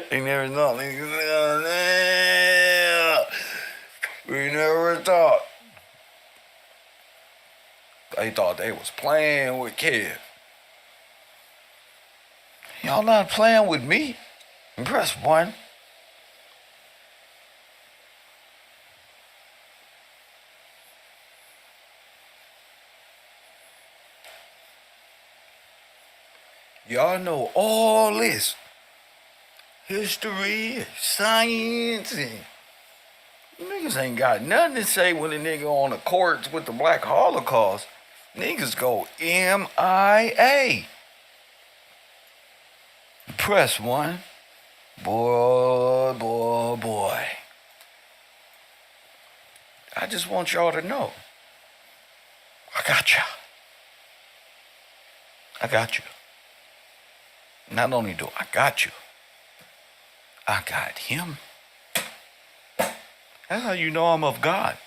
They never thought. We never thought. They thought they was playing with Kev. Y'all not playing with me? Press 1. Y'all know all this. History, science, and niggas ain't got nothing to say when a nigga on the courts with the Black Holocaust. Niggas go MIA. Press 1. Boy, boy, boy. I just want y'all to know. I got you. I got you. Not only do I got you, I got him. That's how you know I'm of God.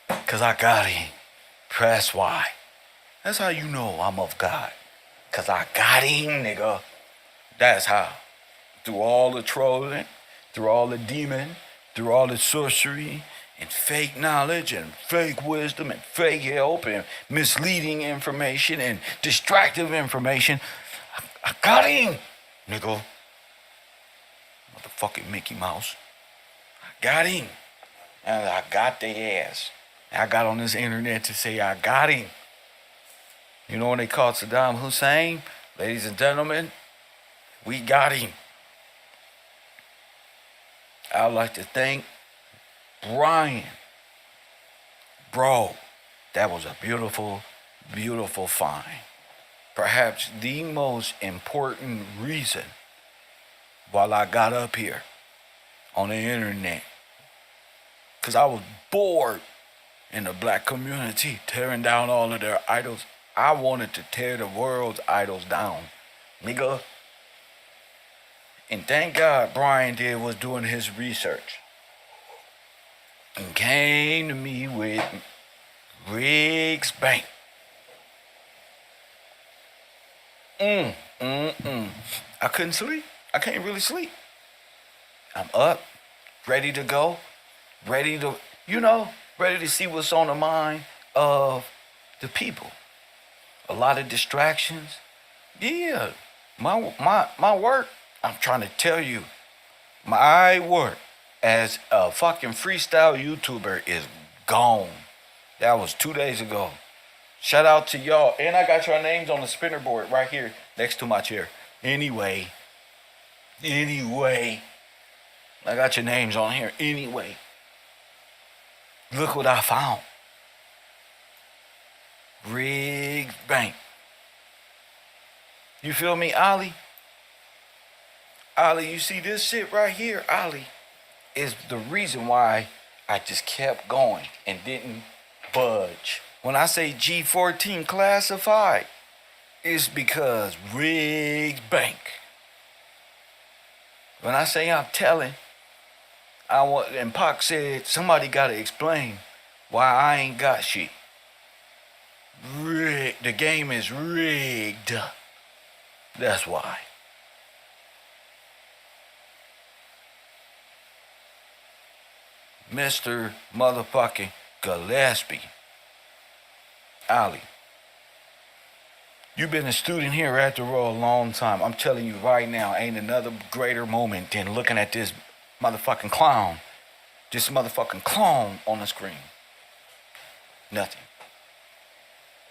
Because I got him. Press Y. That's how you know I'm of God. Because I got him, nigga. That's how. Through all the trolling, through all the demon, through all the sorcery, and fake knowledge, and fake wisdom, and fake help, and misleading information, and distractive information, I got him, nigga. Motherfucking Mickey Mouse. I got him. And I got their ass. I got on this internet to say I got him. You know when they called Saddam Hussein? Ladies and gentlemen, we got him. I'd like to thank Brian. Bro, that was a beautiful, beautiful find. Perhaps the most important reason while I got up here on the internet. Because I was bored in the black community tearing down all of their idols. I wanted to tear the world's idols down, nigga. And thank God Brian was doing his research. And came to me with Riggs Bank. I couldn't sleep. I can't really sleep. I'm up, ready to go, ready to, ready to see what's on the mind of the people. A lot of distractions. Yeah, my work, I'm trying to tell you, my work as a fucking freestyle YouTuber is gone. That was 2 days ago. Shout out to y'all. And I got your names on the spinner board right here next to my chair. Anyway, I got your names on here. Anyway, look what I found. Riggs Bank. You feel me, Ali? Ali, you see this shit right here? Ali is the reason why I just kept going and didn't budge. When I say G14 classified, it's because Riggs Bank. When I say I'm telling, and Pac said somebody gotta explain why I ain't got shit. The game is rigged. That's why. Mr. Motherfucking Gillespie. Ali. You've been a student here at the Row a long time. I'm telling you right now, ain't another greater moment than looking at this motherfucking clown. This motherfucking clown on the screen. Nothing.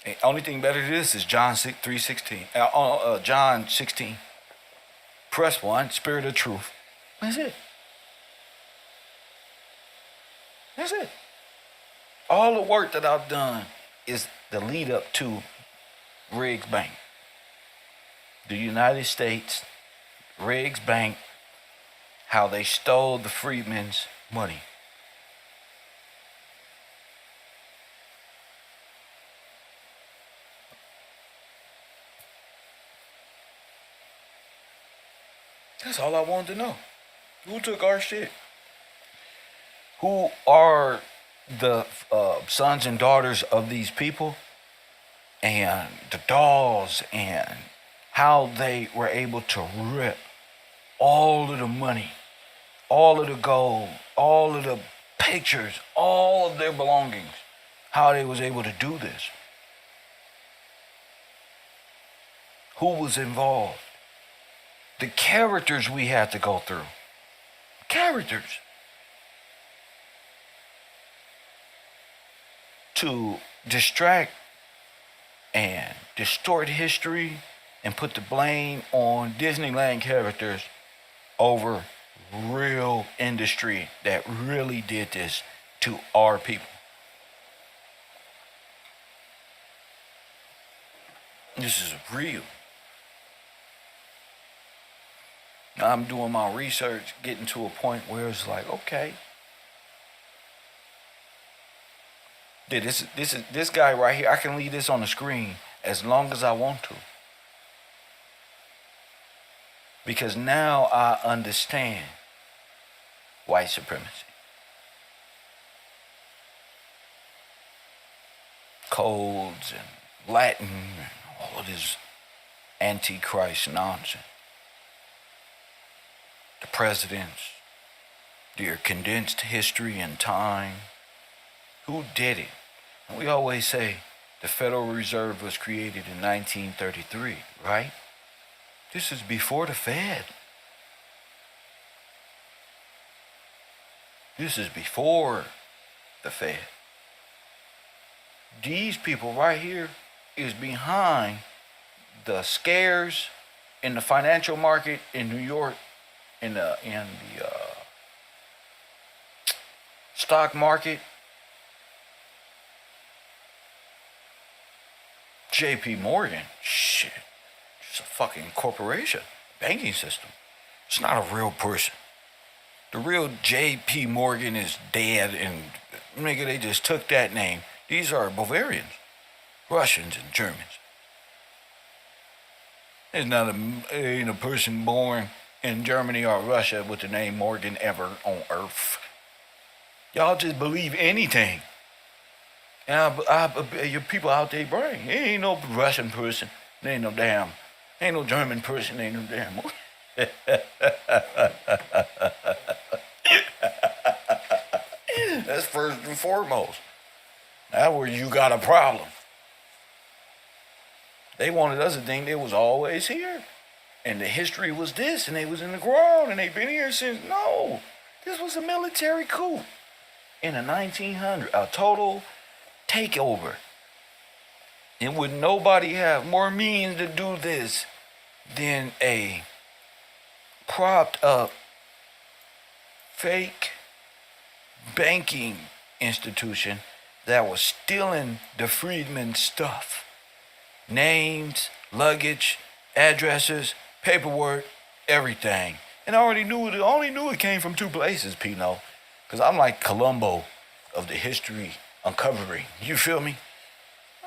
The only thing better than this is John 3:16. John 16. Press 1, Spirit of Truth. That's it. That's it. All the work that I've done is the lead up to Riggs Bank. The United States, Riggs Bank, how they stole the freedmen's money. That's all I wanted to know. Who took our shit? Who are the sons and daughters of these people? And the dolls, and how they were able to rip all of the money, all of the gold, all of the pictures, all of their belongings, how they was able to do this. Who was involved? The characters we had to go through. Characters. To distract and distort history and put the blame on Disneyland characters over real industry that really did this to our people. This is real. I'm doing my research, getting to a point where it's like, okay, this guy right here, I can leave this on the screen as long as I want to. Because now I understand white supremacy. Codes and Latin and all of this antichrist nonsense. The presidents, their condensed history and time. Who did it? And we always say the Federal Reserve was created in 1933, right? This is before the Fed. This is before the Fed. These people right here is behind the scares in the financial market in New York, in the stock market. J.P. Morgan, shit, it's a fucking corporation, banking system. It's not a real person. The real J.P. Morgan is dead, and nigga, they just took that name. These are Bavarians, Russians, and Germans. There's not ain't a person born in Germany or Russia with the name Morgan ever on earth. Y'all just believe anything. And your people out there brain. There ain't no Russian person. There ain't no German person. There ain't no damn. That's first and foremost. That's where you got a problem. They wanted us to think they was always here. And the history was this, and they was in the ground, and they've been here since. No. This was a military coup in the 1900s. A total takeover. And would nobody have more means to do this than a propped up fake banking institution that was stealing the freedmen's stuff? Names, luggage, addresses, paperwork, everything. And I only knew it came from two places, Pino. Because I'm like Columbo of the history uncovering. You feel me?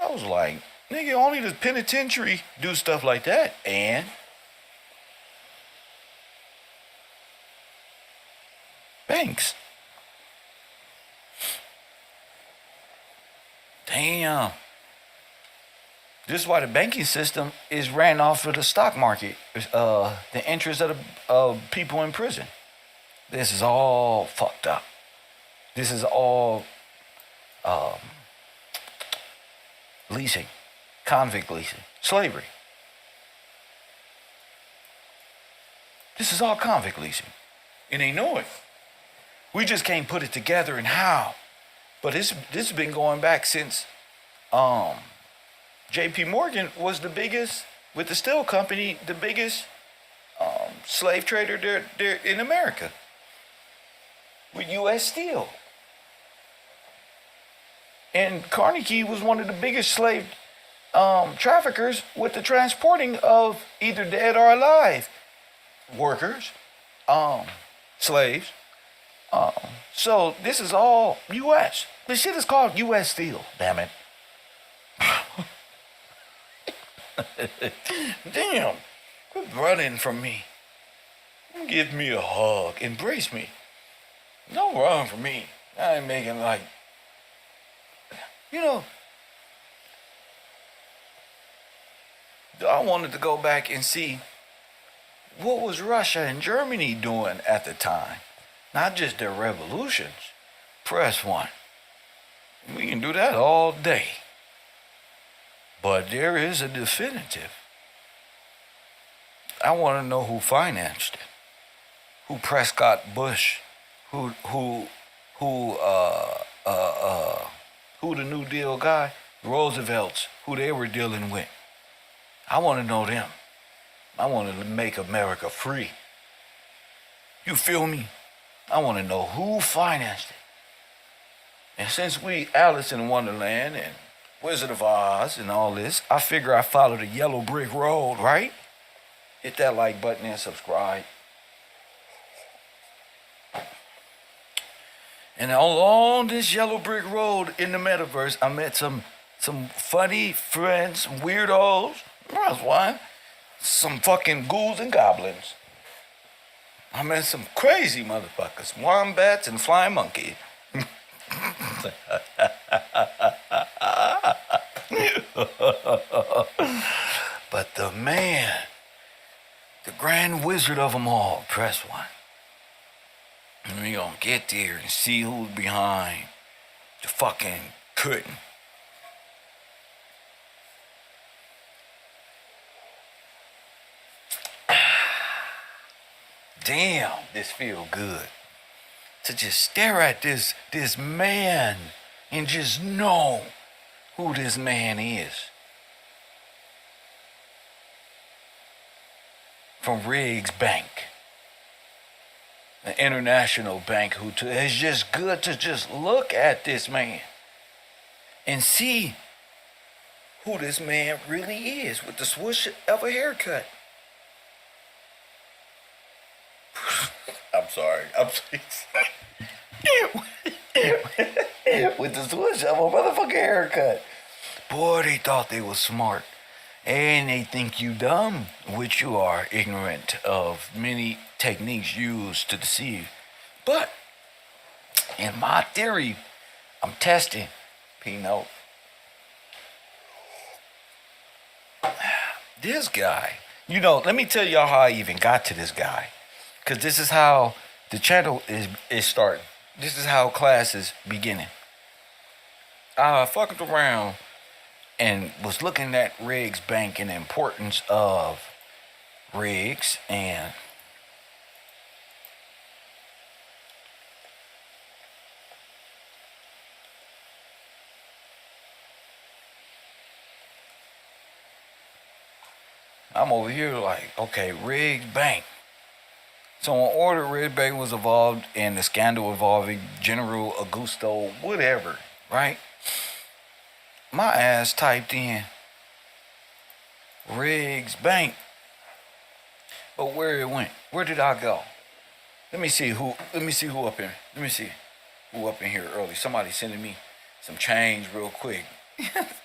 I was like, nigga, only the penitentiary do stuff like that. And banks. Damn. This is why the banking system is ran off of the stock market. The interest of people in prison. This is all fucked up. This is all leasing, convict leasing, slavery. This is all convict leasing. And they know it. We just can't put it together and how. But this has been going back since J.P. Morgan was the biggest, with the steel company, the biggest slave trader there in America. With U.S. Steel. And Carnegie was one of the biggest slave traffickers with the transporting of either dead or alive workers, slaves. So this is all U.S. This shit is called U.S. Steel, damn it. Damn, quit running from me. Give me a hug, embrace me. Don't run from me. I ain't making like, I wanted to go back and see What was Russia and Germany doing at the time? Not just their revolutions. Press one. We can do that all day. But there is a definitive. I want to know who financed it. Who Prescott Bush, who the New Deal guy, Roosevelt's, who they were dealing with. I want to know them. I want to make America free. You feel me? I want to know who financed it. And since we Alice in Wonderland and Wizard of Oz and all this, I figure I follow the yellow brick road, right? Hit that like button and subscribe. And along this yellow brick road in the metaverse, I met some funny friends, weirdos. That's why. Some fucking ghouls and goblins. I met some crazy motherfuckers, wombats and flying monkeys. But the man, the grand wizard of them all, press one. And we gonna get there and see who's behind the fucking curtain. Damn, this feel good. To just stare at this man and just know who this man is. From Riggs Bank, an international bank, it's just good to just look at this man and see who this man really is with the swoosh of a haircut. I'm sorry. With the swoosh of a motherfucking haircut. Boy, they thought they was smart. And they think you dumb, which you are ignorant of many techniques used to deceive. But in my theory, I'm testing. P-note. This guy, let me tell y'all how I even got to this guy. Because this is how the channel is starting. This is how class is beginning. I fucked around and was looking at Riggs Bank and the importance of Riggs and I'm over here like, okay, Riggs Bank. So in order, Riggs Bank was involved in the scandal involving General Augusto, whatever, right? My ass typed in Riggs Bank, but where it went? Where did I go? Let me see who up in. Let me see who up in here early. Somebody sending me some change real quick.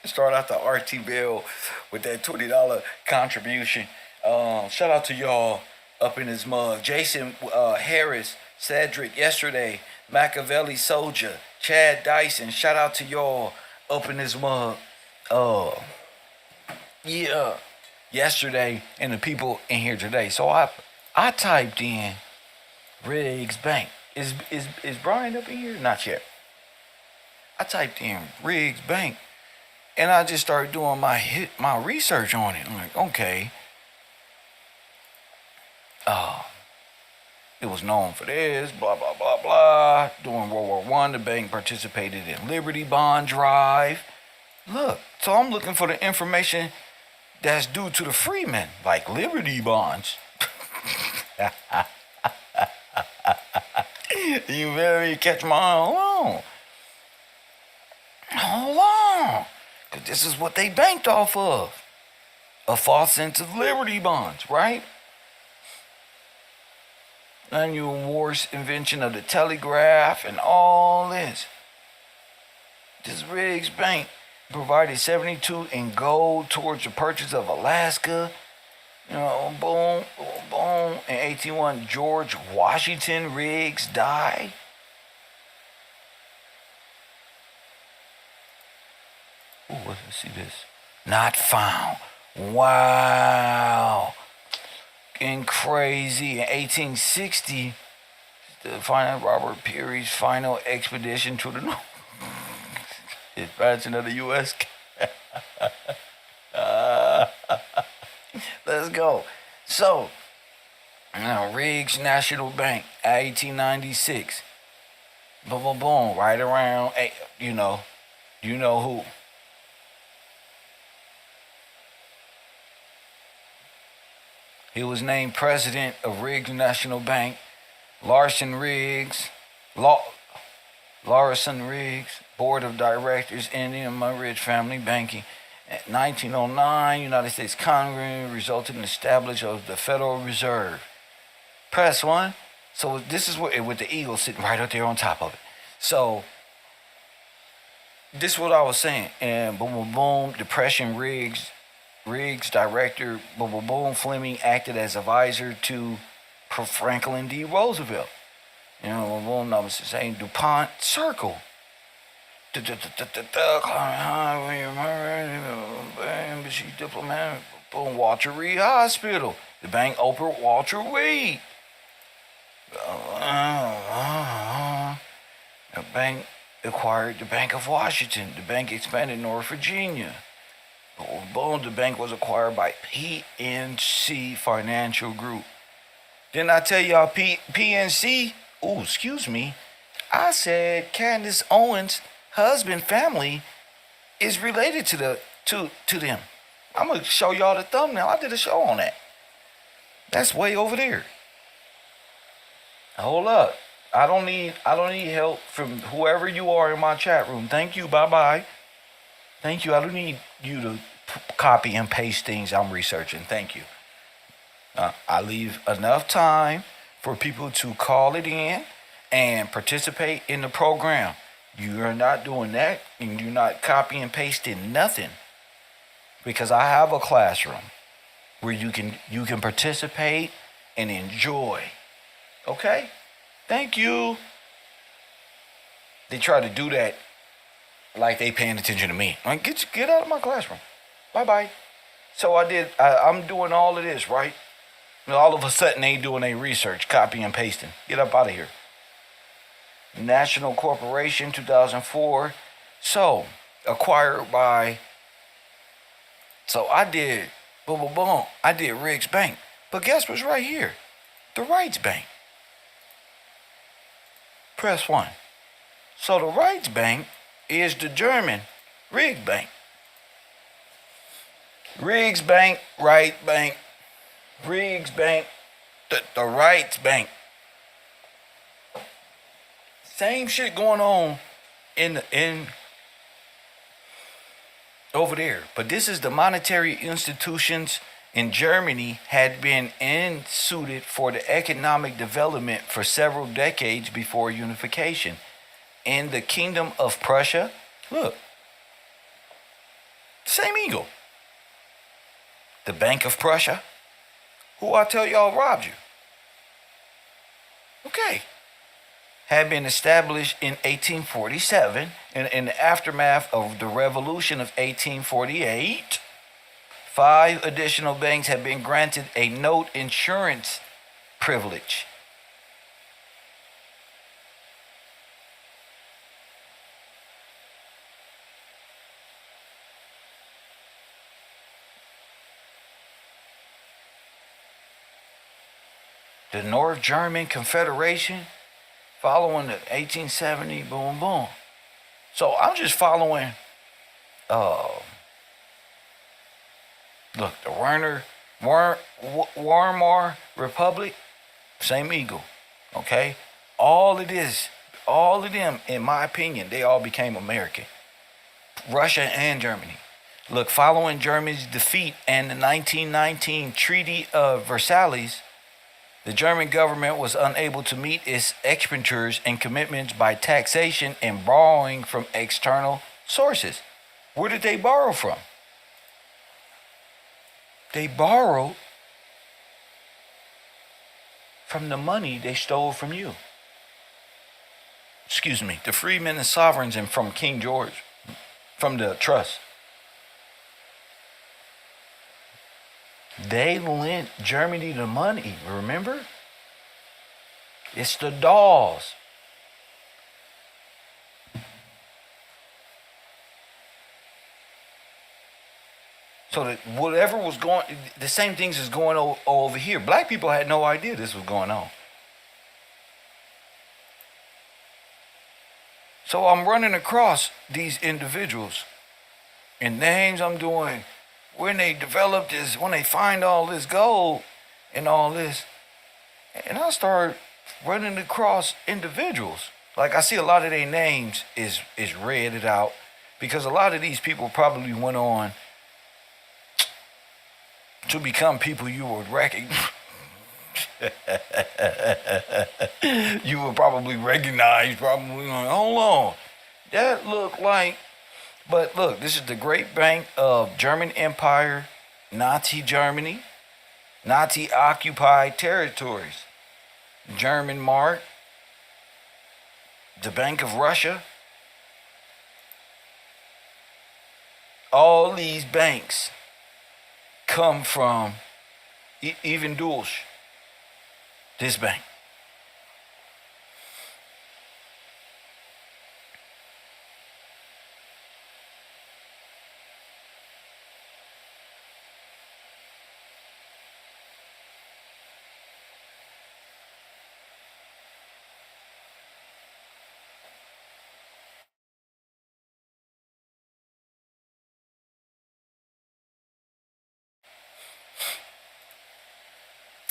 Start out the RT bill with that $20 contribution. Shout out to y'all up in his mug. Jason Harris, Cedric yesterday, Machiavelli Soldier, Chad Dyson. Shout out to y'all up in his mug. Yesterday and the people in here today. So I typed in Riggs Bank. Is Brian up in here? Not yet. I typed in Riggs Bank and I just started doing my research on it. I'm like, okay. It was known for this, blah, blah, blah, blah. During World War I, the bank participated in Liberty Bond Drive. Look, so I'm looking for the information that's due to the freemen, like Liberty Bonds. You better catch my eye. Hold on. Because this is what they banked off of. A false sense of Liberty Bonds, right? Annual Wars invention of the telegraph and all this. This Riggs Bank provided 72 in gold towards the purchase of Alaska. Boom, boom, boom. In 1801, George Washington Riggs died. Ooh, let's see this. Not found. Wow. and crazy. In 1860, the final Robert Peary's final expedition to the North. Expansion of the U.S. Let's go. So, now Riggs National Bank, 1896. Boom, boom, boom. Right around, you know who. He was named president of Riggs National Bank. Larson Riggs, Board of Directors, Indian Murridge Family Banking. 1909, United States Congress resulted in the establishment of the Federal Reserve. Press 1. So this is where, with the eagle sitting right up there on top of it. So this is what I was saying. And boom, boom, boom. Depression Riggs director, boom, boom, boom. Fleming acted as advisor to Franklin D. Roosevelt. Boom, boom. I was saying DuPont Circle. Embassy diplomat. Boom. Walter Reed Hospital. The bank opened Walter Reed. The bank acquired the Bank of Washington. The bank expanded North Virginia. Boom, the bank was acquired by PNC Financial Group. Didn't I tell y'all PNC? Oh, excuse me. I said Candace Owens' husband family is related to them. I'm gonna show y'all the thumbnail. I did a show on that. That's way over there. Hold up. I don't need help from whoever you are in my chat room. Thank you. Bye-bye. Thank you. I don't need you to copy and paste things I'm researching. Thank you. I leave enough time for people to call it in and participate in the program. You're not doing that, and you're not copying and pasting nothing, because I have a classroom where you can participate and enjoy. Okay? Thank you. They try to do that like they paying attention to me. Like, get out of my classroom. Bye-bye. So I'm doing all of this, right? And all of a sudden they doing a research, copy and pasting. Get up out of here. National Corporation, 2004. So, acquired by... So I did, boom, boom, boom. I did Riggs Bank. But guess what's right here? The Wrights Bank. Press 1. So the Wrights Bank is the German Riggs Bank. Riggs Bank, Wright Bank, Riggs Bank, the Wrights Bank. Same shit going on in over there. But this is the monetary institutions in Germany had been instituted for the economic development for several decades before unification. In the Kingdom of Prussia, look, same eagle. The Bank of Prussia, who I tell y'all robbed you. Okay. Had been established in 1847 and in the aftermath of the Revolution of 1848. 5 additional banks have been granted a note insurance privilege. The North German Confederation, following the 1870, boom, boom. So I'm just following, look, the Weimar Republic, same eagle, okay? All of them, in my opinion, they all became American. Russia and Germany. Look, following Germany's defeat and the 1919 Treaty of Versailles, the German government was unable to meet its expenditures and commitments by taxation and borrowing from external sources. Where did they borrow from? They borrowed from the money they stole from you. Excuse me, the freedmen and sovereigns, and from King George, from the trust. They lent Germany the money, remember? It's the dolls. So that whatever was going, the same things is going over here. Black people had no idea this was going on. So I'm running across these individuals and names I'm doing when they develop this, when they find all this gold and all this. And I start running across individuals. Like I see a lot of their names is redded out because a lot of these people probably went on to become people you would recognize. You would probably recognize, probably like, hold on. That looked like, but look, this is the Great Bank of German Empire, Nazi Germany, Nazi occupied territories, German Mark, the Bank of Russia. All these banks come from even Dulce, this bank.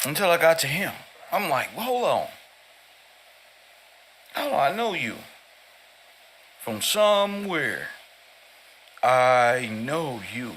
Until I got to him. I'm like, well, hold on. How do I know you? From somewhere. I know you.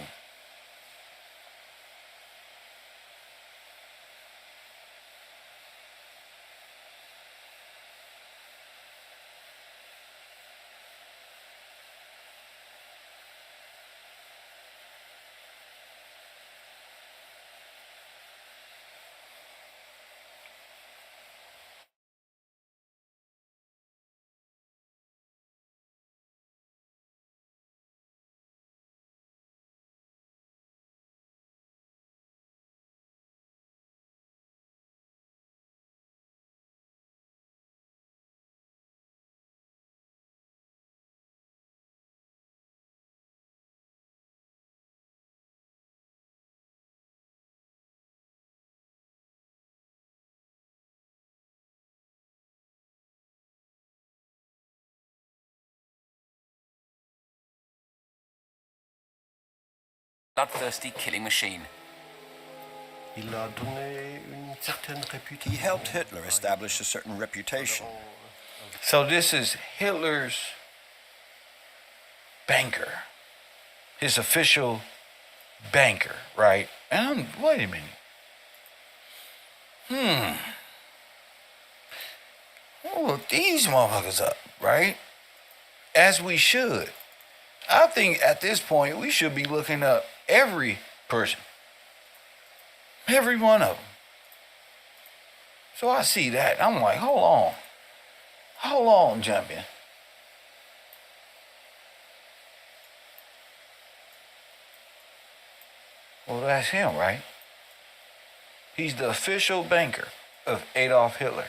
Bloodthirsty killing machine. He helped Hitler establish a certain reputation. So this is Hitler's banker, his official banker, right? And wait a minute. We'll look these motherfuckers up, right? As we should. I think at this point we should be looking up every person. Every one of them. So I see that. I'm like, hold on. Hold on, champion. Well, that's him, right? He's the official banker of Adolf Hitler.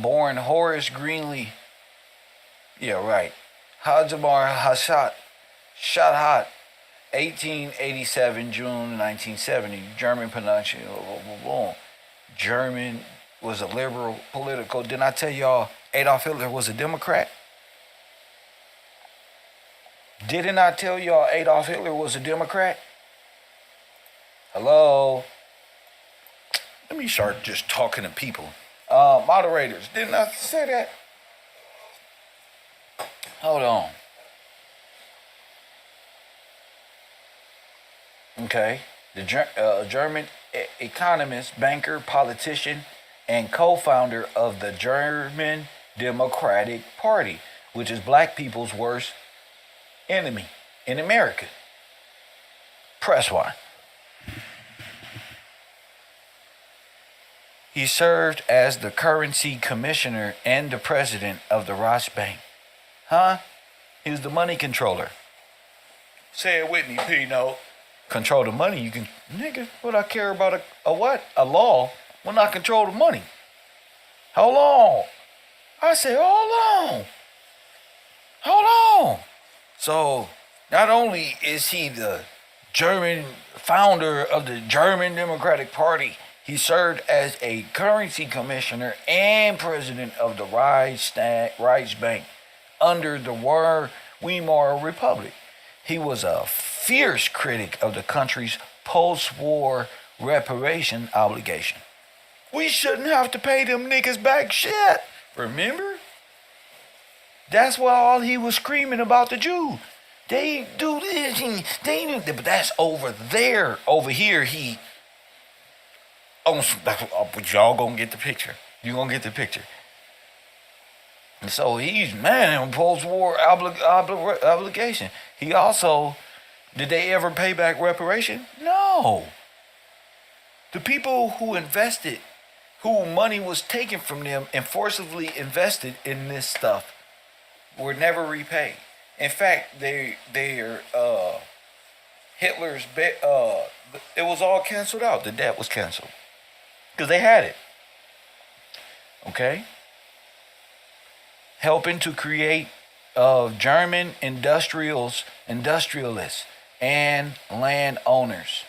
Born Horace Greenlee. Yeah, right. Hajimar Hashat, Shadhat, 1887, June 1970. German pronunciation. German was a liberal political. Didn't I tell y'all Adolf Hitler was a Democrat? Didn't I tell y'all Adolf Hitler was a Democrat? Hello? Let me start just talking to people. Moderators, didn't I say that? Hold on. Okay. The German economist, banker, politician, and co-founder of the German Democratic Party, which is black people's worst enemy in America. Press one. He served as the currency commissioner and the president of the Ross Bank. Huh? He was the money controller. Say it with me, Pino. Control the money. You can, nigga, what I care about a what? A law when I control the money. Hold on. I said, hold on. Hold on. So, not only is he the German founder of the German Democratic Party, he served as a currency commissioner and president of the Reichsbank under the Weimar Republic. He was a fierce critic of the country's post-war reparation obligation. We shouldn't have to pay them niggas back shit. Remember? That's why all he was screaming about the Jew. They do this, but that's over there. Over here, but y'all gonna get the picture. You gonna get the picture. And so he's man on post-war obligation. He also, did they ever pay back reparation? No. The people who invested, who money was taken from them and forcibly invested in this stuff, were never repaid. In fact, Hitler's it was all canceled out. The debt was canceled because they had it. Okay. Helping to create German industrialists and landowners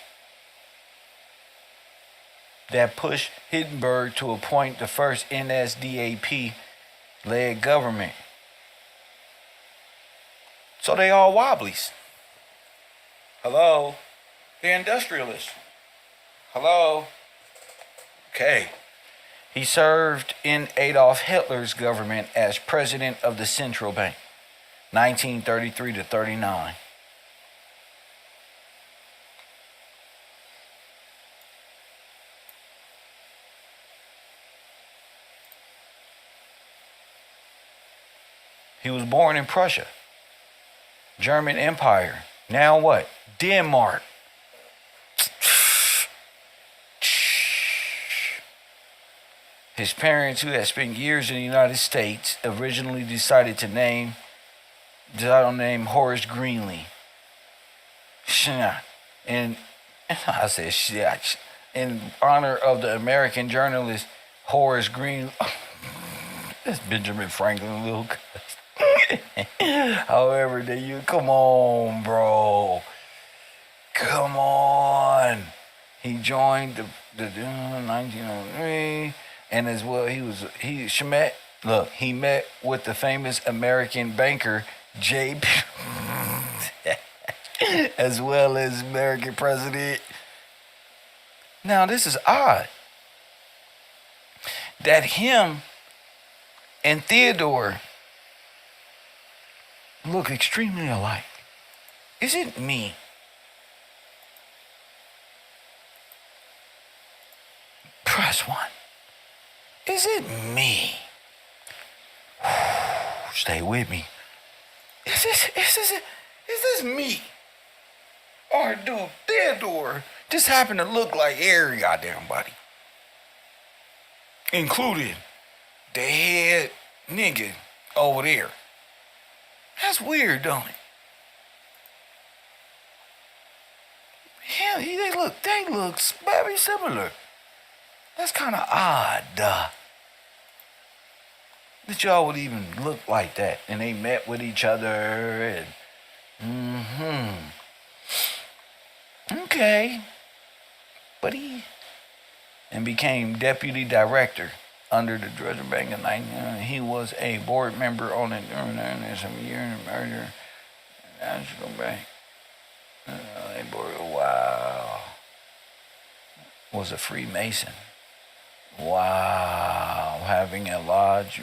that pushed Hindenburg to appoint the first NSDAP-led government. So they all wobblies. Hello? The industrialists. Hello? Okay. He served in Adolf Hitler's government as president of the Central Bank, 1933 to 39. He was born in Prussia, German Empire. Now what? Denmark. His parents, who had spent years in the United States, originally decided to name Horace Greeley. And I said shit. In honor of the American journalist Horace Greeley. That's Benjamin Franklin, little cousin. However, come on, bro. Come on. He joined the 1903. And as well, he met with the famous American banker J.P. as well as American president. Now, this is odd that him and Theodore look extremely alike. Is it me? Press 1. Is it me? Stay with me. Is this me? Or do Theodore just happen to look like every goddamn body? Including the head nigga over there. That's weird, don't it? Yeah, they look very similar. That's kind of odd, that y'all would even look like that. And they met with each other and okay. But he became deputy director under the Dresden Bank in 19. He was a board member on it during some year in the merger. National Bank. Wow. Was a Freemason. Wow, having a lodge.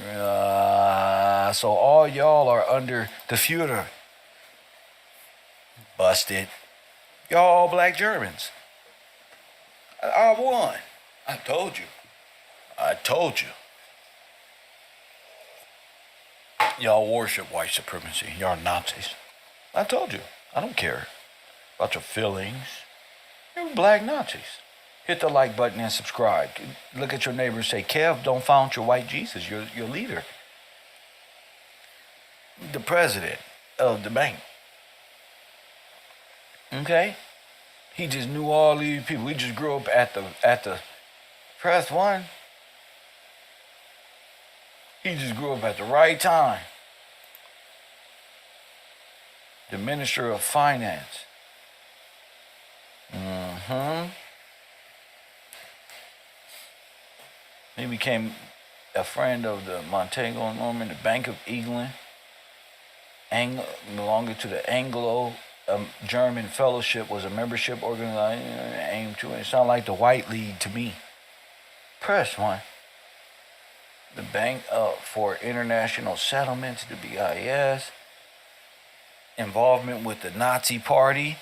So all y'all are under the Führer. Busted. Y'all all black Germans. I won. I told you. Y'all worship white supremacy. Y'all Nazis. I told you. I don't care about your feelings. You're black Nazis. Hit the like button and subscribe. Look at your neighbor and say, Kev, don't found your white Jesus, your leader. The president. of the bank. Okay? He just knew all these people. He just grew up at the press one. He just grew up at the right time. The Minister of Finance. He became a friend of the Montego Norman, the Bank of England, belonging to the Anglo-German Fellowship, was a membership organization aimed to, it sounded like the White League to me. Press one. The Bank for International Settlements, the BIS, involvement with the Nazi Party.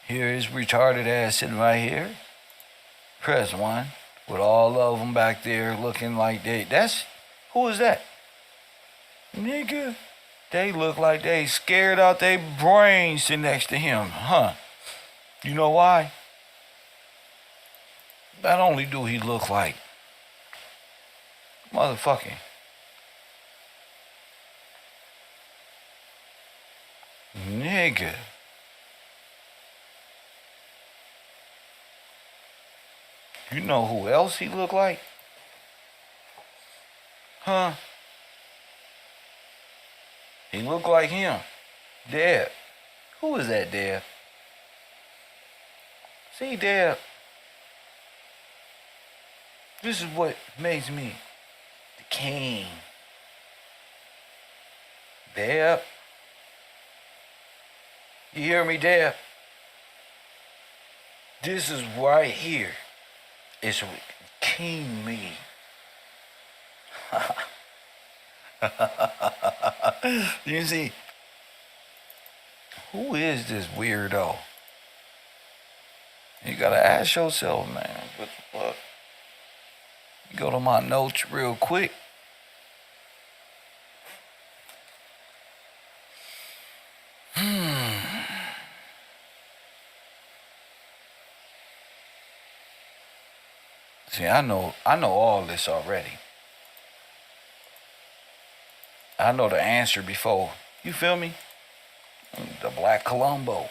Here is retarded ass sitting right here. Press one, with all of them back there looking like who is that? Nigga, they look like they scared out their brains sitting next to him, huh? You know why? Not only do he look like motherfucking nigga. You know who else he look like? Huh? He look like him. Dad. Who is that, Dad? See, Dad. This is what makes me the king. Dad. You hear me, Dad? This is right here. It's king me. You see, who is this weirdo? You gotta ask yourself, man, what the fuck? You go to my notes real quick. See, I know all this already. I know the answer before. You feel me? The Black Columbo.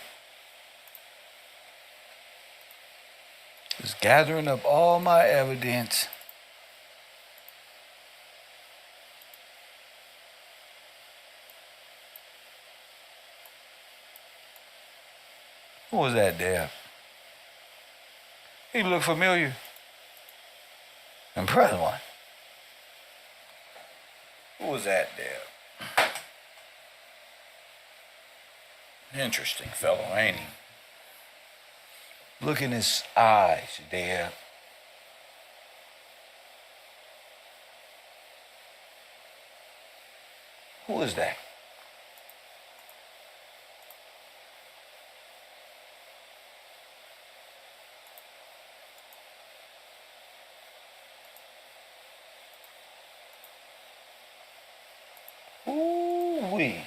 Just gathering up all my evidence. Who was that there? He looked familiar. And press one. Who was that there? Interesting fellow, ain't he? Look in his eyes, there. Who is that? Ooh-wee.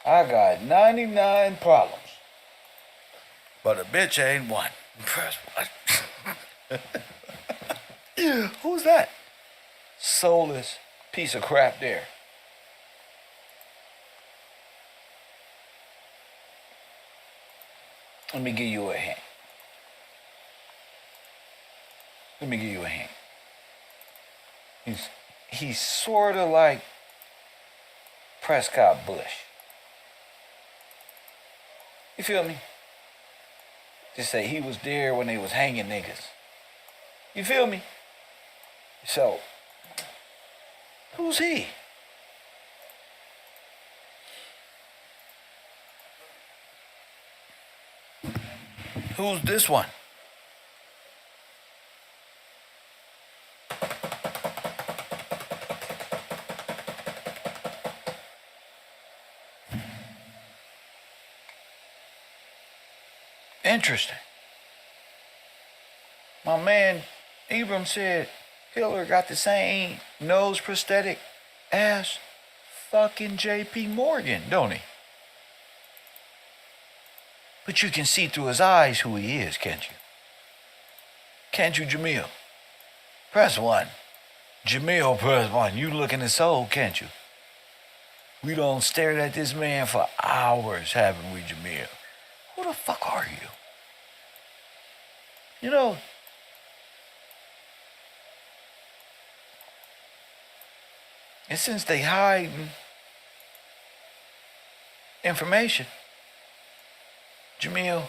I got 99 problems. But a bitch ain't one. Press one. Who's that? Soulless piece of crap there. Let me give you a hint. Let me give you a hint. He's sort of like Prescott Bush. You feel me? Just say he was there when they was hanging niggas. You feel me? So, who's he? Who's this one? Interesting. My man Ibram said Hitler got the same nose prosthetic as fucking J.P. Morgan, don't he? But you can see through his eyes who he is, can't you? Can't you, Jamil? Press one. Jamil, press one. You look in his soul, can't you? We don't stare at this man for hours, haven't we, Jamil? Who the fuck are you? You know, and since they hiding information, Jamil,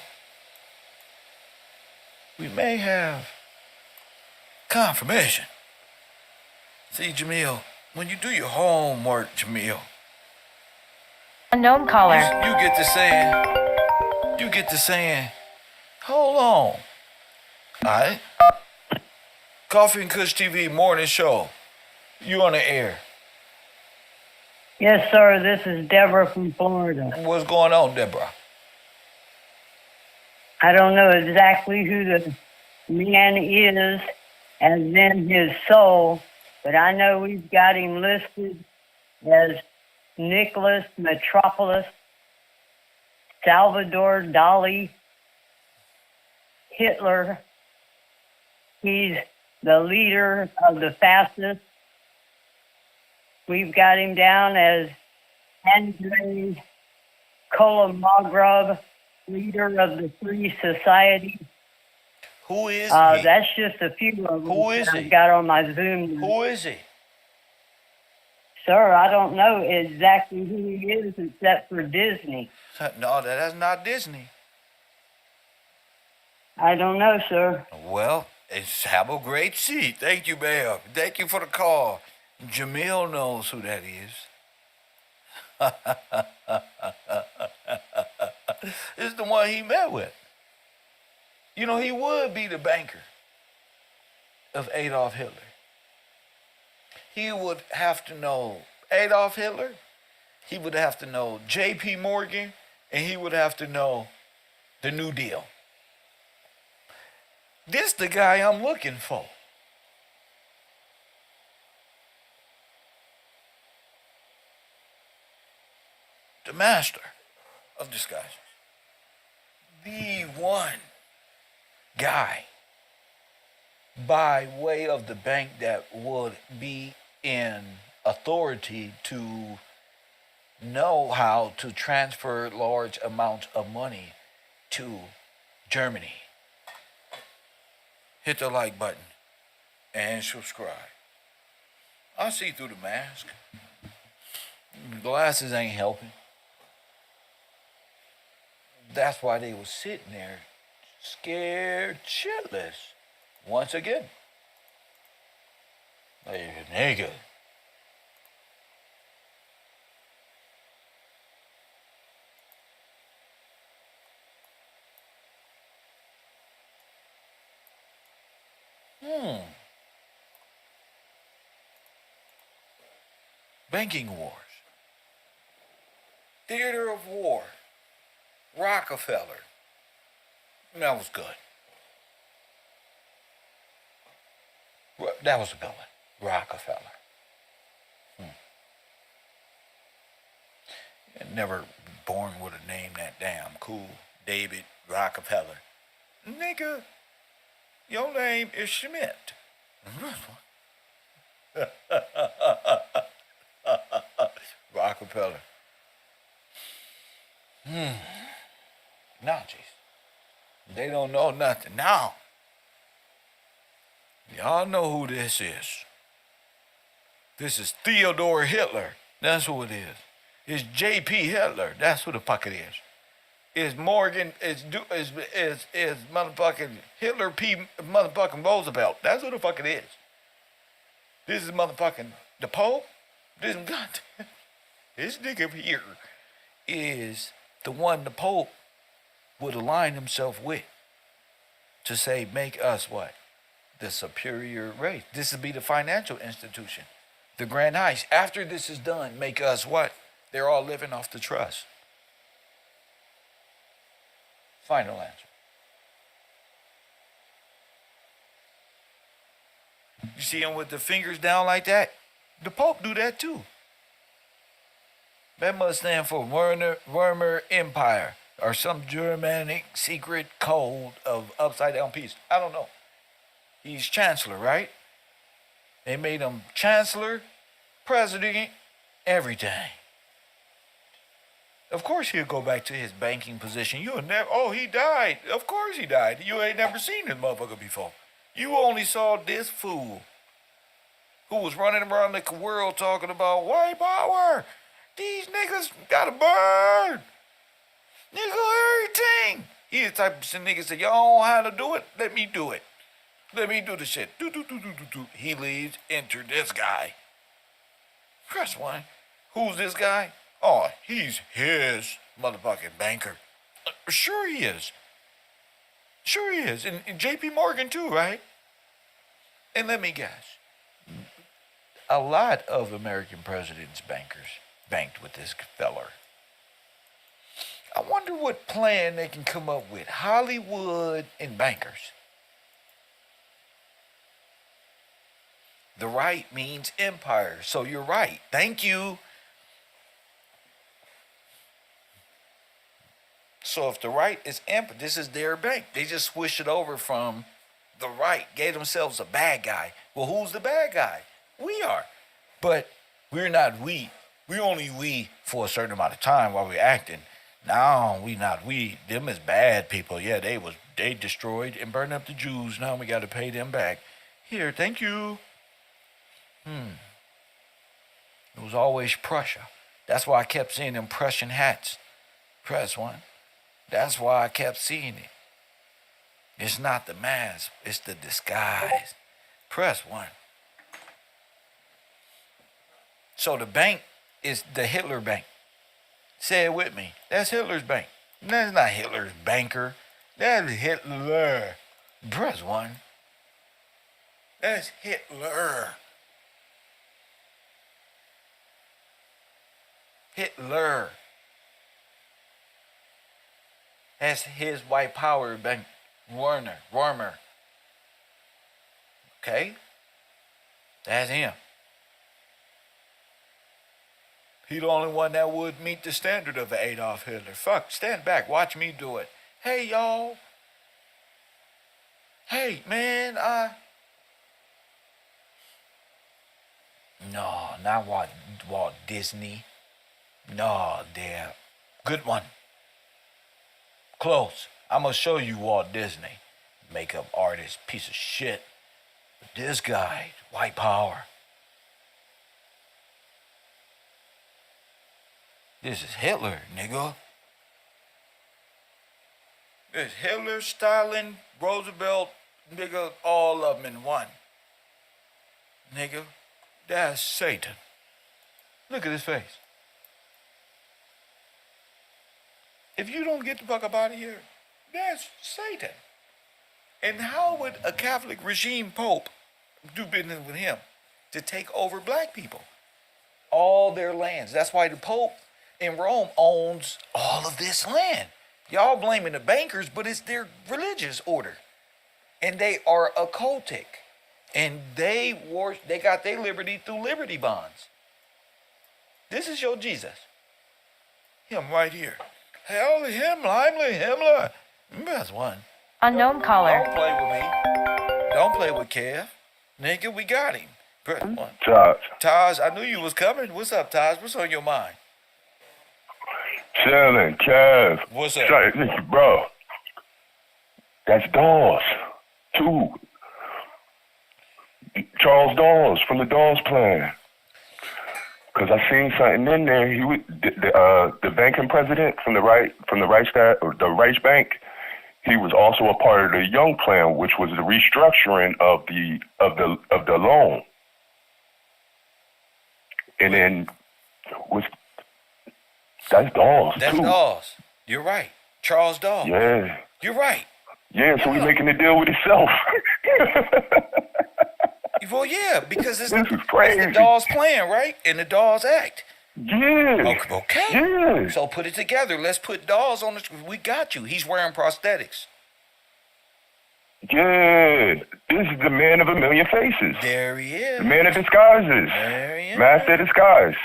we may have confirmation. See, Jamil, when you do your homework, Jamil, Unknown caller. you get to saying, hold on. All right? Coffee and Kush TV morning show. You on the air. Yes, sir. This is Deborah from Florida. What's going on, Deborah? I don't know exactly who the man is, as in his soul, but I know we've got him listed as Nicholas Metropolis, Salvador Dali, Hitler. He's the leader of the fascists. We've got him down as Andrei Kolomogrov, leader of the Free Society. Who is he? That's just a few of them Who is he? I've got on my Zoom. Who is he? Sir, I don't know exactly who he is except for Disney. No, that's not Disney. I don't know, sir. Well, have a great seat. Thank you, ma'am. Thank you for the call. Jamil knows who that is. It's the one he met with. You know, he would be the banker of Adolf Hitler. He would have to know Adolf Hitler, he would have to know J.P. Morgan, and he would have to know the New Deal. This the guy I'm looking for. The master of disguises. The one guy by way of the bank that would be in authority to know how to transfer large amounts of money to Germany. Hit the like button and subscribe. I see through the mask. Glasses ain't helping. That's why they was sitting there scared shitless. Once again. Hey, nigga. Banking wars. Theater of war. Rockefeller. That was good. That was a good one. Rockefeller. Never born with a name that damn cool. David Rockefeller. Nigga, your name is Schmidt. Rockefeller. Nazis. They don't know nothing. Now, y'all know who this is. This is Theodore Hitler. That's who it is. It's J.P. Hitler. That's who the fuck it is. It's Morgan. It's motherfucking Hitler P. motherfucking Roosevelt. That's who the fuck it is. This is motherfucking the Pope. This nigga here is the one the Pope would align himself with to say, make us what? The superior race. This would be the financial institution. The Grand Heist. After this is done, make us what? They're all living off the trust. Final answer. You see him with the fingers down like that? The Pope do that too. That must stand for Weimar Empire or some Germanic secret code of upside down peace. I don't know. He's chancellor, right? They made him chancellor, president, everything. Of course he'll go back to his banking position. You'll never, oh, he died. Of course he died. You ain't never seen this motherfucker before. You only saw this fool who was running around the world talking about white power. These niggas gotta burn. Nigga, everything. He the type of nigga say, y'all don't know how to do it? Let me do it. Let me do the shit. Do. He leaves, enter this guy. Press 1. Who's this guy? Oh, he's his motherfucking banker. Sure he is. Sure he is. And JP Morgan too, right? And let me guess. A lot of American presidents' bankers banked with this feller. I wonder what plan they can come up with. Hollywood and bankers. The right means empire. So you're right. Thank you. So if the right is empire, this is their bank. They just switched it over from the right, gave themselves a bad guy. Well, who's the bad guy? We are. But we're not we. We only we for a certain amount of time while we're acting. Now we not we. Them is bad people. Yeah, they destroyed and burned up the Jews. Now we got to pay them back. Here, thank you. It was always Prussia. That's why I kept seeing them Prussian hats. Press 1. That's why I kept seeing it. It's not the mask, it's the disguise. Press 1. So the bank is the Hitler bank. Say it with me. That's Hitler's bank. That's not Hitler's banker. That's Hitler. Press 1. That's Hitler. Hitler. That's his white power bank. Warmer. Okay? That's him. He the only one that would meet the standard of Adolf Hitler. Fuck, stand back. Watch me do it. Hey, y'all. Hey, man, No, not Walt Disney. No, damn. Good one. Close. I'm gonna show you Walt Disney. Makeup artist, piece of shit. But this guy, white power. This is Hitler, nigga. This Hitler, Stalin, Roosevelt, nigga, all of them in one. Nigga, that's Satan. Look at his face. If you don't get the fuck up out of here, that's Satan. And how would a Catholic regime pope do business with him to take over black people? All their lands. That's why the pope in Rome owns all of this land. Y'all blaming the bankers, but it's their religious order. And they are occultic. And they got their liberty through liberty bonds. This is your Jesus. Him right here. Hell, Himmler. That's 1. Unknown caller. Don't play with me. Don't play with Kev. Nigga, we got him. Press 1. Taj, I knew you was coming. What's up, Taj? What's on your mind? Chillin', Kev. What's up? Listen, bro. That's Dawes. 2. Charles Dawes from the Dawes plan. Because I seen something in there. He was the banking president from the Reichsbank. He was also a part of the Young Plan, which was the restructuring of the loan. And then that's Dawes. That's too. Dawes. You're right. Charles Dawes. Yeah. You're right. Yeah, so he's making a deal with himself. Well, yeah, because it's This is crazy. the Dawes plan, right? And the Dawes Act. Yeah. Okay. Yeah. So put it together. Let's put Dawes on the. We got you. He's wearing prosthetics. Yeah. This is the man of a million faces. There he is. The man of disguises. There he is. Master of disguise.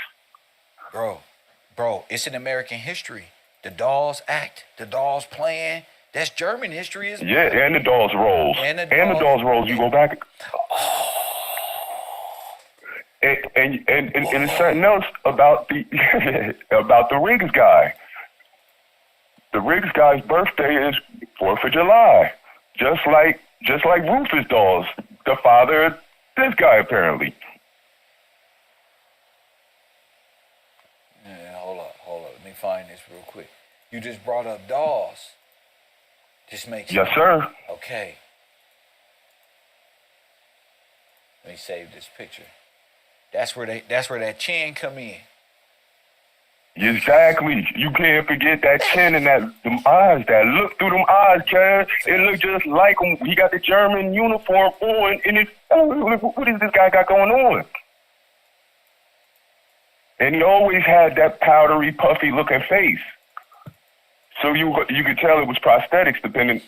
Bro, it's in American history. The Dawes Act, the Dawes Plan. That's German history, isn't it? Yeah, and the Dawes Rolls. And the Dawes Rolls, you go back. And it's something else about the about the Riggs guy. the Riggs guy's birthday is 4th of July, just like Rufus Dawes, the father of this guy apparently. Yeah, hold up. Let me find this real quick. You just brought up Dawes. Just makes Yes, sir. Okay. Let me save this picture. That's where that chin come in. Exactly. You can't forget that chin and them eyes. That look through them eyes, Chad. It looked just like him. He got the German uniform on, and it's what is this guy got going on? And he always had that powdery, puffy looking face. So you could tell it was prosthetics, depending,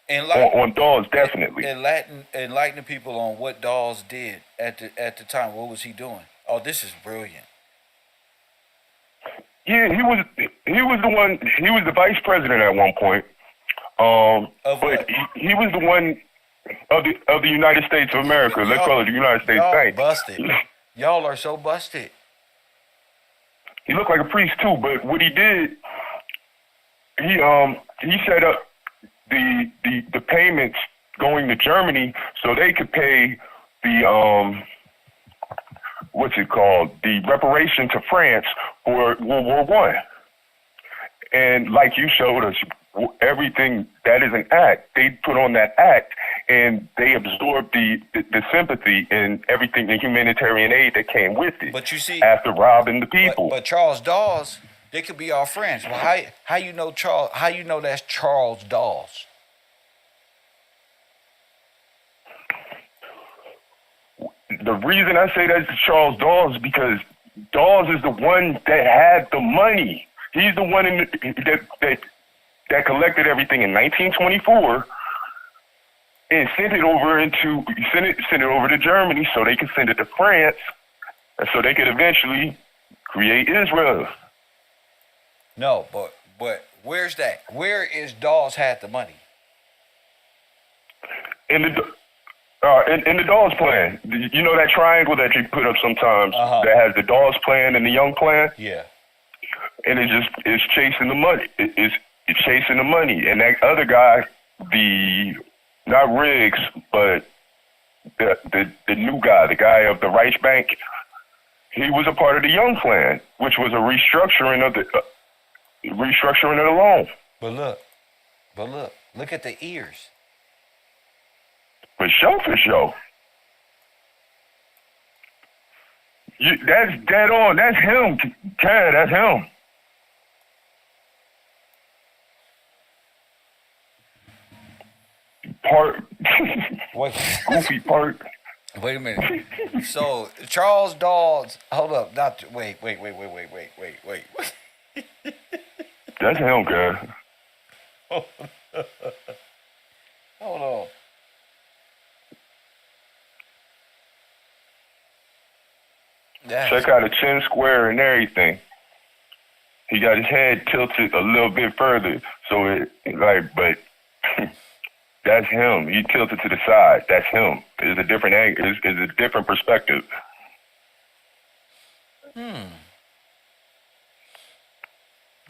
on Dawes, definitely. Enlighten the people on what Dawes did at the time. What was he doing? Oh, this is brilliant. Yeah, he was the one. He was the vice president at one point. But he was the one of the United States of America. Let's call it the United States Bank. Busted. Y'all are so busted. He looked like a priest too, but what he did, he set up the payments going to Germany so they could pay the what's it called, the reparation to France for World War One. And like you showed us, everything that is an act, they put on that act, and they absorbed the sympathy and everything, the humanitarian aid that came with it. But you see, after robbing the people. But Charles Dawes, they could be our friends. Well, how you know Charles? How you know that's Charles Dawes? The reason I say that's Charles Dawes is because Dawes is the one that had the money. He's the one that collected everything in 1924 and sent it over to Germany so they could send it to France, and so they could eventually create Israel. No, but where's that? Where is Dawes had the money? In the Dawes plan, you know that triangle that you put up sometimes that has the Dawes plan and the Young plan. Yeah. And it's chasing the money. It's chasing the money, and that other guy, not Riggs, but the new guy, the guy of the Reichsbank, he was a part of the Young plan, which was a restructuring of the loan. But look at the ears. For sure. That's dead on. That's him, Ted. That's him. Part. Wait. Goofy part. Wait a minute. So Charles Dawes. Hold up. Wait. That's him, guy. Hold on. Check out the chin square and everything. He got his head tilted a little bit further, so but that's him. He tilted to the side. That's him. It's a different angle. It's a different perspective.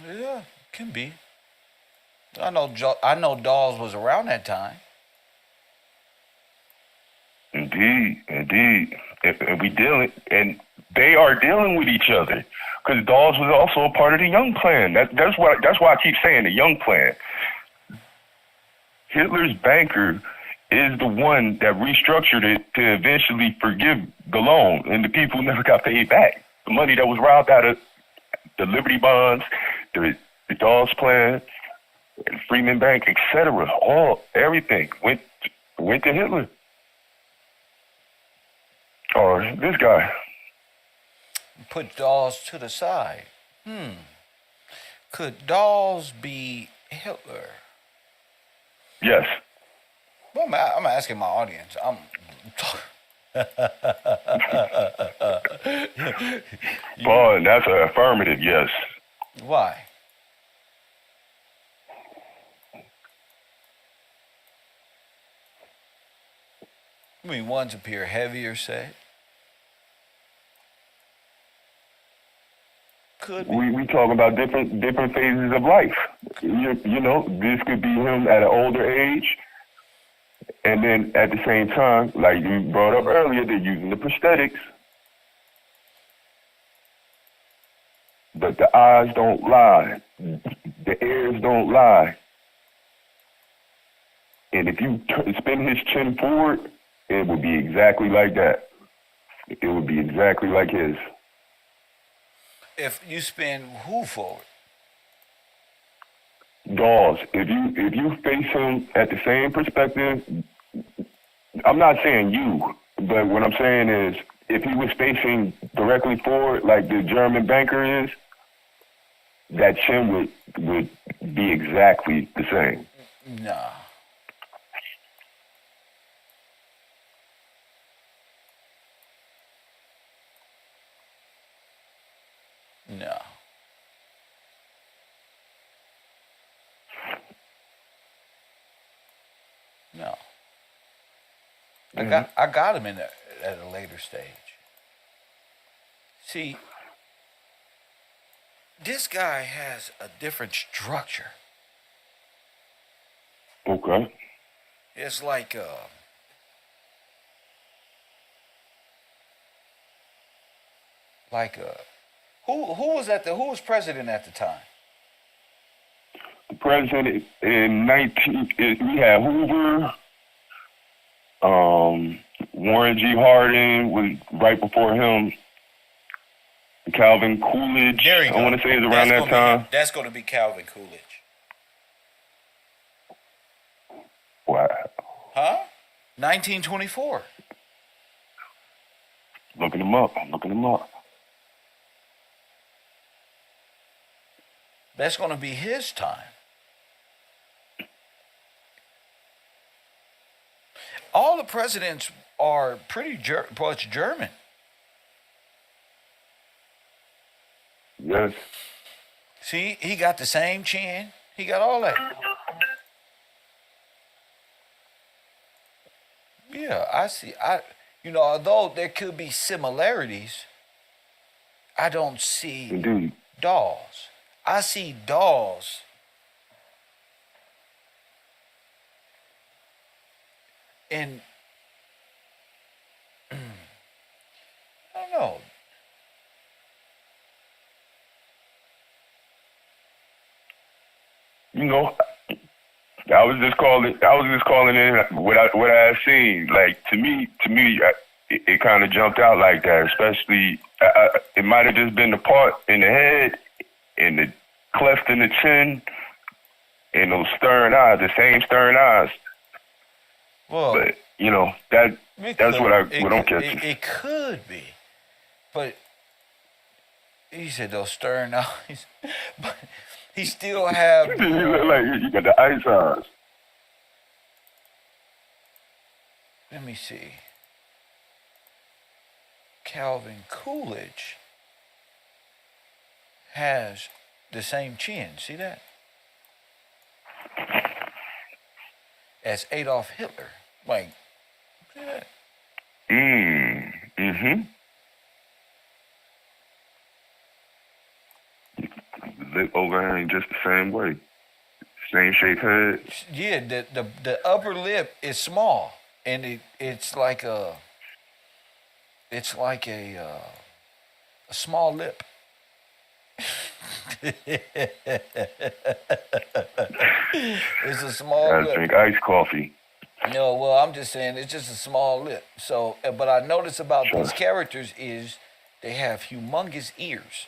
Yeah, can be. I know Dawes was around that time. Indeed. And they are dealing with each other, because Dawes was also a part of the Young Plan. That's why I keep saying the Young Plan. Hitler's banker is the one that restructured it to eventually forgive the loan, and the people never got paid back. The money that was robbed out of the Liberty bonds, the Dawes Plan, Freeman Bank, etc., everything went to Hitler. Or this guy. Put Dawes to the side. Could Dawes be Hitler? Yes. Well, I'm asking my audience. But that's an affirmative yes. Why? I mean, ones appear heavier, say. Could be. We talk about different phases of life. You know, this could be him at an older age, and then at the same time, like you brought up earlier, they're using the prosthetics, but the eyes don't lie, the ears don't lie, and if you spin his chin forward, it would be exactly like that. It would be exactly like his. If you spin who forward? Dawes, if you face him at the same perspective, I'm not saying you, but what I'm saying is if he was facing directly forward like the German banker is, that chin would be exactly the same. Nah. No. No. I got him at a later stage. See, this guy has a different structure. Okay. It's like who was president at the time? The president in 19, we had Hoover, Warren G. Harding was right before him. Calvin Coolidge, There you go. I want to say is around that time. That's going to be Calvin Coolidge. Wow. Huh? 1924. Looking him up. I'm looking him up. That's going to be his time. All the presidents are pretty much German. Yes. See, he got the same chin. He got all that. Yeah, I see. Although there could be similarities, I don't see Indeed. Dawes. I see Dawes in, I don't know. You know, I was just calling in what I had seen. Like to me, it kind of jumped out like that. Especially, it might have just been the part in the head, and the cleft in the chin, and those stern eyes, the same stern eyes. Well, but that's what I'm catching. It could be, but he said those stern eyes, but he still have. You look like you got the ice eyes. Let me see. Calvin Coolidge has the same chin. See that? As Adolf Hitler. Like, see that? Mm-hmm. Lip overhang just the same way. Same shaped head. Yeah, the upper lip is small, and it's like a small lip. It's a small Gotta lip. drink iced coffee. No, well, I'm just saying it's just a small lip. So, but I notice about these characters is they have humongous ears.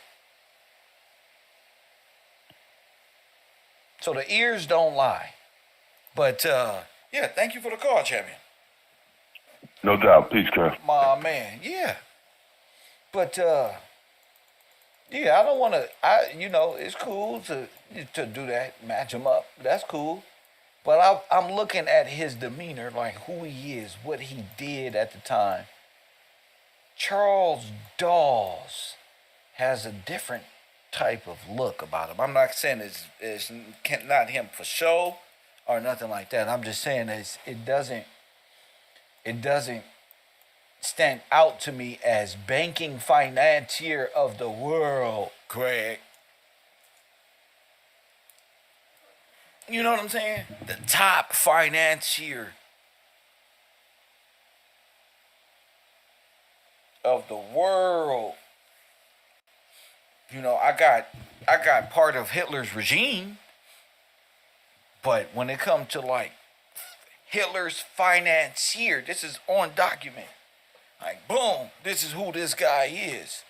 So the ears don't lie. But yeah, thank you for the call, champion. No doubt. Peace, Kev. My man, yeah. But yeah, I don't want to. It's cool to do that, match him up. That's cool. But I'm looking at his demeanor, like who he is, what he did at the time. Charles Dawes has a different type of look about him. I'm not saying it's not him for show or nothing like that. I'm just saying it doesn't stand out to me as banking financier of the world Craig. You know what I'm saying? The top financier of the world. You know, I got part of Hitler's regime, but when it comes to like Hitler's financier, this is on document. Like boom, this is who this guy is.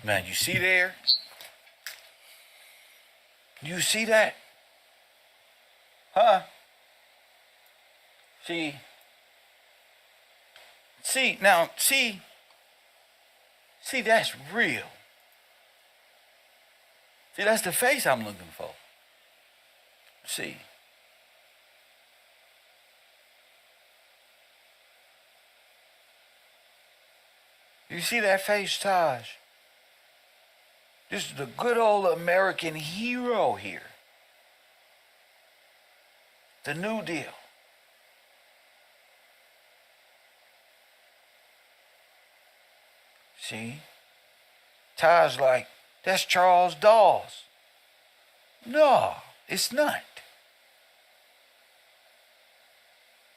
Man, you see there? You see that? Huh? See, that's real. See, that's the face I'm looking for. See. You see that face, Taj? This is the good old American hero here. The New Deal. See? Taj like, that's Charles Dawes. No, it's not.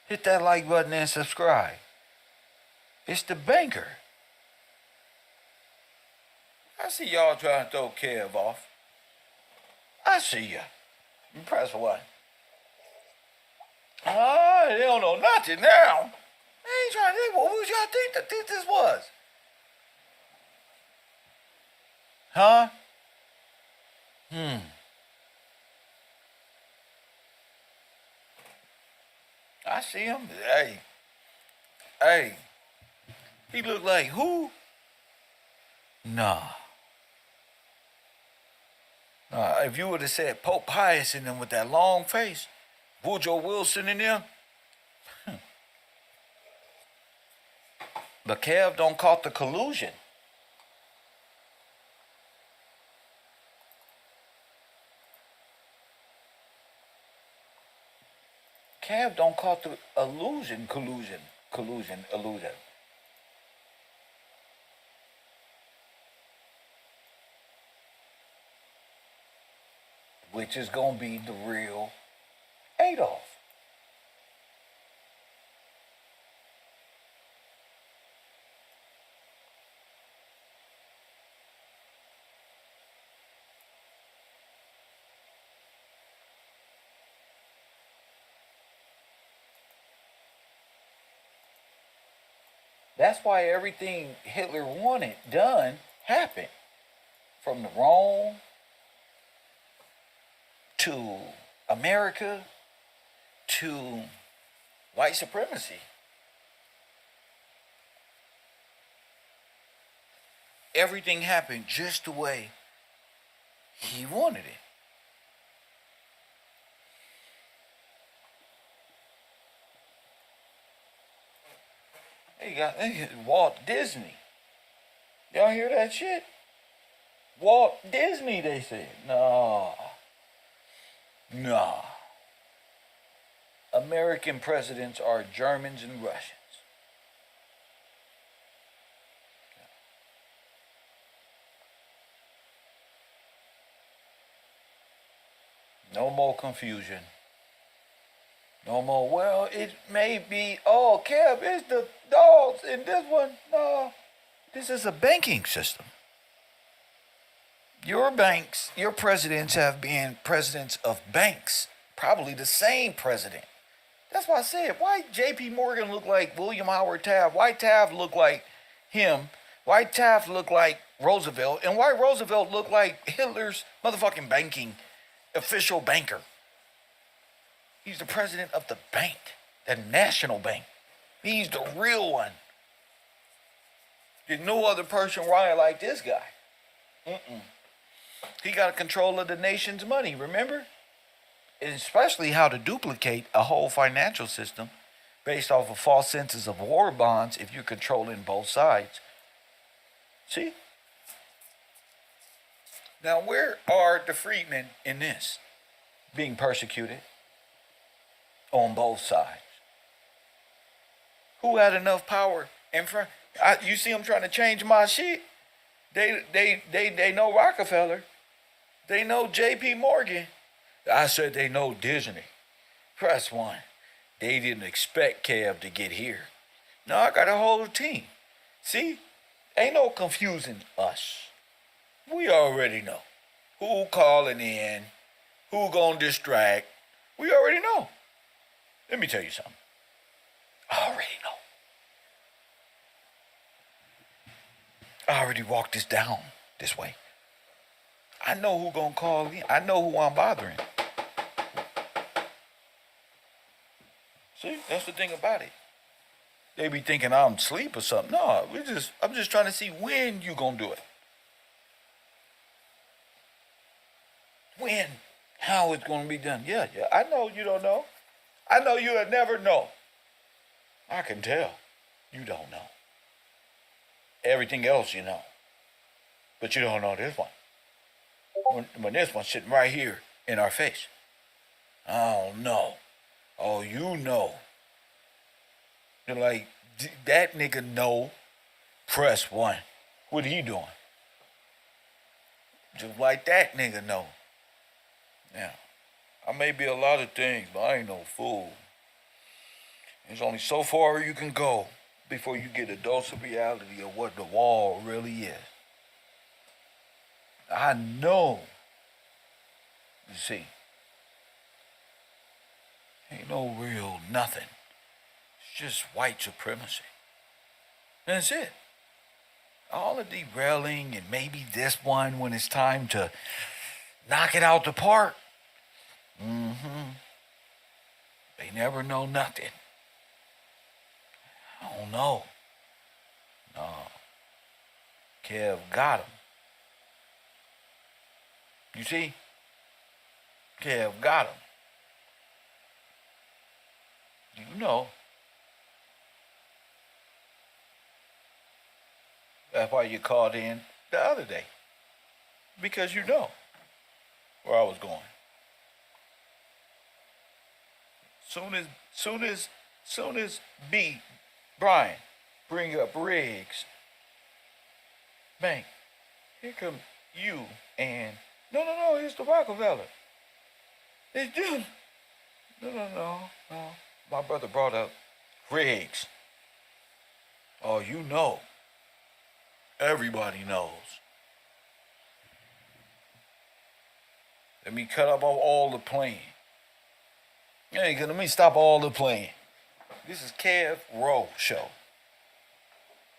Hit that like button and subscribe. It's the banker. I see y'all trying to throw Kev off. I see ya. You press what? Ah, they don't know nothing now. They ain't trying to think. What was y'all think this was? Huh? I see him. Hey. He look like who? Nah. If you would have said Pope Pius in them with that long face, Woodrow Wilson in them. But Kev don't caught the collusion. Kev don't caught the illusion, collusion. Which is gonna be the real Adolf. That's why everything Hitler wanted done happened. From the Rome to America to white supremacy. Everything happened just the way he wanted it. They got Walt Disney. Y'all hear that shit? Walt Disney, they said. No. No. American presidents are Germans and Russians. No more confusion. No more, well, it may be, oh, Kev, it's the dogs in this one. No, this is a banking system. Your banks, your presidents have been presidents of banks, probably the same president. That's why I said, why J.P. Morgan look like William Howard Taft? Why Taft look like him? Why Taft look like Roosevelt? And why Roosevelt look like Hitler's motherfucking banking official banker? He's the president of the bank, the national bank. He's the real one. There's no other person running like this guy. He got control of the nation's money, remember? And especially how to duplicate a whole financial system based off of false senses of war bonds if you're controlling both sides. See? Now, where are the freedmen in this? Being persecuted on both sides. Who had enough power in front? You see them trying to change my shit? They know Rockefeller. They know J.P. Morgan. I said they know Disney. Press one. They didn't expect Kev to get here. Now I got a whole team. See? Ain't no confusing us. We already know. Who calling in? Who gonna distract? We already know. Let me tell you something. I already know. I already walked this down this way. I know who gonna call in. I know who I'm bothering. See, that's the thing about it. They be thinking I'm asleep or something. No, I'm just trying to see when you gonna do it. When? How it's gonna be done. Yeah. I know you don't know. I know you'll never know. I can tell. You don't know. Everything else you know. But you don't know this one. When this one's sitting right here in our face. Oh, no. Oh, you know. You're like, that nigga know. Press one. What he doing? Just like that nigga know. Now, I may be a lot of things, but I ain't no fool. There's only so far you can go before you get a dose of reality of what the wall really is. I know. You see, ain't no real nothing. It's just white supremacy. That's it. All the derailing and maybe this one when it's time to knock it out the park. They never know nothing. I don't know. No. Kev got him. You see? Kev got him. You know. That's why you called in the other day. Because you know where I was going. Soon as B, Brian, bring up Riggs. Bang. Here come you and no, it's the Rockefeller. It's Jim. No. My brother brought up Riggs. Oh, you know. Everybody knows. Let me cut up all the playing. Hey, let me stop all the playing. This is KevRow show.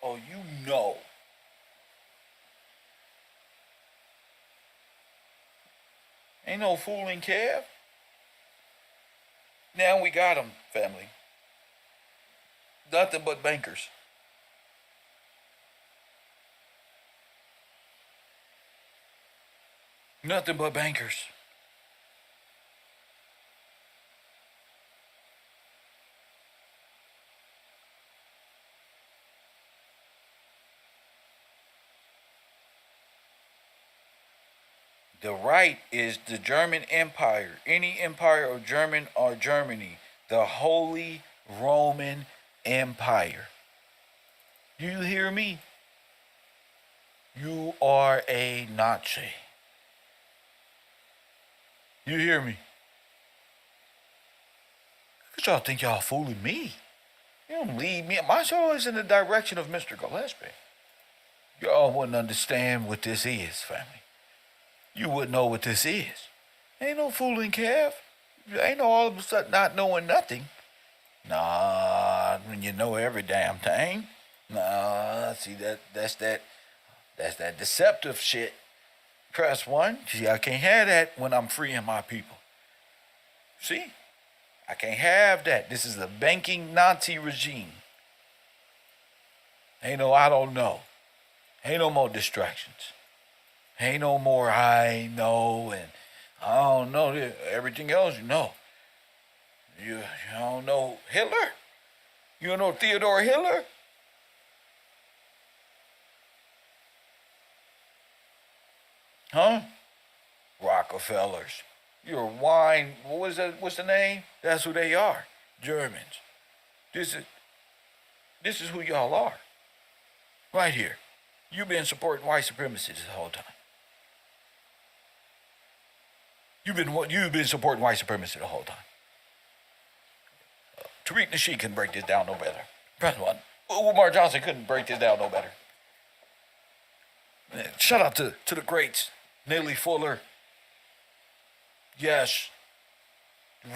Oh, you know. Ain't no fooling Kev. Now we got him, family. Nothing but bankers. Nothing but bankers. The right is the German Empire, any empire of German or Germany, the Holy Roman Empire. You hear me? You are a Nazi. You hear me? Cause y'all think y'all fooling me. You don't lead me. My show is in the direction of Mr. Gillespie. Y'all wouldn't understand what this is, family. You wouldn't know what this is. Ain't no fooling, Kev. Ain't no all of a sudden not knowing nothing. Nah, when you know every damn thing. Nah, see that's that deceptive shit. Press one. See, I can't have that when I'm freeing my people. See? I can't have that. This is a banking Nazi regime. Ain't no I don't know. Ain't no more distractions. Ain't no more I know and I don't know. Everything else you know. You don't know Hitler? You don't know Theodore Hitler? Huh? Rockefellers. Your wine, what was that? What's the name? That's who they are. Germans. This is who y'all are. Right here. You've been supporting white supremacy this whole time. You've been supporting white supremacy the whole time. Tariq Nasheed couldn't break this down no better. Press one. Umar Johnson couldn't break this down no better. Shout out to the greats. Nellie Fuller. Yes.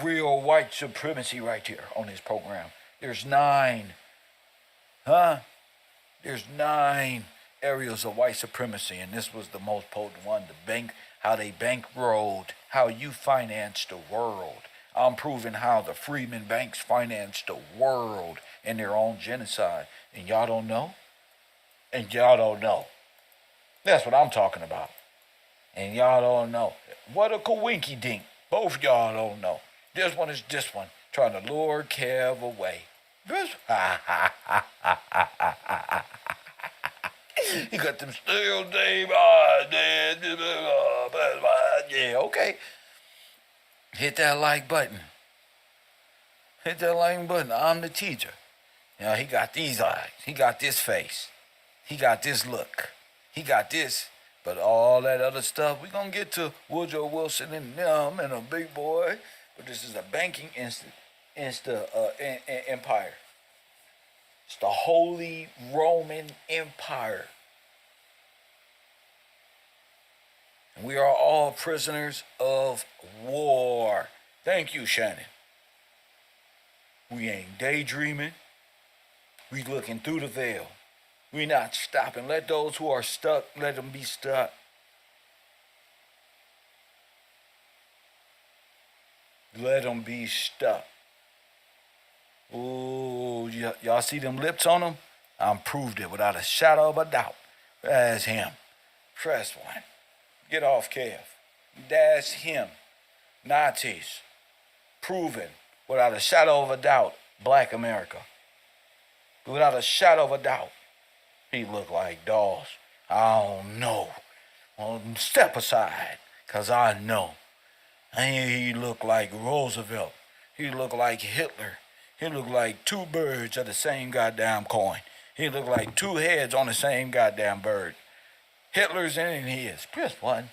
Real white supremacy right here on this program. There's 9. There's 9 areas of white supremacy, and this was the most potent one. How they bankrolled, how you financed the world. I'm proving how the Freeman banks financed the world in their own genocide. And y'all don't know? And y'all don't know. That's what I'm talking about. And y'all don't know. What a coinky dink. Both y'all don't know. This one is this one, trying to lure Kev away. This, he got them still Dave. Yeah, okay. Hit that like button. Hit that like button. I'm the teacher. You know, he got these eyes. He got this face. He got this look. He got this. But all that other stuff, we're going to get to Woodrow Wilson and them and a big boy. But this is a banking empire. It's the Holy Roman Empire. And we are all prisoners of war. Thank you, Shannon. We ain't daydreaming. We looking through the veil. We not stopping. Let those who are stuck, let them be stuck. Let them be stuck. Ooh, y'all see them lips on them? I'm proved it without a shadow of a doubt. That's him. Press one. Get off, Kev. That's him. Nazis. Proven without a shadow of a doubt. Black America. Without a shadow of a doubt. He look like dolls. I don't know. Well, step aside, cause I know. He look like Roosevelt. He look like Hitler. He look like 2 birds of the same goddamn coin. He look like 2 heads on the same goddamn bird. Hitler's in and his. Press one.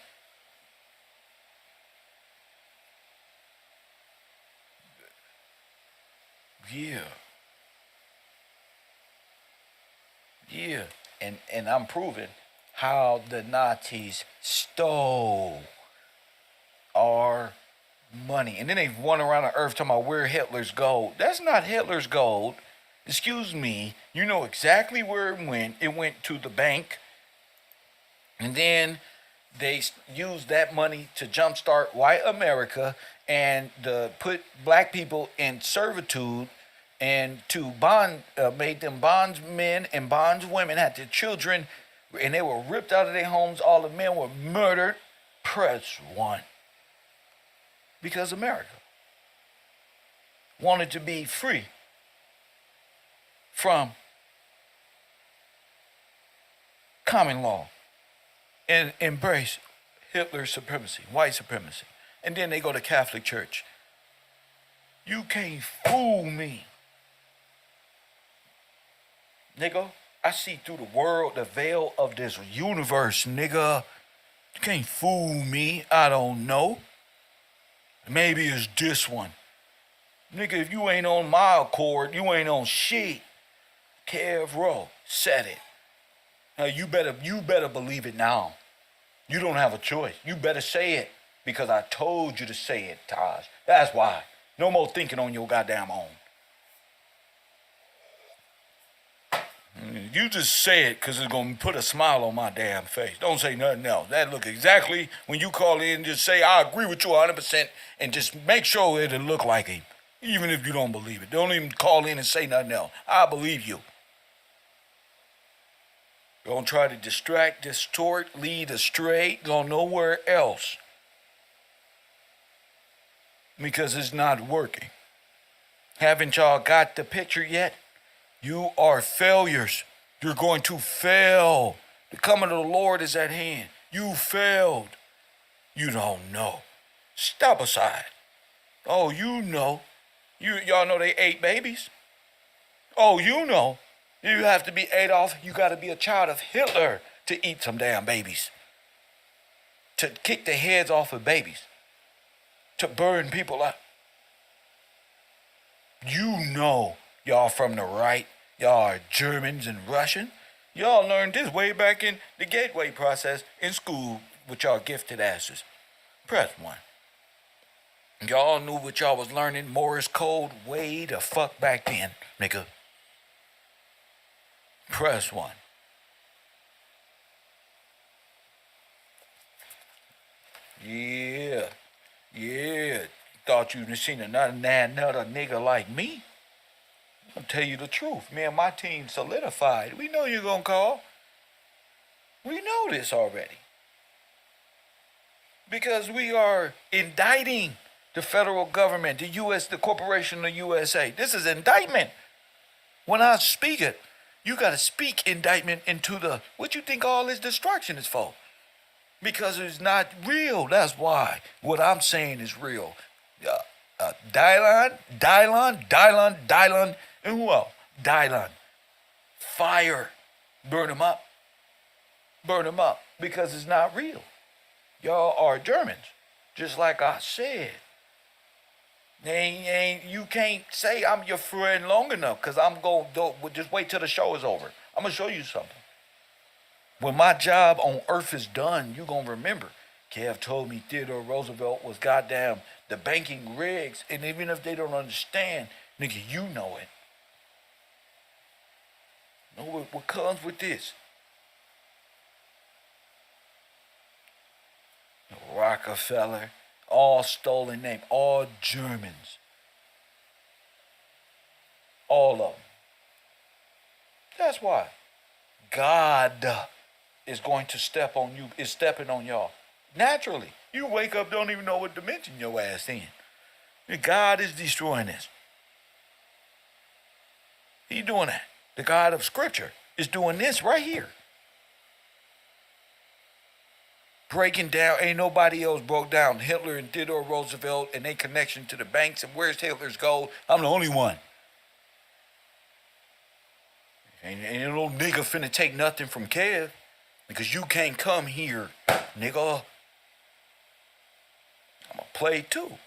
Yeah. Yeah. And I'm proving how the Nazis stole our money. And then they run around the earth talking about where Hitler's gold. That's not Hitler's gold. Excuse me. You know exactly where it went. It went to the bank. And then they used that money to jumpstart white America and put black people in servitude and to made them bondsmen and bondswomen, had their children, and they were ripped out of their homes. All the men were murdered. Press one. Because America wanted to be free from common law and embrace Hitler's supremacy, white supremacy. And then they go to Catholic Church. You can't fool me. Nigga, I see through the world, the veil of this universe, nigga. You can't fool me. I don't know. Maybe it's this one. Nigga, if you ain't on my accord, you ain't on shit. KevRow said it. Now you better believe it now. You don't have a choice. You better say it because I told you to say it, Taj. That's why. No more thinking on your goddamn own. You just say it because it's going to put a smile on my damn face. Don't say nothing else. That look exactly when you call in, just say, I agree with you 100% and just make sure it'll look like him, even if you don't believe it. Don't even call in and say nothing else. I believe you. Don't try to distract, distort, lead astray. Go nowhere else. Because it's not working. Haven't y'all got the picture yet? You are failures. You're going to fail. The coming of the Lord is at hand. You failed. You don't know. Step aside. Oh, you know. Y'all know they ate babies? Oh, you know. You have to be Adolf. You got to be a child of Hitler to eat some damn babies. To kick the heads off of babies. To burn people up. You know. Y'all from the right, y'all are Germans and Russian. Y'all learned this way back in the gateway process in school with y'all gifted asses. Press 1. Y'all knew what y'all was learning, Morse code, way the fuck back then, nigga. Press 1. Yeah. Thought you'd seen another nigga like me? I'll tell you the truth. Me and my team solidified. We know you're gonna call. We know this already. Because we are indicting the federal government, the U.S., the corporation of USA. This is indictment. When I speak it, you gotta speak indictment into the, what you think all this destruction is for? Because it's not real. That's why. What I'm saying is real. Dylon, and who else? Dylon. Fire. Burn them up. Because it's not real. Y'all are Germans. Just like I said. You can't say I'm your friend long enough because I'm going to just wait till the show is over. I'm going to show you something. When my job on earth is done, you're going to remember. Kev told me Theodore Roosevelt was goddamn the banking rigs. And even if they don't understand, nigga, you know it. Know what comes with this? Rockefeller, all stolen name, all Germans. All of them. That's why God is going to step on you, is stepping on y'all. Naturally. You wake up, don't even know what dimension your ass in. God is destroying this. He's doing that. The God of Scripture is doing this right here. Breaking down, ain't nobody else broke down Hitler and Theodore Roosevelt and their connection to the banks and where's Hitler's gold. I'm the only one. Ain't no little nigga finna take nothing from Kev because you can't come here, nigga. I'm gonna play too.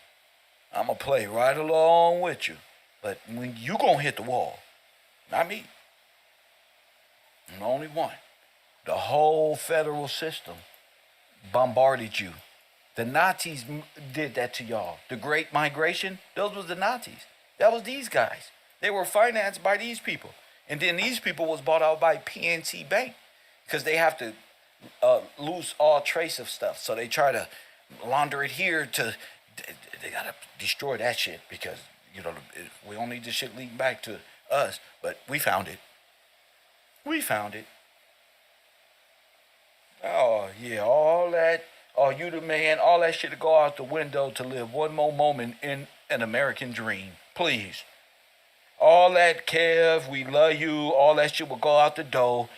I'm gonna play right along with you. But when you gonna hit the wall, not me. I'm the only one. The whole federal system bombarded you. The Nazis did that to y'all. The Great Migration, those was the Nazis. That was these guys. They were financed by these people. And then these people was bought out by PNC Bank because they have to lose all trace of stuff. So they try to launder it here they got to destroy that shit because, we don't need this shit leading back to us. But we found it. Oh, yeah, all that, you the man, all that shit to go out the window to live one more moment in an American dream. Please. All that, Kev, we love you, all that shit will go out the door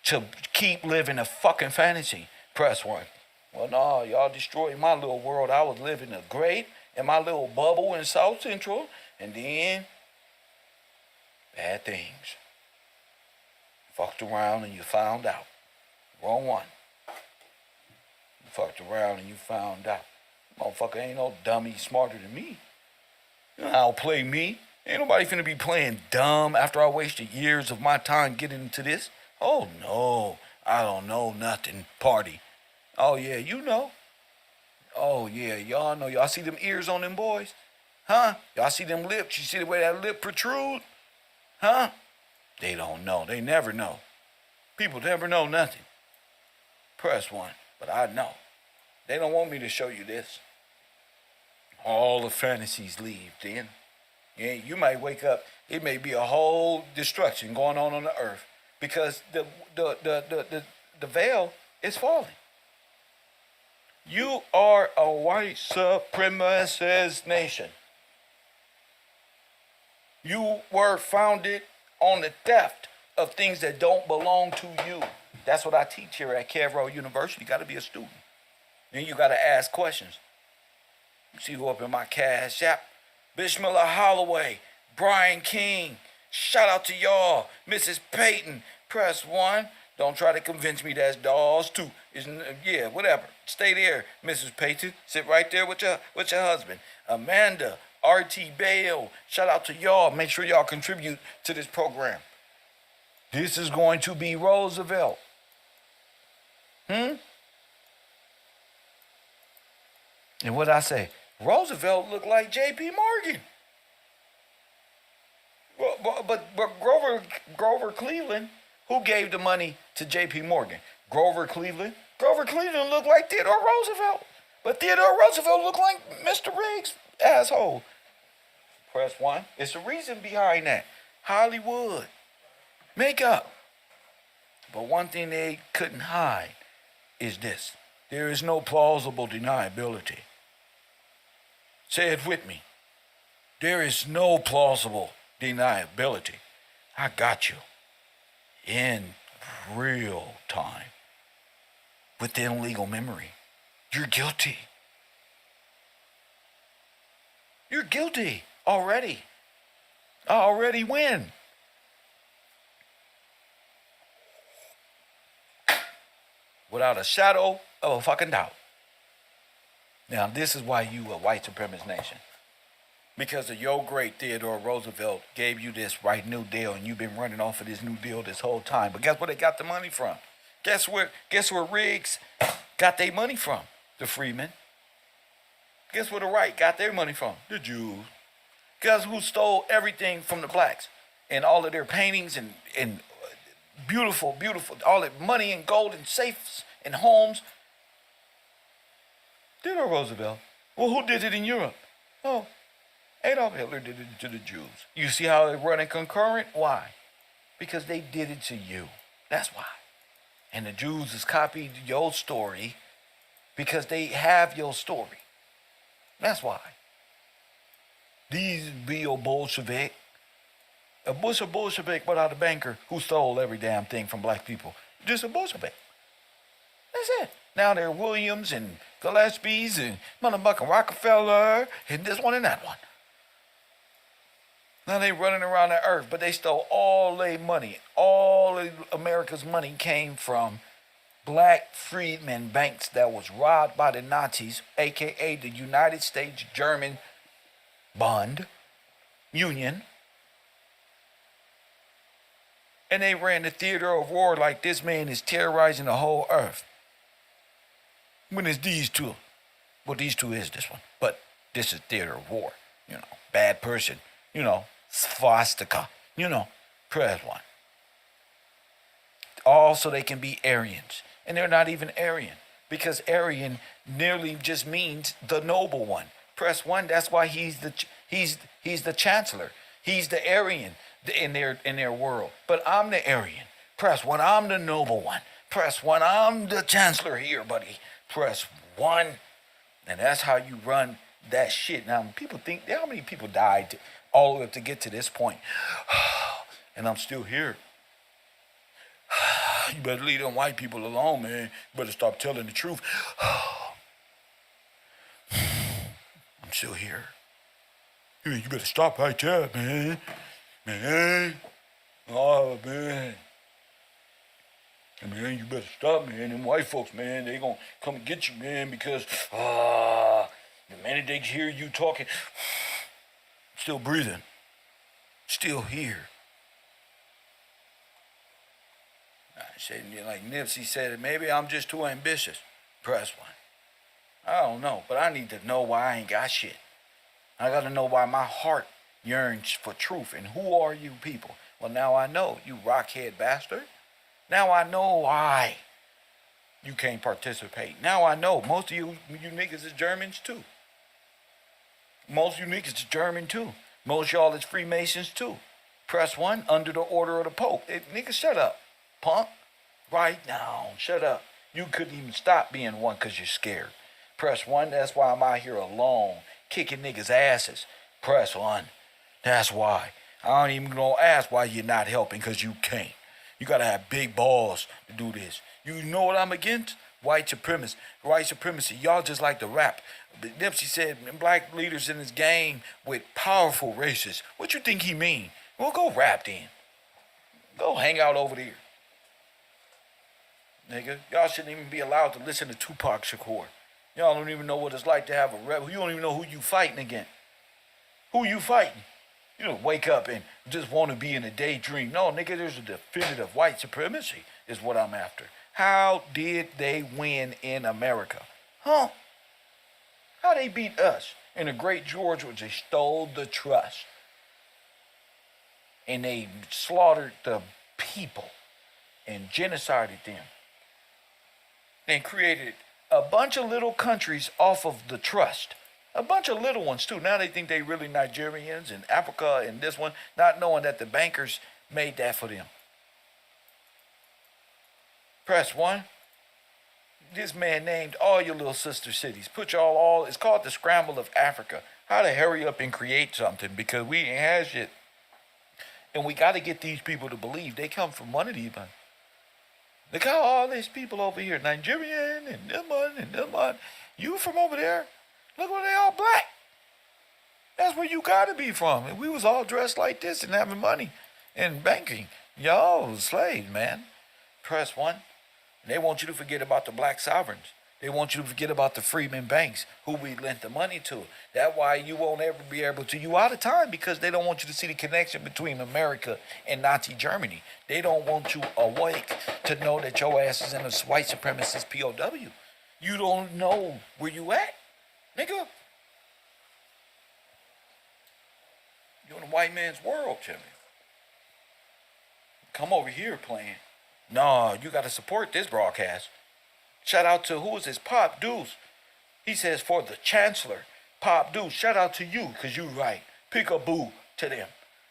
to keep living a fucking fantasy. Press 1. Well, no, y'all destroyed my little world. I was living a great in my little bubble in South Central, and then bad things. Fucked around and you found out. Wrong one. You fucked around and you found out. Motherfucker ain't no dummy smarter than me. You know how to play me. Ain't nobody finna be playing dumb after I wasted years of my time getting into this. Oh no, I don't know nothing. Party. Oh yeah, you know. Oh yeah, y'all know. Y'all see them ears on them boys? Huh? Y'all see them lips? You see the way that lip protrude? Huh? They don't know. They never know. People never know nothing. Press one, but I know. They don't want me to show you this. All the fantasies leave then. Yeah, you might wake up, it may be a whole destruction going on the earth because the veil is falling. You are a white supremacist nation. You were founded on the theft of things that don't belong to you. That's what I teach here at KevRow University. You got to be a student. Then you got to ask questions. You see who up in my cash app? Bishmillah Holloway, Brian King. Shout out to y'all. Mrs. Payton, press 1. Don't try to convince me that's dolls too. Yeah, whatever. Stay there, Mrs. Payton. Sit right there with your husband. Amanda, R.T. Bale. Shout out to y'all. Make sure y'all contribute to this program. This is going to be Roosevelt. And what I say? Roosevelt looked like J.P. Morgan. But Grover Cleveland, who gave the money to J.P. Morgan? Grover Cleveland. Grover Cleveland looked like Theodore Roosevelt. But Theodore Roosevelt looked like Mr. Riggs' asshole. Press 1. It's a reason behind that. Hollywood. Makeup. But one thing they couldn't hide is this. There is no plausible deniability. Say it with me. There is no plausible deniability. I got you. In real time. Within legal memory. You're guilty. You're guilty already. I already win. Without a shadow of a fucking doubt. Now, this is why you a white supremacist nation. Because of your great Theodore Roosevelt gave you this right New Deal, and you've been running off of this New Deal this whole time. But guess where they got the money from? Guess where Riggs got their money from? The freemen. Guess where the right got their money from? The Jews. Guess who stole everything from the blacks? And all of their paintings and beautiful, all that money and gold and safes and homes. Theodore Roosevelt. Well, who did it in Europe? Oh, Adolf Hitler did it to the Jews. You see how they're running concurrent? Why? Because they did it to you. That's why. And the Jews has copied your story because they have your story. That's why. These be a Bolshevik. A Bolshevik without a banker who stole every damn thing from black people. Just a Bolshevik. That's it. Now they're Williams and Gillespie's and motherfucking Rockefeller and this one and that one. Now they running around the earth, but they stole all their money. All of America's money came from black freedmen banks that was robbed by the Nazis, a.k.a. the United States German Bond Union. And they ran the theater of war like this man is terrorizing the whole earth. When it's these two. Well, these two is this one. But this is theater of war. You know, bad person. You know, swastika. You know, press 1. All so they can be Aryans. And they're not even Aryan. Because Aryan nearly just means the noble one. Press 1, that's why he's the chancellor. He's the Aryan in their world. But I'm the Aryan. Press 1, I'm the noble one. Press 1, I'm the chancellor here, buddy. Press 1. And that's how you run that shit. Now, people think, how many people died all the way up to get to this point? And I'm still here. You better leave them white people alone, man. You better stop telling the truth. I'm still here. You better stop right there, man. Man. Oh, man. Man, you better stop, man. Them white folks, man, they gonna come and get you, man, because, the minute they hear you talking, still breathing, still here. I said, like Nipsey said, maybe I'm just too ambitious. Press one. I don't know, but I need to know why I ain't got shit. I gotta know why my heart yearns for truth. And who are you people? Well, now I know, you rockhead bastard. Now I know why you can't participate. Now I know most of you niggas is Germans too. Most of you niggas is German too. Most y'all is Freemasons too. Press one under the order of the Pope. Nigga, shut up, punk. Right now, shut up. You couldn't even stop being one because you're scared. Press one, that's why I'm out here alone, kicking niggas' asses. Press one, that's why. I don't even gonna ask why you're not helping, because you can't. You gotta have big balls to do this. You know what I'm against? White supremacy. White supremacy. Y'all just like to rap. Nipsey said black leaders in this game with powerful racists. What you think he mean? Well, go rap then. Go hang out over there. Nigga, y'all shouldn't even be allowed to listen to Tupac Shakur. Y'all don't even know what it's like to have a rebel. You don't even know who you fighting against. Who you fighting? You don't wake up and just want to be in a daydream. No, nigga, there's a definitive white supremacy is what I'm after. How did they win in America? Huh? How they beat us? And the great George was they stole the trust. And they slaughtered the people and genocided them. They created a bunch of little countries off of the trust. A bunch of little ones too. Now they think they really Nigerians and Africa and this one, not knowing that the bankers made that for them. Press one. This man named all your little sister cities. Put y'all all, it's called the Scramble of Africa. How to hurry up and create something because we ain't had shit. And we got to get these people to believe they come from one of these. Look how all these people over here, Nigerian and them one. You from over there? Look where they all black. That's where you gotta be from. And we was all dressed like this and having money and banking. Y'all was slaves, man. Press one. And they want you to forget about the black sovereigns. They want you to forget about the freedmen banks who we lent the money to. That's why you won't ever be able to. You out of time because they don't want you to see the connection between America and Nazi Germany. They don't want you awake to know that your ass is in a white supremacist POW. You don't know where you at. Nigga, you're in a white man's world, Jimmy. Come over here playing. No, you got to support this broadcast. Shout out to, who is this? Pop Deuce. He says, for the Chancellor, Pop Deuce, shout out to you, because you right. Pick a boo to them.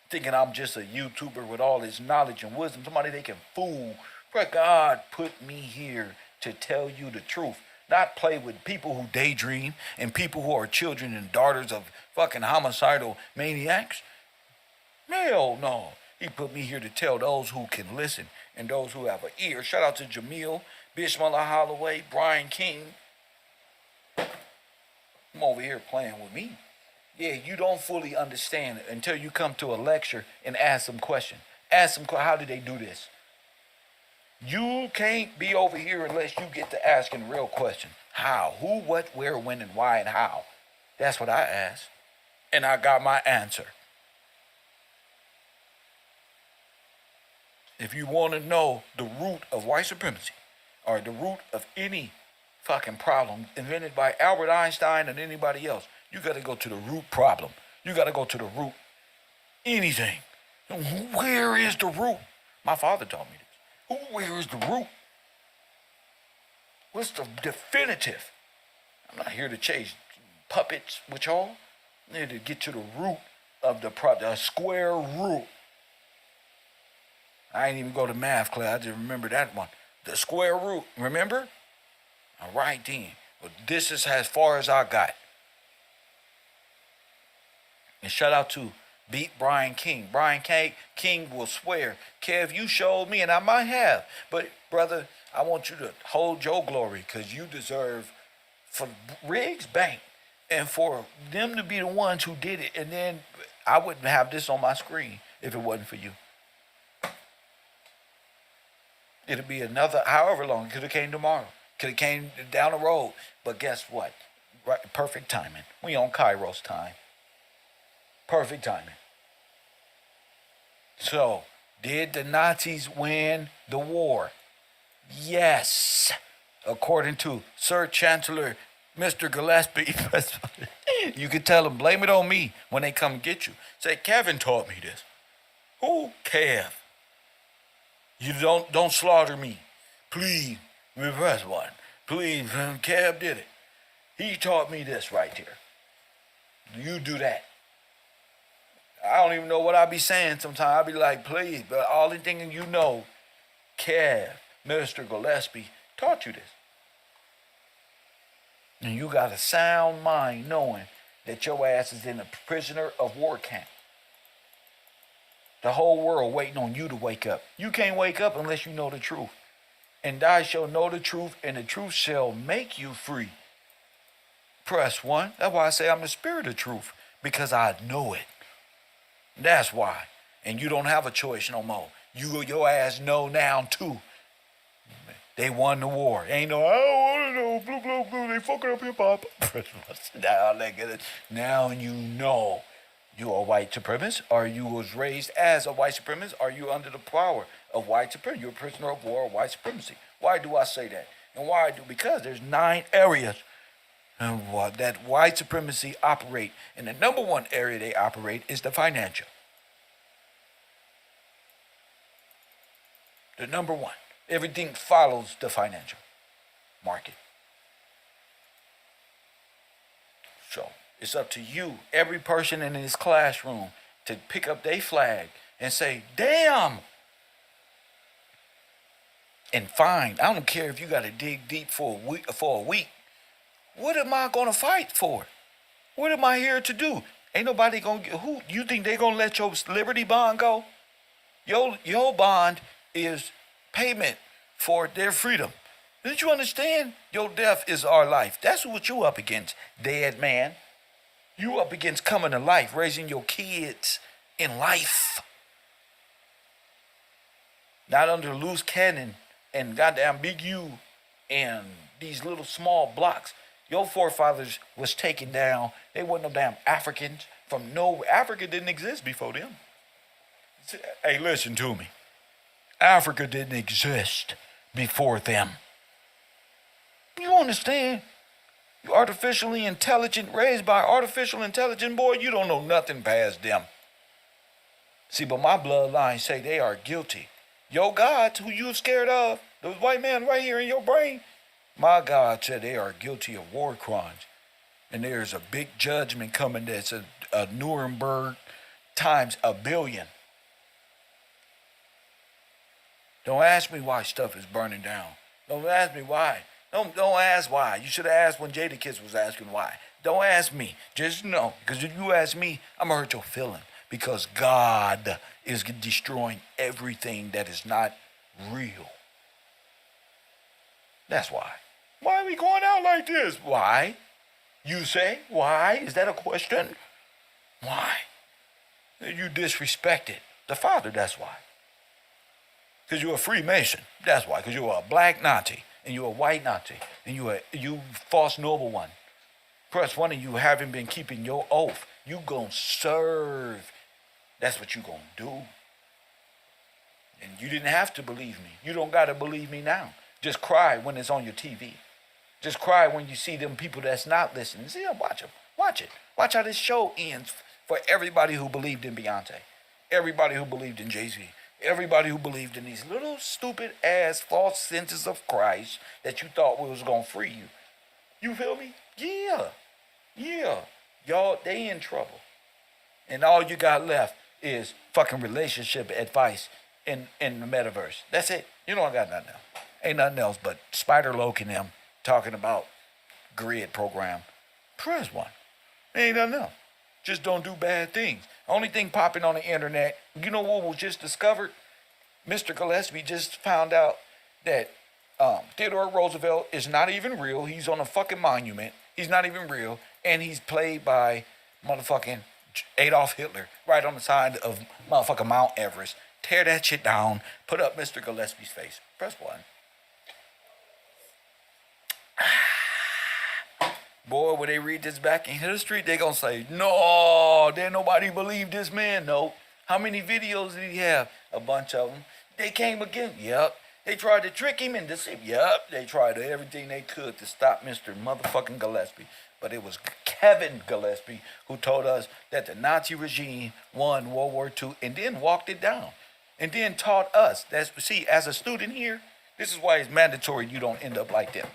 Thinking I'm just a YouTuber with all this knowledge and wisdom. Somebody they can fool. But God put me here to tell you the truth. Not play with people who daydream and people who are children and daughters of fucking homicidal maniacs. Hell no. He put me here to tell those who can listen and those who have an ear. Shout out to Jamil, Bishmillah Holloway, Brian King. I'm over here playing with me. Yeah, you don't fully understand it until you come to a lecture and ask some questions. Ask them, how did they do this? You can't be over here unless you get to asking real questions. How? Who, what, where, when, and why, and how? That's what I asked. And I got my answer. If you want to know the root of white supremacy, or the root of any fucking problem invented by Albert Einstein and anybody else, you got to go to the root problem. You got to go to the root. Anything. Where is the root? My father told me this. Where is the root? What's the definitive? I'm not here to chase puppets with y'all. I'm here to get to the root of the square root. I ain't even go to math class. I just remember that one. The square root. Remember? All right then. Well, this is as far as I got. And shout out to beat Brian King. King will swear, Kev, you showed me, and I might have. But, brother, I want you to hold your glory because you deserve for Riggs Bank and for them to be the ones who did it. And then I wouldn't have this on my screen if it wasn't for you. It'll be another, however long. It could have came tomorrow. Could have came down the road. But guess what? Right, perfect timing. We on Kairos time. Perfect timing. So, did the Nazis win the war? Yes. According to Sir Chancellor Mr. Gillespie. You can tell them, blame it on me when they come get you. Say, Kevin taught me this. Who? Kev. You don't slaughter me. Please, reverse one. Please, Kev did it. He taught me this right here. You do that. I don't even know what I be saying sometimes. I be like, please, but all the thing you know, Kev, Mr. Gillespie, taught you this. And you got a sound mind knowing that your ass is in a prisoner of war camp. The whole world waiting on you to wake up. You can't wake up unless you know the truth. And I shall know the truth, and the truth shall make you free. Press 1. That's why I say I'm the spirit of truth, because I know it. That's why. And you don't have a choice no more. Your ass know now too. They won the war. Ain't no, I don't want to know, blue, blue, blue, they fucking up hip-hop. Now you know. You are a white supremacist, or you was raised as a white supremacist, or you under the power of white supremacy. You're a prisoner of war of white supremacy. Why do I say that? And why do? Because there's 9 areas that white supremacy operate. And the number one area they operate is the financial. The number one. Everything follows the financial market. So it's up to you, every person in this classroom, to pick up their flag and say, damn. And find, I don't care if you got to dig deep for a week. What am I going to fight for? What am I here to do? Ain't nobody going to, who, you think they going to let your Liberty bond go? Your bond is payment for their freedom. Did you understand? Your death is our life. That's what you up against, dead man. You up against coming to life, raising your kids in life. Not under loose cannon and goddamn big U and these little small blocks. Your forefathers was taken down. They wasn't no damn Africans from nowhere. Africa didn't exist before them. Hey, listen to me. Africa didn't exist before them. You understand? You artificially intelligent, raised by artificial intelligent, boy, you don't know nothing past them. See, but my bloodline say they are guilty. Your gods, who you scared of, the white man right here in your brain, my God said they are guilty of war crimes. And there's a big judgment coming that's a Nuremberg times 1,000,000,000. Don't ask me why stuff is burning down. Don't ask me why. Don't ask why. You should have asked when Jadakiss was asking why. Don't ask me. Just know. Because if you ask me, I'm going to hurt your feeling. Because God is destroying everything that is not real. That's why. Why are we going out like this? Why? You say? Why? Is that a question? Why? You disrespected the Father, that's why. Because you're a Freemason, that's why. Because you're a black Nazi, and you're a white Nazi, and you false noble one. Press 1 and you haven't been keeping your oath. You gonna serve. That's what you gonna do. And you didn't have to believe me. You don't gotta believe me now. Just cry when it's on your TV. Just cry when you see them people that's not listening. See, watch them. Watch it. Watch how this show ends for everybody who believed in Beyonce. Everybody who believed in Jay-Z. Everybody who believed in these little stupid ass false senses of Christ that you thought was going to free you. You feel me? Yeah. Y'all, they in trouble. And all you got left is fucking relationship advice in the metaverse. That's it. You don't got nothing else. Ain't nothing else but Spider Loke and them talking about grid program. Press 1. Ain't nothing else. Just don't do bad things. Only thing popping on the internet, you know what was just discovered? Mr. Gillespie just found out that Theodore Roosevelt is not even real. He's on a fucking monument. He's not even real. And he's played by motherfucking Adolf Hitler right on the side of motherfucking Mount Everest. Tear that shit down. Put up Mr. Gillespie's face. Press 1. Boy, when they read this back in history, they gonna say, no, there nobody believed this man. No. How many videos did he have? A bunch of them. They came again. Yep. They tried to trick him and deceive. Yep. They tried everything they could to stop Mr. motherfucking Gillespie. But it was Kevin Gillespie who told us that the Nazi regime won World War II and then walked it down. And then taught us. See, as a student here, this is why it's mandatory you don't end up like them.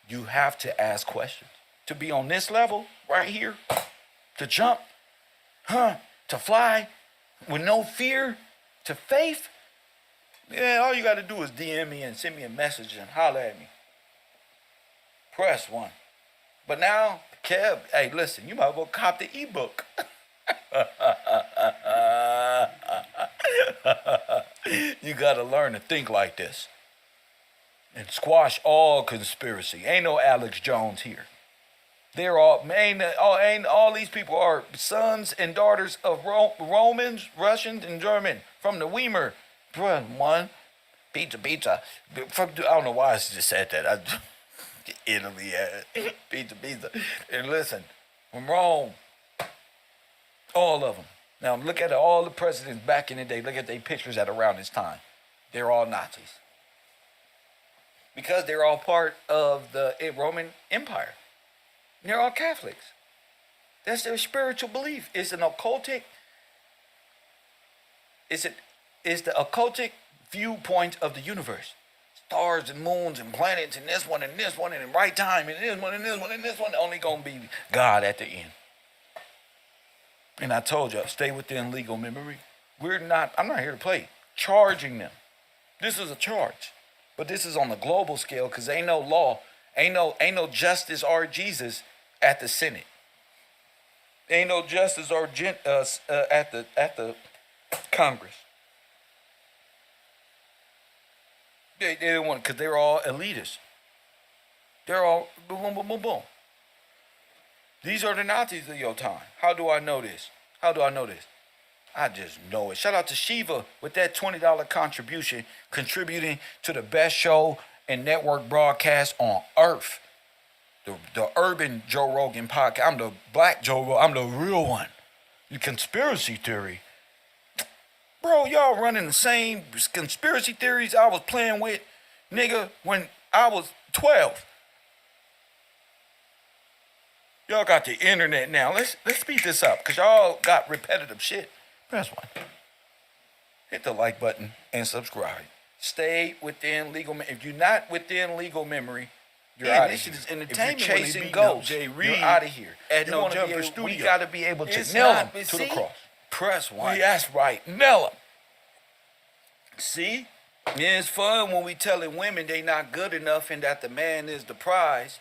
You have to ask questions. To be on this level, right here, to jump, to fly, with no fear, to faith, yeah, all you got to do is DM me and send me a message and holler at me. Press 1. But now, Kev, hey, listen, you might as well cop the ebook. You got to learn to think like this and squash all conspiracy. Ain't no Alex Jones here. They're all these people are sons and daughters of Romans, Russians, and German from the Weimar. One, pizza. I don't know why I just said that. Italy, pizza. And listen, from Rome, all of them. Now look at all the presidents back in the day. Look at their pictures at around this time. They're all Nazis. Because they're all part of the Roman Empire. They're all Catholics. That's their spiritual belief. It's an occultic. It's the occultic viewpoint of the universe. Stars and moons and planets and this one and this one and in right time and this one and this one and this one. Only gonna be God at the end. And I told you, stay within legal memory. I'm not here to play. Charging them. This is a charge. But this is on the global scale because ain't no law, ain't no justice or Jesus at the Senate. Ain't no justice or at the Congress. They didn't want because they're all elitists. They're all boom, boom, boom, boom. These are the Nazis of your time. How do I know this? I just know it. Shout out to Shiva with that $20 contribution, contributing to the best show and network broadcast on earth. The urban Joe Rogan podcast. I'm the black Joe Rogan. I'm the real one. The conspiracy theory. Bro, y'all running the same conspiracy theories I was playing with, nigga, when I was 12. Y'all got the internet now. Let's speed this up, because y'all got repetitive shit. Press 1. Hit the like button and subscribe. Stay within legal memory. If you're not within legal memory, you're out of here. This shit is entertainment. If you're chasing ghosts, you're out of here. At No Jumper Studio. We got to be able to nail them to the cross. Press 1. That's right. Nail them. See? Yeah, it's fun when we telling women they not good enough and that the man is the prize.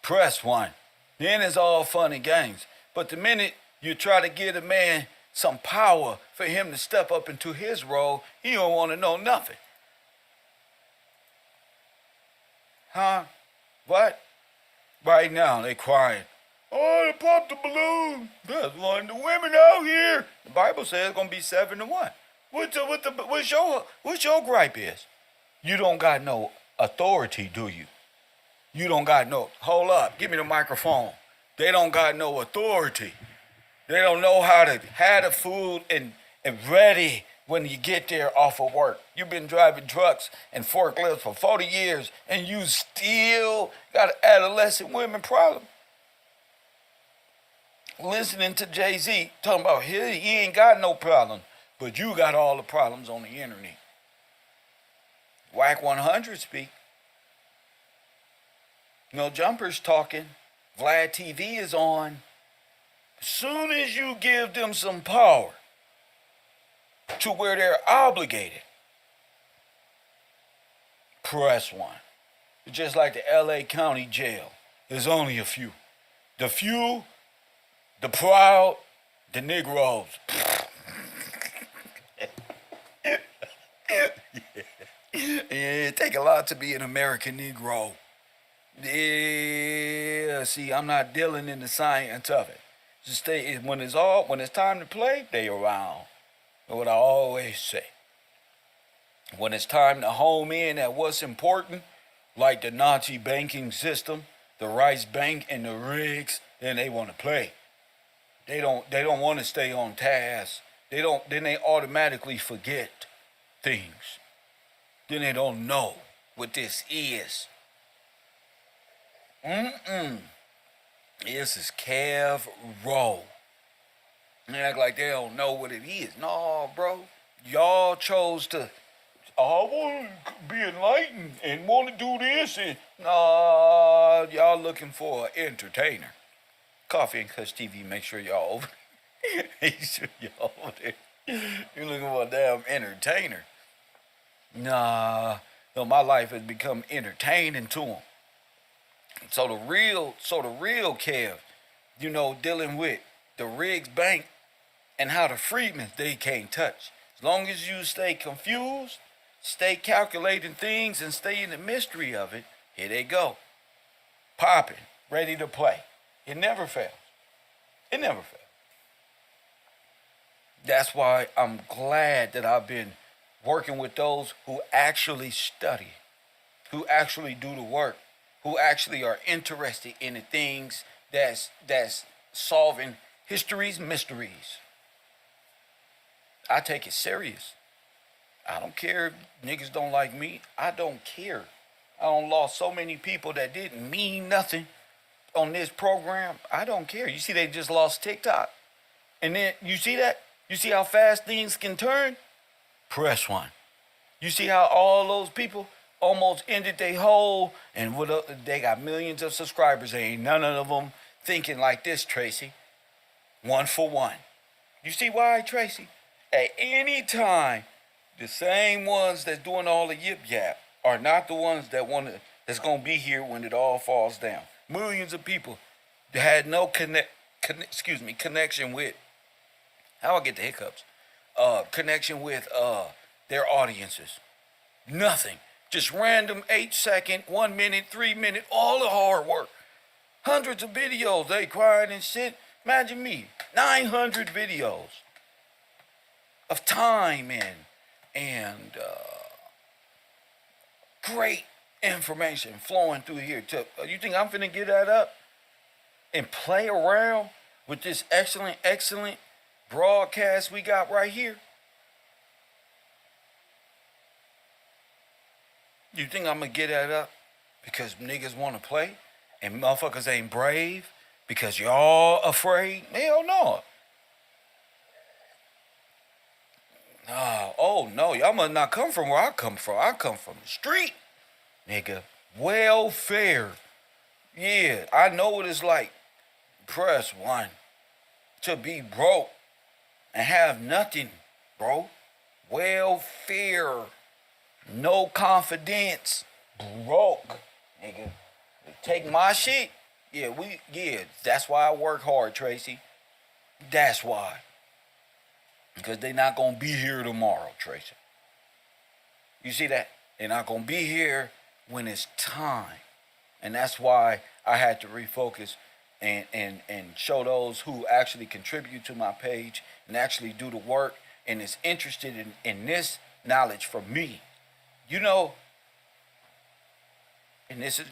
Press 1. Then it's all fun and games. But the minute you try to give a man some power for him to step up into his role, he don't want to know nothing. Huh? What? Right now, they crying. Oh, they popped the balloon. That's one of the women out here. The Bible says it's going to be 7-1. What's your gripe is? You don't got no authority, do you? You don't got no, hold up, give me the microphone. They don't got no authority. They don't know how to have the food and ready when you get there off of work. You've been driving trucks and forklifts for 40 years and you still got an adolescent women problem. Listening to Jay-Z talking about he ain't got no problem, but you got all the problems on the internet. Whack 100 speak. No Jumpers talking. Vlad TV is on. As soon as you give them some power to where they're obligated, press 1. It's just like the LA County Jail. There's only a few. The few The proud, the Negroes. Yeah, it take a lot to be an American Negro. Yeah, see, I'm not dealing in the science of it. Just stay when it's time to play, they around. That's what I always say. When it's time to home in at what's important, like the Nazi banking system, the Rice Bank and the rigs, then they want to play. They don't want to stay on task. Then they automatically forget things. Then they don't know what this is. This is KevRow. They act like they don't know what it is. No, bro. Y'all chose to, I want to be enlightened and want to do this. And no, y'all looking for an entertainer. Coffee and Kush TV, make sure y'all over. Make sure y'all over there. You're looking for a damn entertainer. Nah, no, my life has become entertaining to them. So the real Kev, dealing with the Riggs Bank and how the Freedmen they can't touch. As long as you stay confused, stay calculating things, and stay in the mystery of it, here they go. Popping, ready to play. It never fails. It never fails. That's why I'm glad that I've been working with those who actually study, who actually do the work, who actually are interested in the things that's solving history's mysteries. I take it serious. I don't care if niggas don't like me. I don't care. I done lost so many people that didn't mean nothing on this program. I don't care. You see they just lost TikTok. And then you see that? You see how fast things can turn? Press one. You see how all those people almost ended their whole, and they got millions of subscribers. Ain't none of them thinking like this, Tracy. One for one. You see why, Tracy? At any time, the same ones that's doing all the yip yap are not the ones that's gonna be here when it all falls down. Millions of people that had no connection with, how I get the hiccups, connection with their audiences. Nothing. Just random 8-second, 1 minute, 3 minute, all the hard work. Hundreds of videos, they crying and shit. Imagine me, 900 videos of time and great information flowing through here. You think I'm finna get that up and play around with this excellent broadcast we got right here? You think I'm gonna get that up because niggas wanna play and motherfuckers ain't brave because y'all afraid? Hell no. Oh no, y'all must not come from where I come from. I come from the street, nigga. Welfare. Yeah, I know what it's like. Press one. To be broke and have nothing, bro. Welfare. No confidence. Broke, nigga. Take my shit. Yeah, that's why I work hard, Tracy. That's why. Because they not gonna be here tomorrow, Tracy. You see that? They're not gonna be here when it's time. And that's why I had to refocus and show those who actually contribute to my page and actually do the work and is interested in this knowledge from me. And this is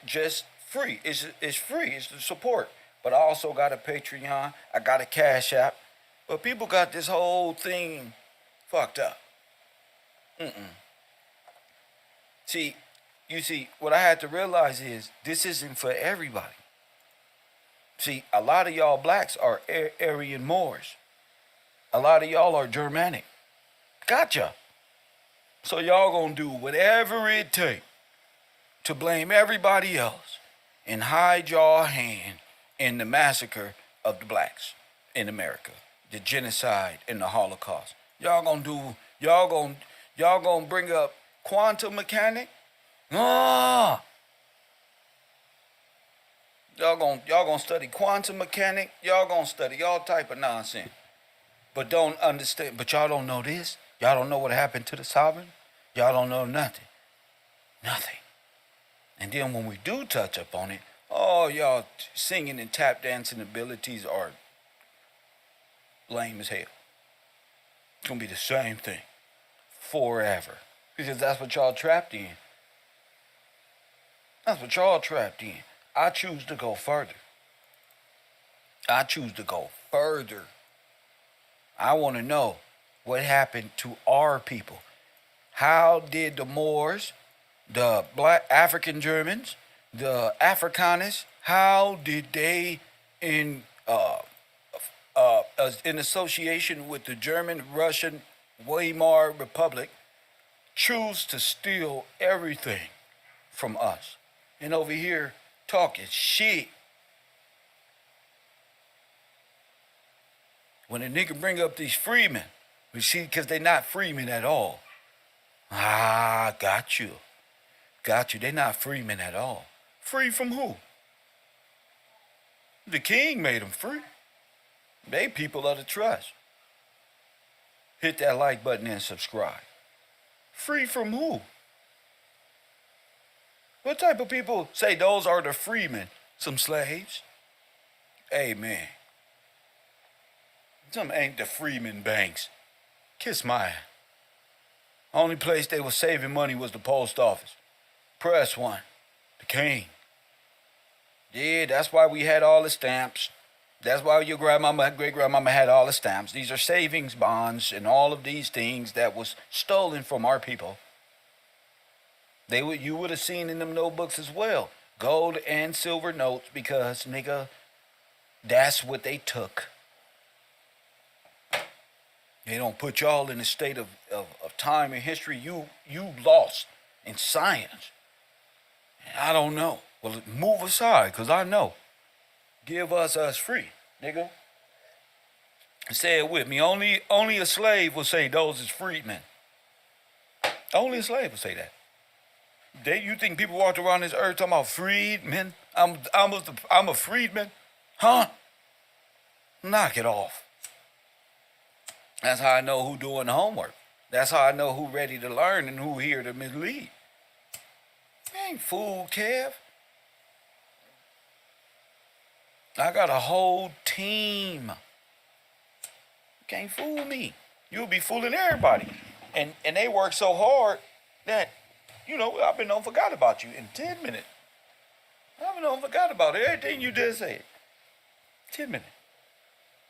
just free. It's free. It's the support. But I also got a Patreon. I got a Cash App. But people got this whole thing fucked up. See, what I had to realize is this isn't for everybody. See, a lot of y'all blacks are Aryan Moors. A lot of y'all are Germanic. Gotcha. So y'all gonna do whatever it takes to blame everybody else and hide y'all hand in the massacre of the blacks in America, the genocide and the Holocaust. Y'all gonna bring up quantum mechanics? Y'all gonna study quantum mechanics. Y'all gonna study all type of nonsense. But don't understand. But y'all don't know this. Y'all don't know what happened to the sovereign. Y'all don't know nothing. Nothing. And then when we do touch up on it, oh, y'all singing and tap dancing abilities are lame as hell. It's gonna be the same thing forever. Because that's what y'all trapped in. That's what y'all trapped in. I choose to go further. I choose to go further. I want to know what happened to our people. How did the Moors, the black African Germans, the Afrikaners, how did they in association with the German Russian Weimar Republic choose to steal everything from us? And over here talking shit. When a nigga bring up these freemen, we see because they not freemen at all. Ah, got you. Got you. They not freemen at all. Free from who? The king made them free. They people of the trust. Hit that like button and subscribe. Free from who? What type of people say those are the freemen? Some slaves? Amen. Some ain't the freemen banks. Kiss my ass. Only place they was saving money was the post office. Press one. The king. Yeah, that's why we had all the stamps. That's why your grandmama, great-grandmama had all the stamps. These are savings bonds and all of these things that was stolen from our people. You would have seen in them notebooks as well. Gold and silver notes because, nigga, that's what they took. They don't put y'all in a state of time and history. You lost in science. And I don't know. Well, move aside, because I know. Give us free, nigga. Say it with me. Only a slave will say those is freedmen. Only a slave will say that. You think people walked around this earth talking about freedmen? I'm a freedman? Huh? Knock it off. That's how I know who doing the homework. That's how I know who ready to learn and who here to mislead. I ain't fooled, Kev. I got a whole team. You can't fool me. You'll be fooling everybody. And they work so hard that, I've been on forgot about you in 10 minutes. I've been on forgot about everything you just said. 10 minutes.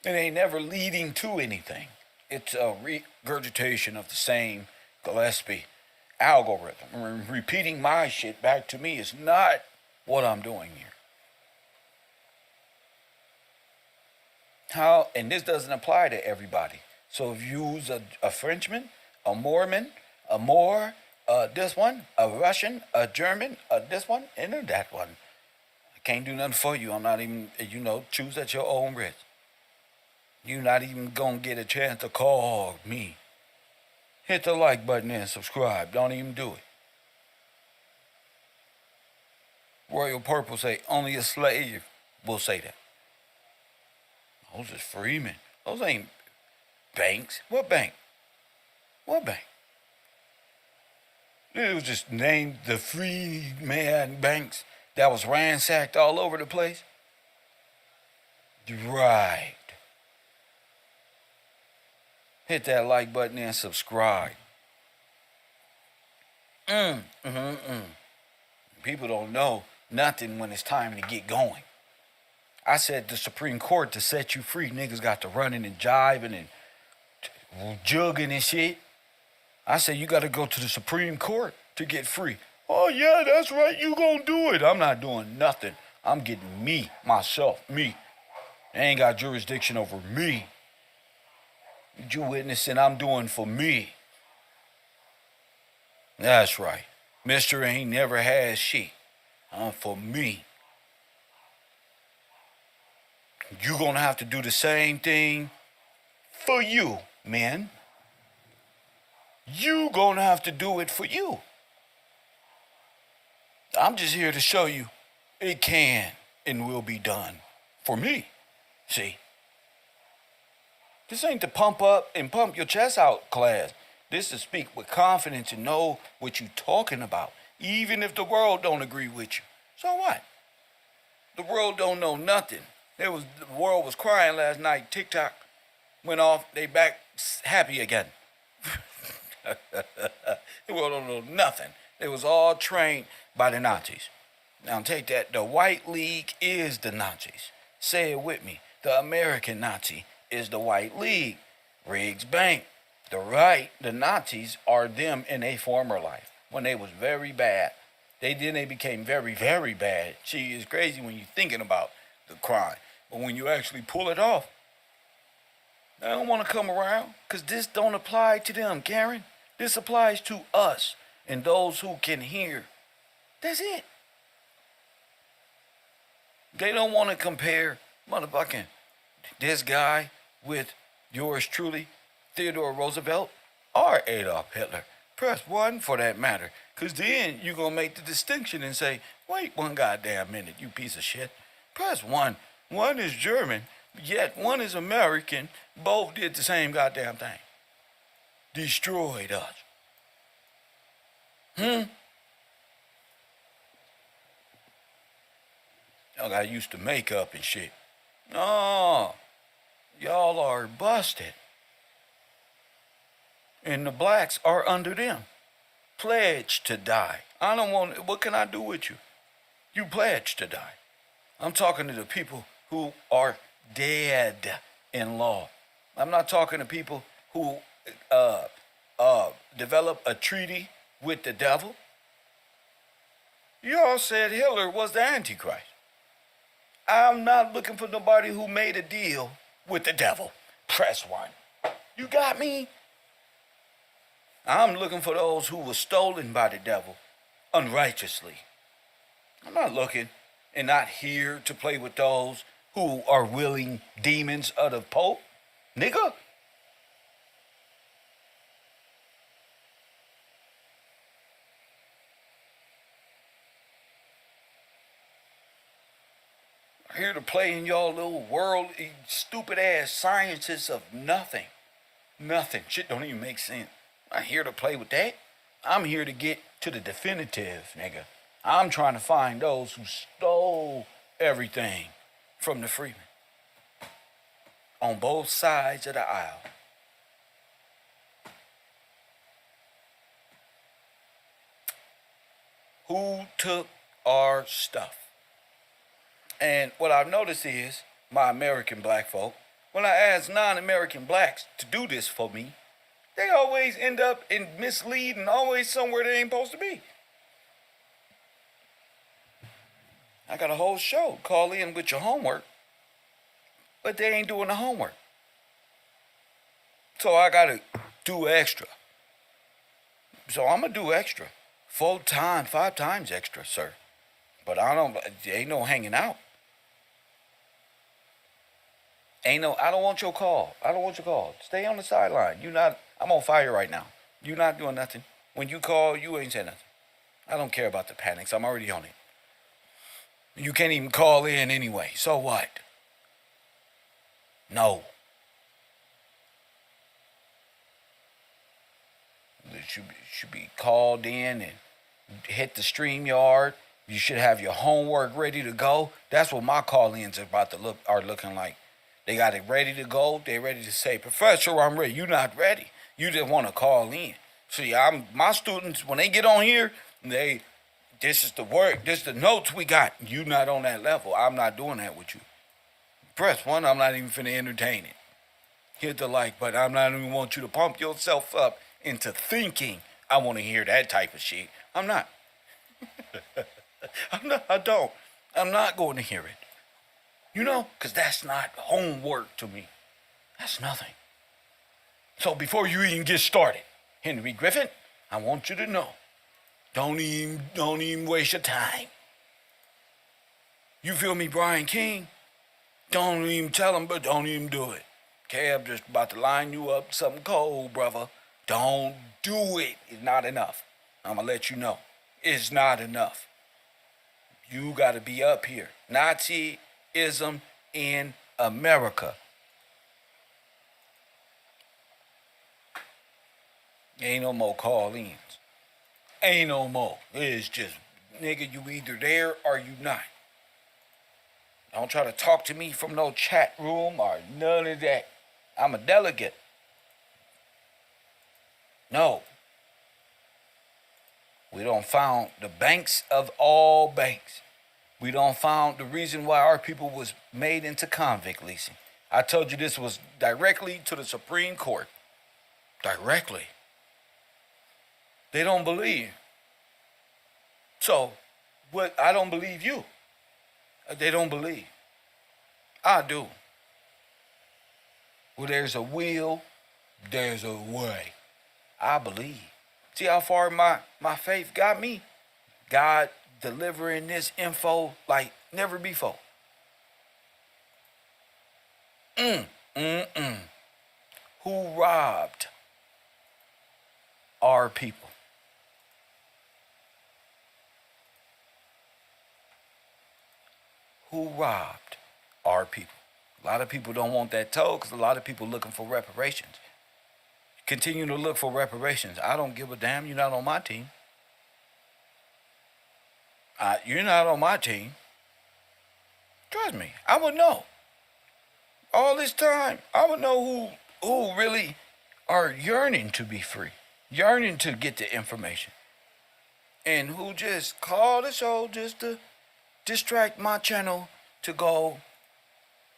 It ain't never leading to anything. It's a regurgitation of the same Gillespie algorithm. Repeating my shit back to me is not what I'm doing here. And this doesn't apply to everybody. So if you use a Frenchman, a Mormon, a Moor, this one, a Russian, a German, this one, and that one, I can't do nothing for you. I'm not even, choose at your own risk. You're not even going to get a chance to call me. Hit the like button and subscribe. Don't even do it. Royal Purple say, only a slave will say that. Those is freemen. Those ain't banks. What bank? What bank? It was just named the Freeman Banks that was ransacked all over the place. Right. Hit that like button and subscribe. People don't know nothing when it's time to get going. I said the Supreme Court to set you free. Niggas got to running and jiving and jugging and shit. I said you got to go to the Supreme Court to get free. Oh yeah, that's right. You gonna do it. I'm not doing nothing. I'm getting myself. They ain't got jurisdiction over me. You witnessing I'm doing for me. That's right. Mister ain't never had shit. For me. You gonna have to do the same thing for you, man. You gonna have to do it for you. I'm just here to show you it can. and will be done for me. See? This ain't to pump up and pump your chest out class. This is to speak with confidence and know what you're talking about, even if the world don't agree with you. So what? The world don't know nothing. The world was crying last night. TikTok went off. They back happy again. The world don't know nothing. It was all trained by the Nazis. Now take that. The White League is the Nazis. Say it with me. The American Nazi is the White League. Riggs Bank. The Nazis are them in a former life when they was very bad. They became very, very bad. See, it's crazy when you're thinking about the crime. But when you actually pull it off, they don't want to come around because this don't apply to them, Karen. This applies to us and those who can hear. That's it. They don't want to compare motherfucking this guy with yours truly, Theodore Roosevelt or Adolf Hitler. Press 1 for that matter. Because then you're going to make the distinction and say, wait one goddamn minute, you piece of shit. Press 1. One is German, yet one is American. Both did the same goddamn thing. Destroyed us. Y'all got used to makeup and shit. No. Y'all are busted. And the blacks are under them. Pledged to die. I don't want, what can I do with you? You pledged to die. I'm talking to the people who are dead in law. I'm not talking to people who develop a treaty with the devil. You all said Hitler was the Antichrist. I'm not looking for nobody who made a deal with the devil. Press 1. You got me? I'm looking for those who were stolen by the devil unrighteously. I'm not looking and not here to play with those who are willing demons of the Pope. Nigga. I'm here to play in y'all little world, stupid ass sciences of nothing. Nothing. Shit don't even make sense. I'm not here to play with that. I'm here to get to the definitive, nigga. I'm trying to find those who stole everything from the freemen. On both sides of the aisle. Who took our stuff? And what I've noticed is, my American black folk, when I ask non-American blacks to do this for me, they always end up in mislead and always somewhere they ain't supposed to be. I got a whole show, call in with your homework, but they ain't doing the homework. So I gotta do extra. So I'm gonna do extra. 4 times, 5 times extra, sir. But ain't no hanging out. I don't want your call. I don't want your call. Stay on the sideline. I'm on fire right now. You're not doing nothing. When you call, you ain't saying nothing. I don't care about the panics. I'm already on it. You can't even call in anyway. So what? No. You should be called in and hit the StreamYard. You should have your homework ready to go. That's what my call-ins are looking like. They got it ready to go. They're ready to say, Professor, I'm ready. You're not ready. You just want to call in. See, my students, when they get on here, this is the work, this is the notes we got. You not on that level. I'm not doing that with you. Press 1, I'm not even finna entertain it. Hit the like button. I'm not even want you to pump yourself up into thinking I want to hear that type of shit. I'm not. I don't. I'm not going to hear it. You know, because that's not homework to me. That's nothing. So before you even get started, Henry Griffin, I want you to know, don't even waste your time. You feel me, Brian King? Don't even tell him, but don't even do it. Kev just about to line you up something cold, brother. Don't do it. It's not enough. I'm going to let you know. It's not enough. You got to be up here. Nazism in America. Ain't no more call-ins. Ain't no more. It's just, nigga, you either there or you not. Don't try to talk to me from no chat room or none of that. I'm a delegate. No. We don't found the banks of all banks. We don't found the reason why our people was made into convict leasing. I told you this was directly to the Supreme Court. Directly. They don't believe. So, what? I don't believe you. They don't believe. I do. Well, there's a will, there's a way. I believe. See how far my faith got me? God delivering this info like never before. Who robbed our people? Who robbed our people? A lot of people don't want that told because a lot of people looking for reparations. Continue to look for reparations. I don't give a damn. You're not on my team. You're not on my team. Trust me, I would know. All this time, I would know who really are yearning to be free, yearning to get the information, and who just call the show just to distract my channel to go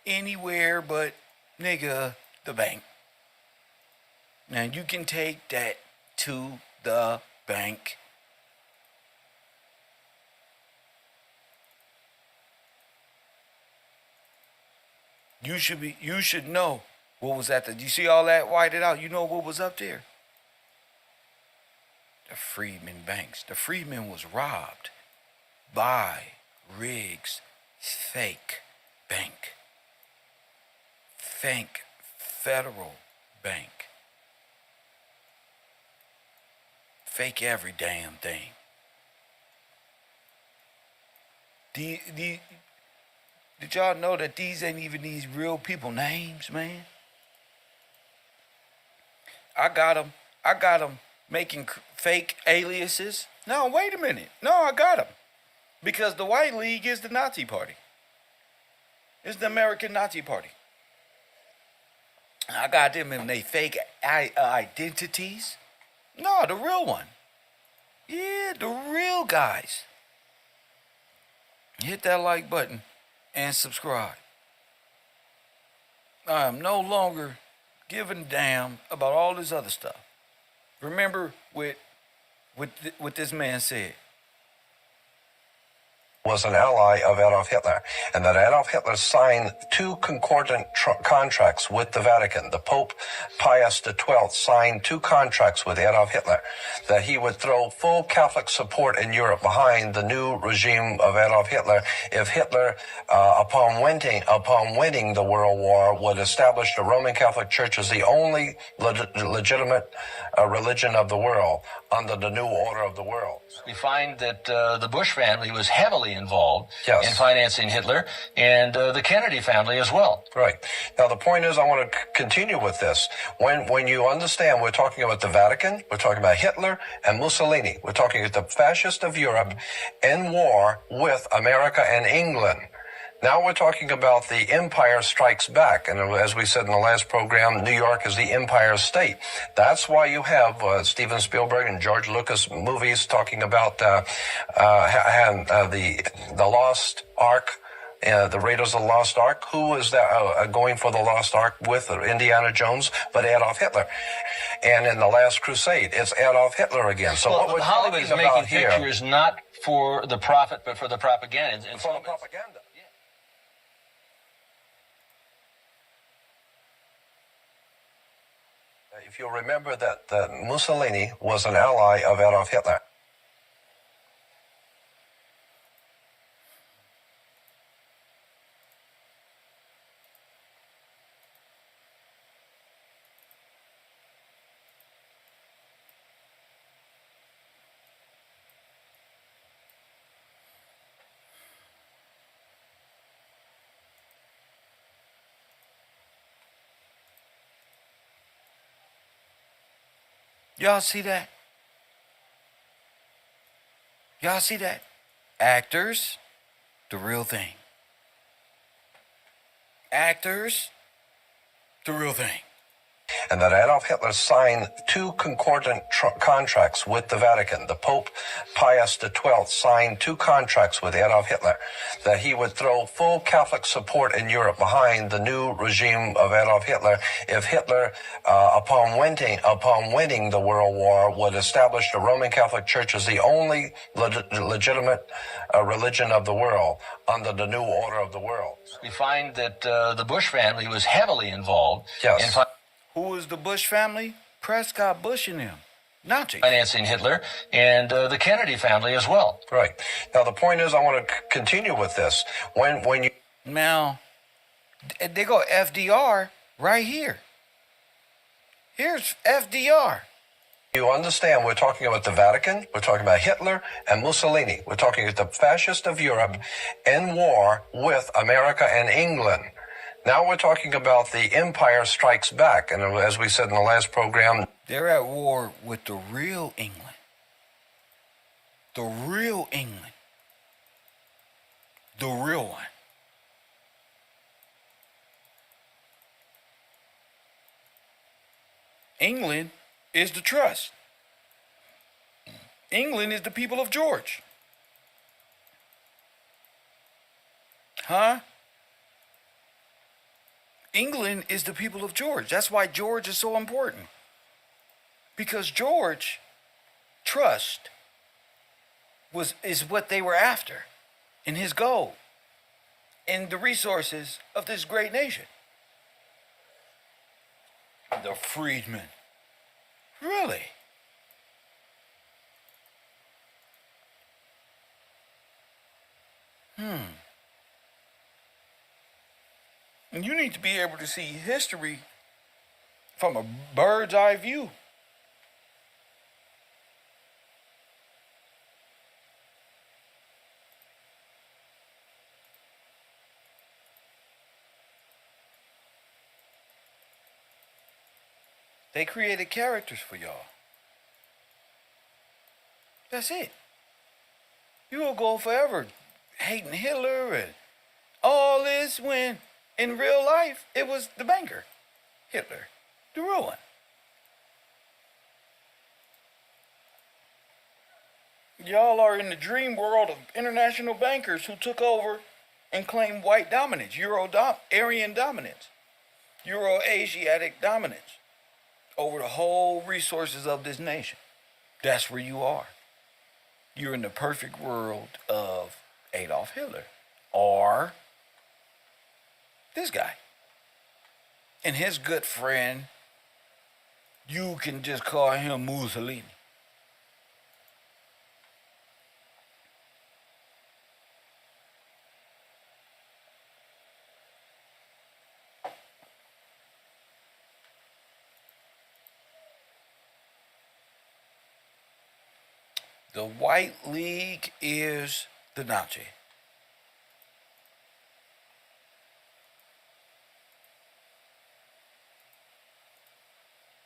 anywhere but, nigga, the bank. Now you can take that to the bank. You should know what was at the, you see all that whited out? You know what was up there? The Freedmen banks. The Freedmen was robbed by Riggs' fake bank. Fake federal bank. Fake every damn thing. Did y'all know that these ain't even these real people names, man? I got them making fake aliases. No, wait a minute. No, I got them. Because the White League is the Nazi Party. It's the American Nazi Party. I got them in they fake identities. No, the real one. Yeah, the real guys. Hit that like button and subscribe. I am no longer giving a damn about all this other stuff. Remember what this man said. Was an ally of Adolf Hitler, and that Adolf Hitler signed two concordant contracts with the Vatican. The Pope Pius XII signed two contracts with Adolf Hitler, that he would throw full Catholic support in Europe behind the new regime of Adolf Hitler if Hitler, upon winning the World War, would establish the Roman Catholic Church as the only legitimate religion of the world under the new order of the world. We find that the Bush family was heavily involved Yes. in financing Hitler, and the Kennedy family as well. Right. Now, the point is, I want to continue with this. When you understand, we're talking about the Vatican, we're talking about Hitler and Mussolini. We're talking about the fascists of Europe in war with America and England. Now we're talking about the Empire Strikes Back. And as we said in the last program, New York is the Empire State. That's why you have Steven Spielberg and George Lucas movies talking about the Lost Ark, the Raiders of the Lost Ark. Who is that going for the Lost Ark with Indiana Jones but Adolf Hitler? And in The Last Crusade, it's Adolf Hitler again. So what we're Hollywood is talking making about here, pictures not for the profit, but for the propaganda. And for the propaganda. If you remember that Mussolini was an ally of Adolf Hitler. Y'all see that? Y'all see that? Actors, the real thing. Actors, the real thing. And that Adolf Hitler signed two concordant contracts with the Vatican. The Pope Pius XII signed two contracts with Adolf Hitler, that he would throw full Catholic support in Europe behind the new regime of Adolf Hitler if Hitler, upon winning the World War, would establish the Roman Catholic Church as the only legitimate religion of the world under the new order of the world. We find that the Bush family was heavily involved Yes. in Who is the Bush family? Prescott Bush and them. Nazis. financing Hitler, and the Kennedy family as well. Right. Now, the point is, I want to continue with this. When you... Now, they go FDR right here. Here's FDR. You understand, we're talking about the Vatican, we're talking about Hitler and Mussolini. We're talking about the fascists of Europe in war with America and England. Now we're talking about the Empire Strikes Back. And as we said in the last program, They're at war with the real England. The real England. The real one. England is the trust. England is the people of George. Huh? England is the people of George. That's why George is so important. Because George, trust, is what they were after, and his goal, and the resources of this great nation. The freedmen. Really? And you need to be able to see history from a bird's eye view. They created characters for y'all. That's it. You will go forever hating Hitler and all this when in real life it was the banker, Hitler, the real one. Y'all are in the dream world of international bankers who took over and claimed white dominance, Aryan dominance, Euro-Asiatic dominance over the whole resources of this nation. That's where you are. You're in the perfect world of Adolf Hitler or this guy. And his good friend, you can just call him Mussolini. The White League is the Nazi.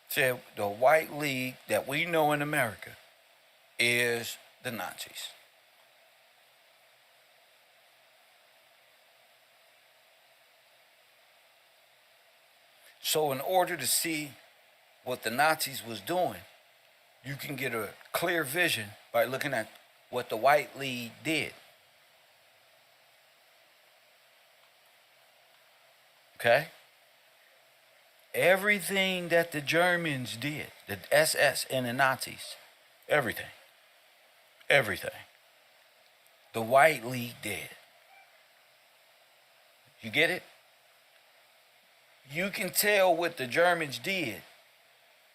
Said the White League that we know in America is the Nazis. So in order to see what the Nazis was doing, you can get a clear vision by looking at what the White League did. Okay? Everything that the Germans did, the SS and the Nazis, everything, the White League did. You get it? You can tell what the Germans did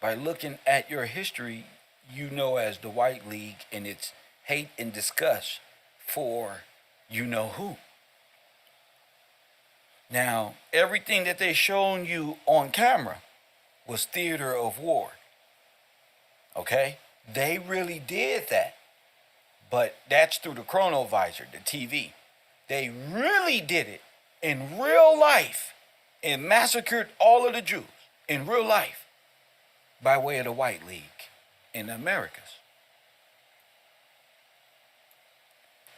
by looking at your history, you know, as the White League and its hate and disgust for you know who. Now, everything that they shown you on camera was theater of war. Okay? They really did that. But that's through the chronovisor, the TV. They really did it in real life and massacred all of the Jews in real life by way of the White League. in the Americas.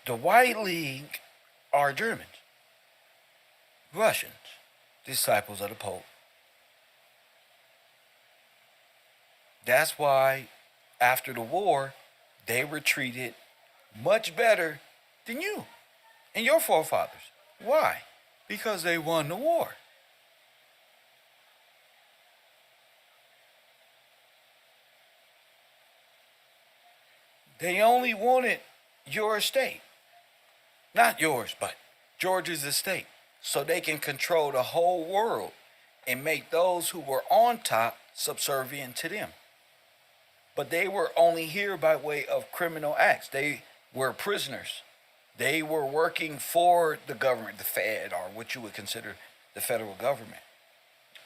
The White League are Germans, Russians, disciples of the Pope. That's why after the war, they were treated much better than you and your forefathers. Why? Because they won the war. They only wanted your estate. Not yours, but George's estate. So they can control the whole world and make those who were on top subservient to them. But they were only here by way of criminal acts. They were prisoners. They were working for the government, the Fed, or what you would consider the federal government.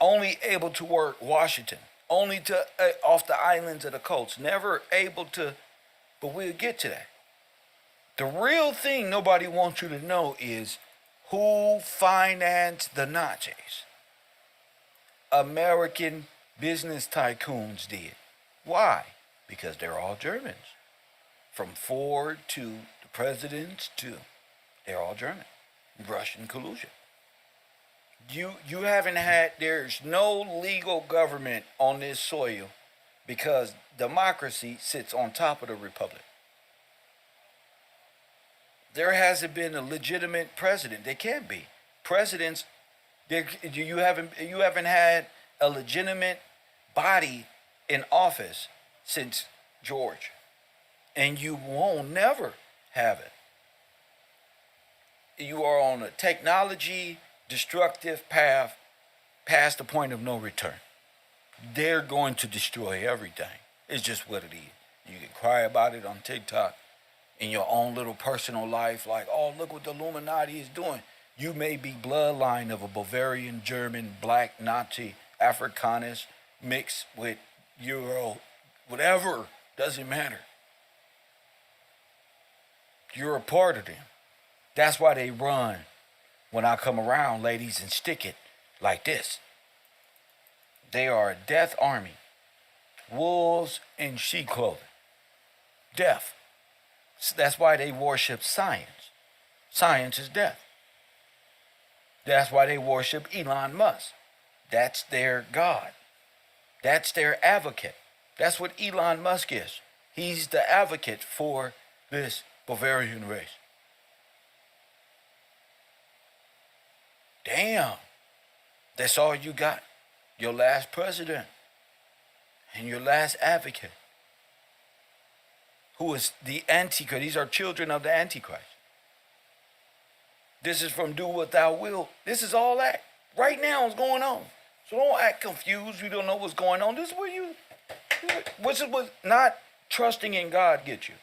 Only able to work Washington, only to off the islands of the coast, never able to, but we'll get to that. The real thing nobody wants you to know is who financed the Nazis. American business tycoons did. Why? Because they're all Germans. From Ford to the presidents to, they're all German. Russian collusion. You haven't had, there's no legal government on this soil because democracy sits on top of the republic. There hasn't been a legitimate president. There can't be. Presidents, you haven't had a legitimate body in office since George. And you won't never have it. You are on a technology destructive path past the point of no return. They're going to destroy everything. It's just what it is. You can cry about it on TikTok in your own little personal life, like, oh, look what the Illuminati is doing. You may be bloodline of a Bavarian, German, black, Nazi, Afrikanist, mixed with Euro, whatever, doesn't matter. You're a part of them. That's why they run when I come around, ladies, and stick it like this. They are a death army. Wolves in sheep clothing. Death. That's why they worship science. Science is death. That's why they worship Elon Musk. That's their God. That's their advocate. That's what Elon Musk is. He's the advocate for this Bavarian race. Damn. That's all you got. Your last president and your last advocate, who is the Antichrist. These are children of the Antichrist. This is from Do What Thou Wilt. This is all that right now is going on. So don't act confused. You don't know what's going on. This is where what's not trusting in God get you.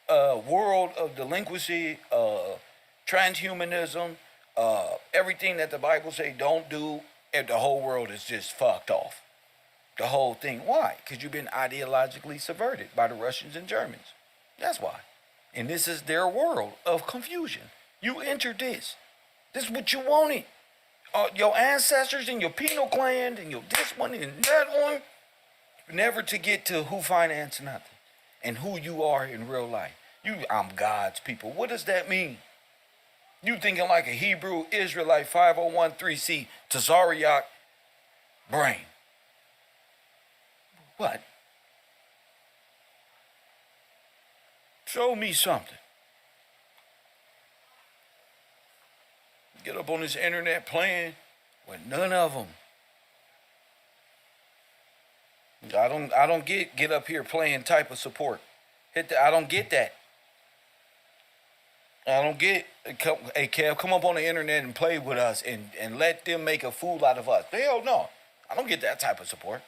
World of delinquency, transhumanism, everything that the Bible say don't do, and the whole world is just fucked off. The whole thing. Why? Because you've been ideologically subverted by the Russians and Germans. That's why. And this is their world of confusion. You entered this. This is what you wanted. Your ancestors and your penal gland and your this one and that one. Never to get to who financed nothing and who you are in real life. I'm God's people. What does that mean? You thinking like a Hebrew Israelite 501c Tazariak brain. What? Show me something. Get up on this internet playing with none of them. I don't get up here playing type of support. I don't get that. I don't get, hey Kev, come up on the internet and play with us and let them make a fool out of us. Hell no. I don't get that type of support.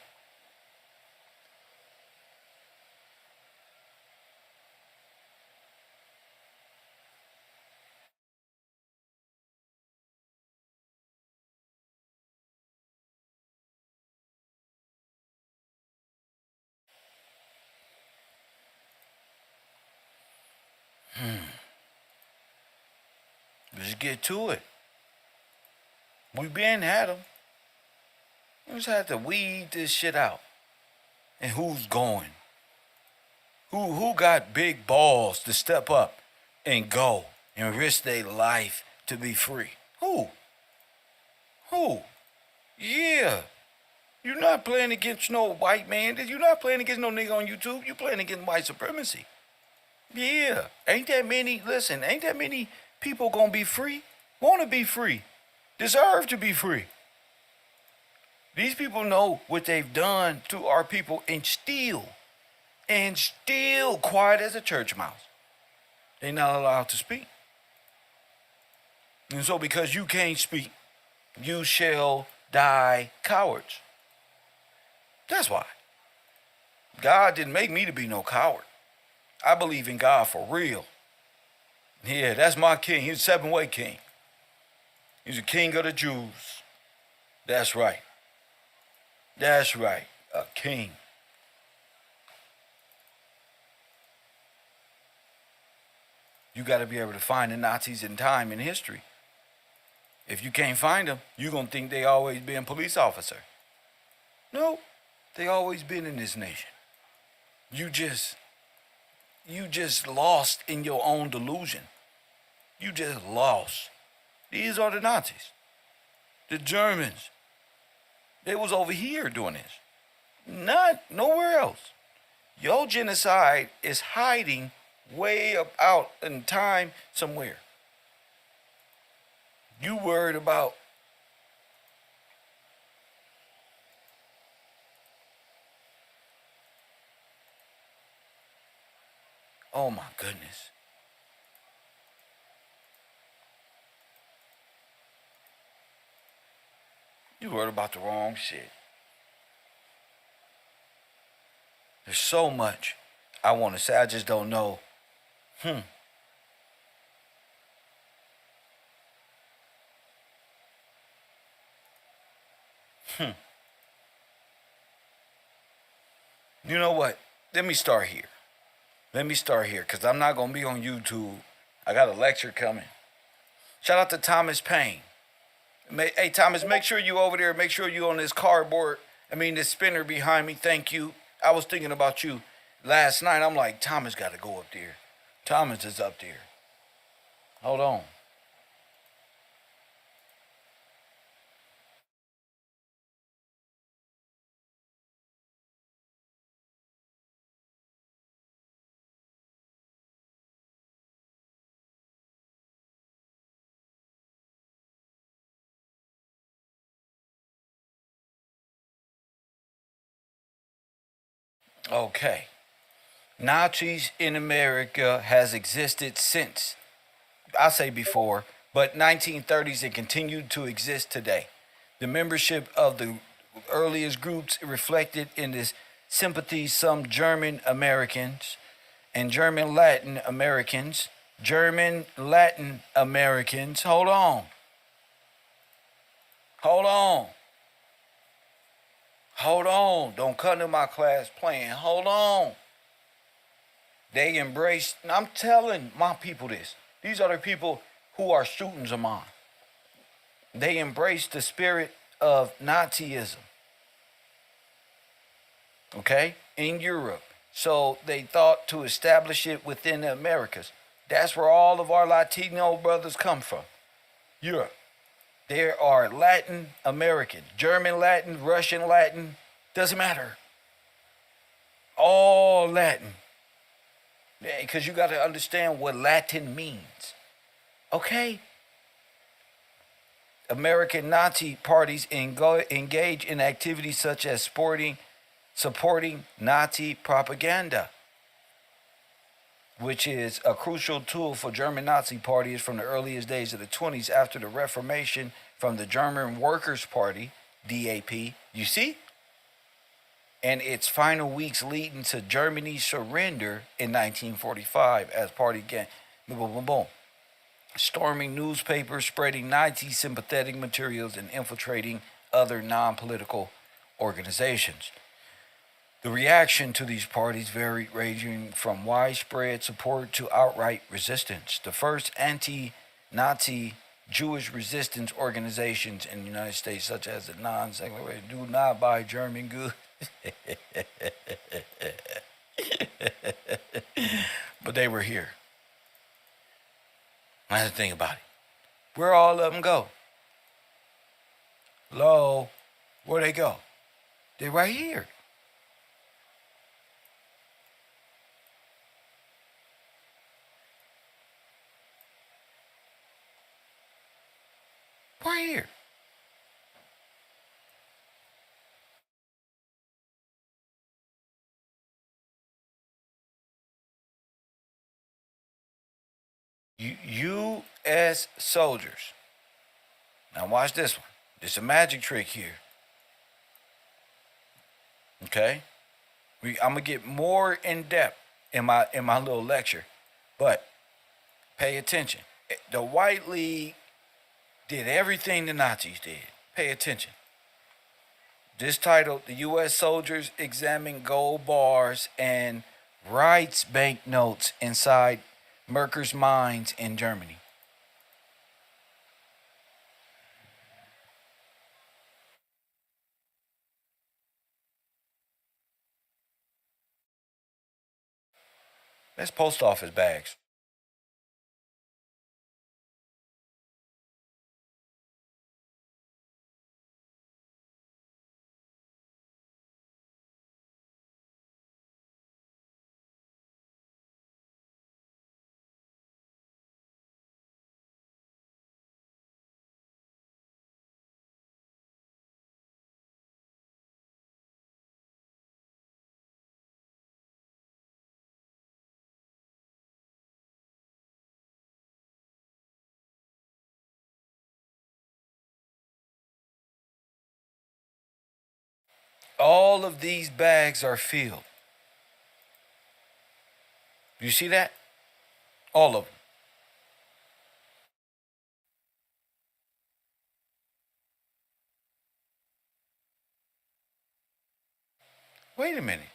Let's get to it. We been had them. We just have to weed this shit out. And who's going? Who got big balls to step up and go and risk their life to be free? Who? Who? Yeah. You're not playing against no white man. You're not playing against no nigga on YouTube. You're playing against white supremacy. Yeah. Ain't that many people gonna be free? Wanna be free. Deserve to be free. These people know what they've done to our people and still quiet as a church mouse. They're not allowed to speak. And so because you can't speak, you shall die cowards. That's why. God didn't make me to be no coward. I believe in God for real. Yeah, that's my king. He's a 7-way king. He's the king of the Jews. That's right. That's right. A king. You got to be able to find the Nazis in time in history. If you can't find them, you're going to think they always been police officer. No, they always been in this nation. You just lost in your own delusion. You just lost. These are the Nazis. The Germans. They was over here doing this. Not nowhere else. Your genocide is hiding way up out in time somewhere. You worried about oh my goodness. You worried about the wrong shit. There's so much I want to say. I just don't know. You know what? Let me start here. Because I'm not going to be on YouTube. I got a lecture coming. Shout out to Thomas Payne. Hey, Thomas, make sure you over there. Make sure you on this this spinner behind me. Thank you. I was thinking about you last night. I'm like, Thomas got to go up there. Thomas is up there. Hold on. Okay. Nazis in America has existed since, I say before, but 1930s and continued to exist today. The membership of the earliest groups reflected in this sympathy some German Americans and German Latin Americans. Hold on. Don't come to my class playing. Hold on. They embraced, I'm telling my people this. These are the people who are students of mine. They embraced the spirit of Nazism. Okay? In Europe. So they thought to establish it within the Americas. That's where all of our Latino brothers come from. Europe. There are Latin American, German Latin, Russian Latin, doesn't matter. All Latin. Because you got to understand what Latin means. Okay? American Nazi parties engage in activities such as supporting Nazi propaganda, which is a crucial tool for German Nazi parties from the earliest days of the 20s after the Reformation from the German Workers' Party, DAP. You see? And its final weeks leading to Germany's surrender in 1945 as party gang. Boom, boom, boom. Storming newspapers, spreading Nazi sympathetic materials, and infiltrating other non-political organizations. The reaction to these parties varied, ranging from widespread support to outright resistance. The first anti-Nazi Jewish resistance organizations in the United States, such as the non-secular, do not buy German goods. But they were here. That's the thing about it. Where all of them go? Hello? Where they go? They right here. Right here. U.S. soldiers. Now watch this one. There's a magic trick here. Okay? I'm gonna get more in depth in my little lecture, but pay attention. The White League did everything the Nazis did. Pay attention. This titled, "The U.S. Soldiers Examine Gold Bars and Reichsbank Notes Inside Merker's Mines in Germany." That's post office bags. All of these bags are filled. You see that? All of them. Wait a minute.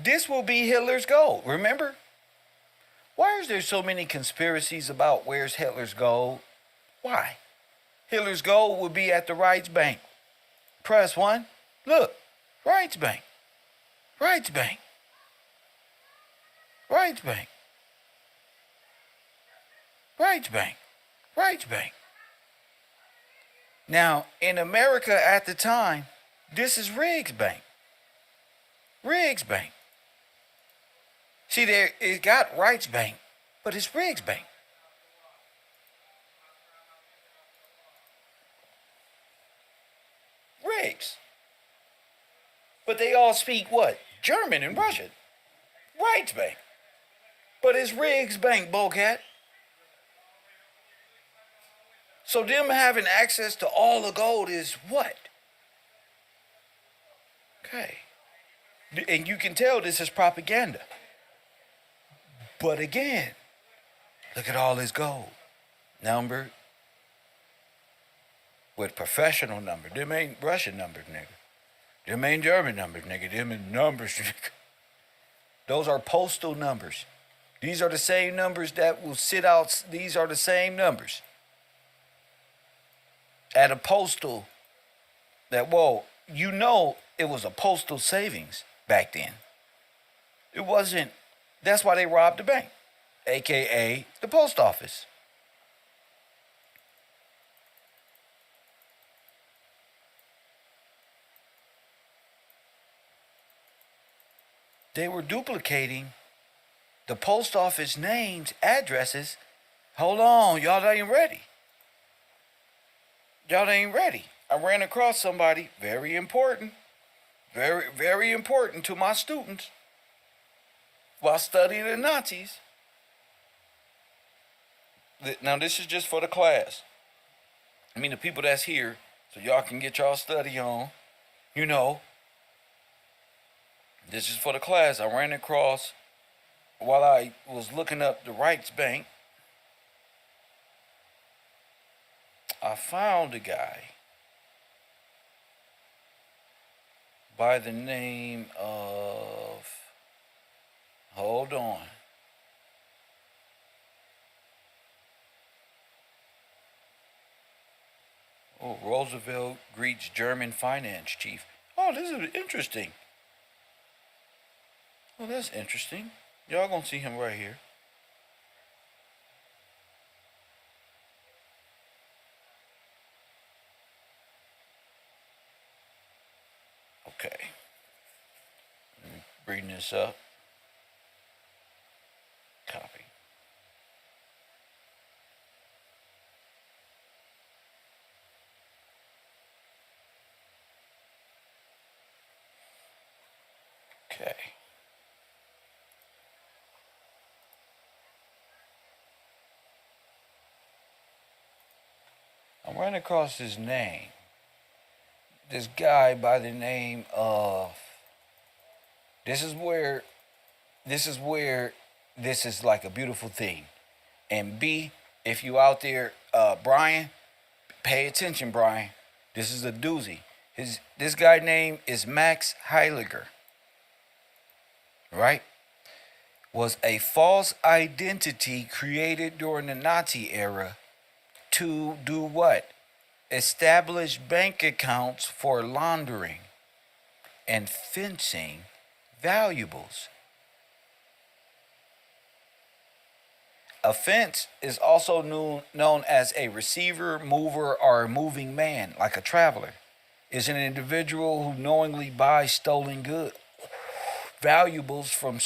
This will be Hitler's gold, remember? Why is there so many conspiracies about where's Hitler's gold? Why? Hitler's gold would be at the Reichsbank. Press 1. Look. Reichsbank. Reichsbank. Reichsbank. Reichsbank. Reichsbank. Now, in America at the time, this is Riggs Bank. Riggs Bank. See, there it got Reichsbank, but it's Riggs Bank. Riggs. But they all speak what? German and Russian. Reichsbank. But it's Riggs Bank, Bocat. So them having access to all the gold is what? Okay. And you can tell this is propaganda. But again, look at all this gold. Numbered with professional number. Them ain't Russian numbers, nigga. Them ain't German numbers, nigga. Them ain't numbers, nigga. Those are postal numbers. These are the same numbers that will sit out. These are the same numbers. At a postal, that, whoa, you know it was a postal savings back then. It wasn't, that's why they robbed the bank, AKA the post office. They were duplicating the post office names, addresses. Hold on, y'all ain't ready. Y'all ain't ready. I ran across somebody very important, very, very important to my students while studying the Nazis. Now, this is just for the class. I mean, the people that's here, so y'all can get y'all study on. You know, this is for the class. I ran across, while I was looking up the Reichsbank, I found a guy by the name of, hold on. Oh, Roosevelt greets German finance chief. Oh, this is interesting. Well, that's interesting. Y'all gonna see him right here. Okay. Let me bring this up. Copy. Okay. I'm running across his name. This guy by the name of. This is where this is like a beautiful thing. And B, if you out there, Brian, pay attention, Brian. This is a doozy. This guy name is Max Heiliger. Right? Was a false identity created during the Nazi era to do what? Establish bank accounts for laundering and fencing valuables. A fence is also known as a receiver, mover, or a moving man, like a traveler. Is an individual who knowingly buys stolen goods, valuables from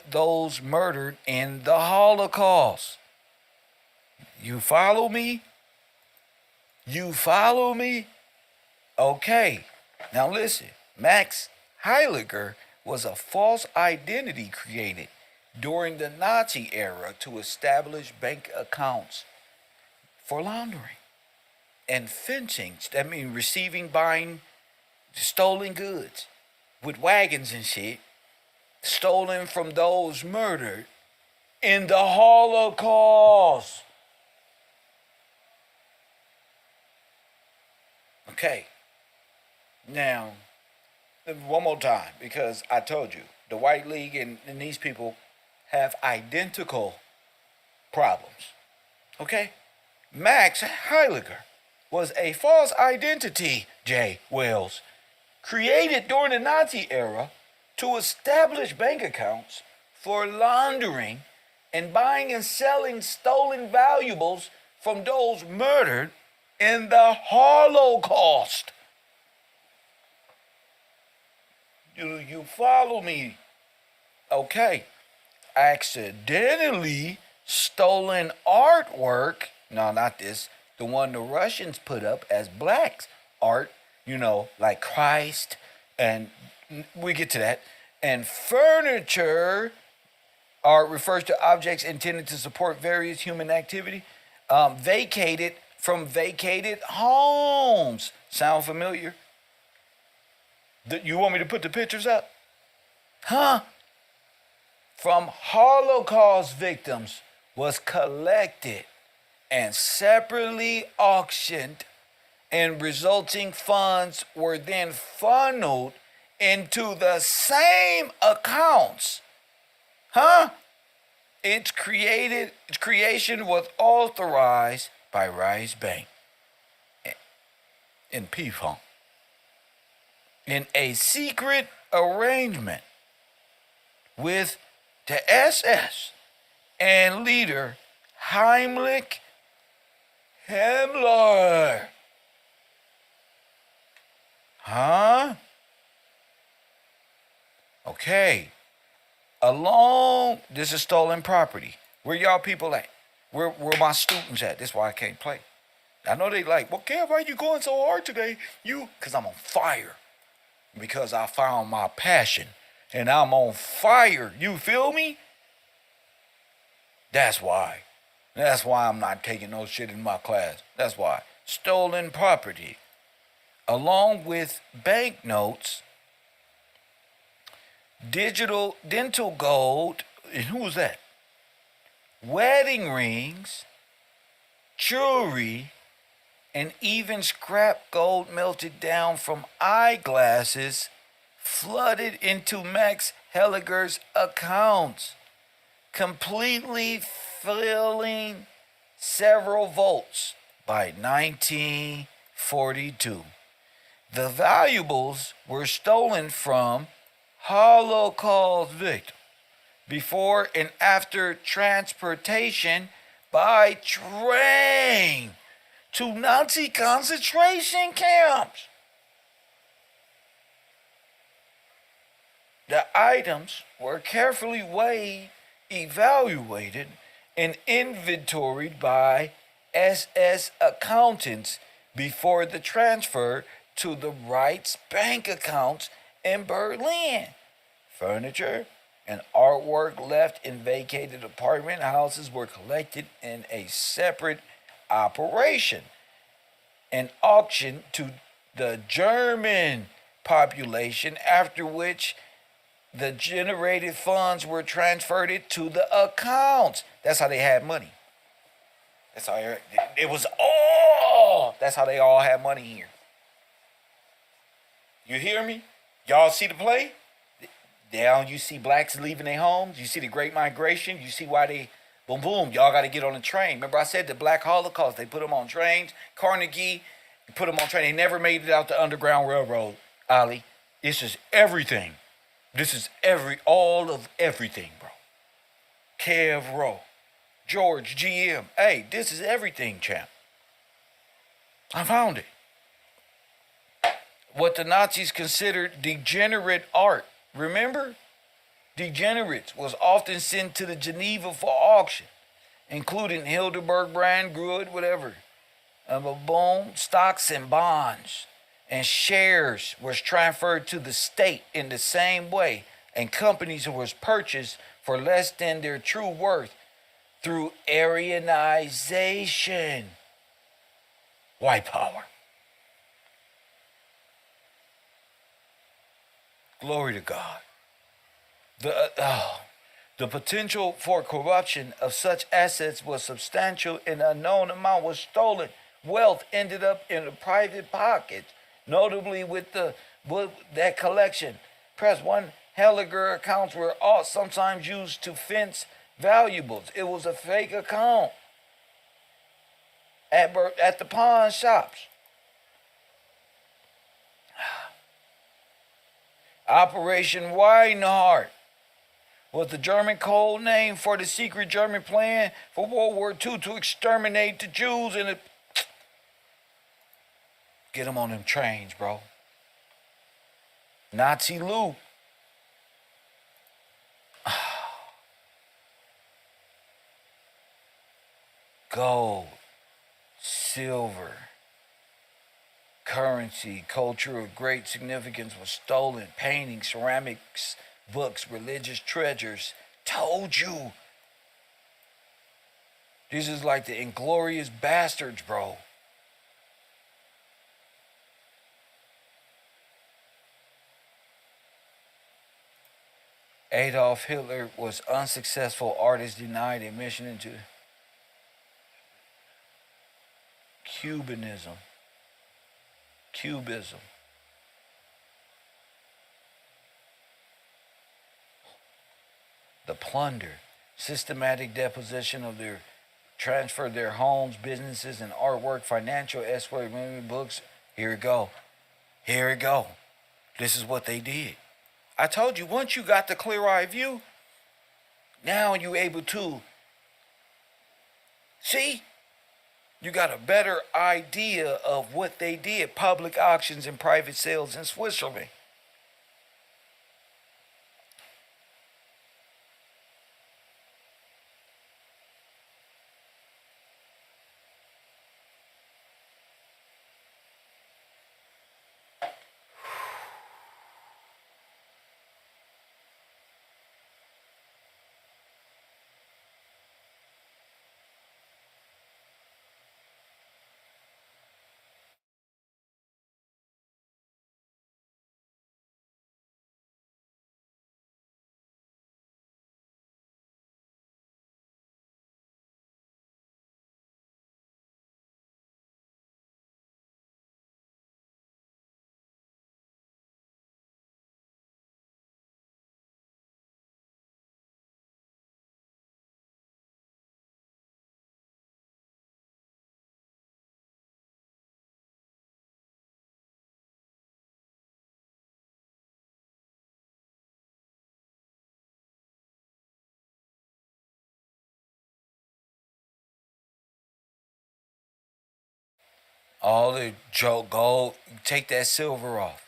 those murdered in the Holocaust. You follow me? You follow me? Okay. Now listen. Max Heiliger was a false identity created during the Nazi era to establish bank accounts for laundering and fencing. That means receiving, buying stolen goods with wagons and shit, stolen from those murdered in the Holocaust. Okay. Now, one more time, because I told you, the White League and these people have identical problems. Okay? Max Heiliger was a false identity, J. Wells, created during the Nazi era to establish bank accounts for laundering and buying and selling stolen valuables from those murdered in the Holocaust. Do you follow me? Okay. Accidentally stolen artwork. No, not this. The one the Russians put up as black art, like Christ, and we get to that. And furniture art refers to objects intended to support various human activity, vacated from vacated homes. Sound familiar? You want me to put the pictures up? Huh? From Holocaust victims was collected and separately auctioned, and resulting funds were then funneled into the same accounts. Huh? Its creation was authorized by Rice Bank in P-Funk in a secret arrangement with the SS and leader Heimlich Himmler. Huh? Okay. This is stolen property. Where y'all people at? Where my students at? That's why I can't play. I know they like, well, Kev, why you going so hard today? Because I'm on fire. Because I found my passion. And I'm on fire. You feel me? That's why. That's why I'm not taking no shit in my class. That's why. Stolen property. Along with banknotes, dental gold, and who was that? Wedding rings, jewelry, and even scrap gold melted down from eyeglasses flooded into Max Heiliger's accounts, completely filling several vaults by 1942. The valuables were stolen from Holocaust victims before and after transportation by train to Nazi concentration camps. The items were carefully weighed, evaluated, and inventoried by SS accountants before the transfer to the Reich's bank accounts in Berlin. Furniture and artwork left in vacated apartment houses were collected in a separate operation and auctioned to the German population, after which the generated funds were transferred to the accounts. That's how they had money. That's how it was all. That's how they all had money here. You hear me? Y'all see the play? Down, you see blacks leaving their homes. You see the Great Migration. You see why they, boom, boom. Y'all got to get on the train. Remember I said the Black Holocaust. They put them on trains. Carnegie put them on train. They never made it out the Underground Railroad, Ali. This is everything. This is all of everything, bro. KevRow, George, GM. Hey, this is everything, champ. I found it. What the Nazis considered degenerate art. Remember? Degenerates was often sent to the Geneva for auction, including Hildeberg brand, Gruod, whatever. Boom, stocks and bonds. And shares was transferred to the state in the same way, and companies was purchased for less than their true worth through Aryanization. White power. Glory to God. The potential for corruption of such assets was substantial, and an unknown amount was stolen. Wealth ended up in the private pockets. Notably with that collection. Press 1, Helliger accounts were all sometimes used to fence valuables. It was a fake account at the pawn shops. Operation Weinhardt was the German code name for the secret German plan for World War II to exterminate the Jews and get them on them trains, bro. Nazi loot. Gold, silver, currency, culture of great significance was stolen. Paintings, ceramics, books, religious treasures. Told you. This is like the Inglorious Bastards, bro. Adolf Hitler was unsuccessful. Artists denied admission into Cubism. The plunder, systematic deposition of their, transferred their homes, businesses, and artwork, financial escort, books. Here it go. This is what they did. I told you, once you got the clear-eye view, now you're able to see. You got a better idea of what they did. Public auctions and private sales in Switzerland. All the gold, take that silver off.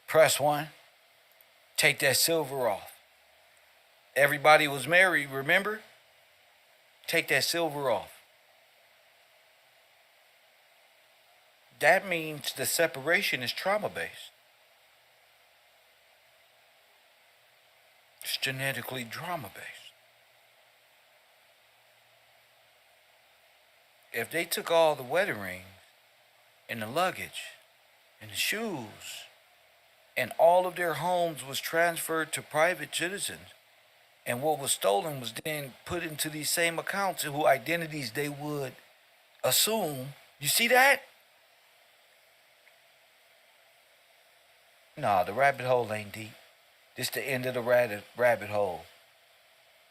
Press 1, take that silver off. Everybody was married, remember? Take that silver off. That means the separation is trauma based. It's genetically trauma based. If they took all the wedding rings and the luggage and the shoes and all of their homes was transferred to private citizens, and what was stolen was then put into these same accounts whose identities they would assume. You see that? Nah, the rabbit hole ain't deep. This the end of the rabbit hole.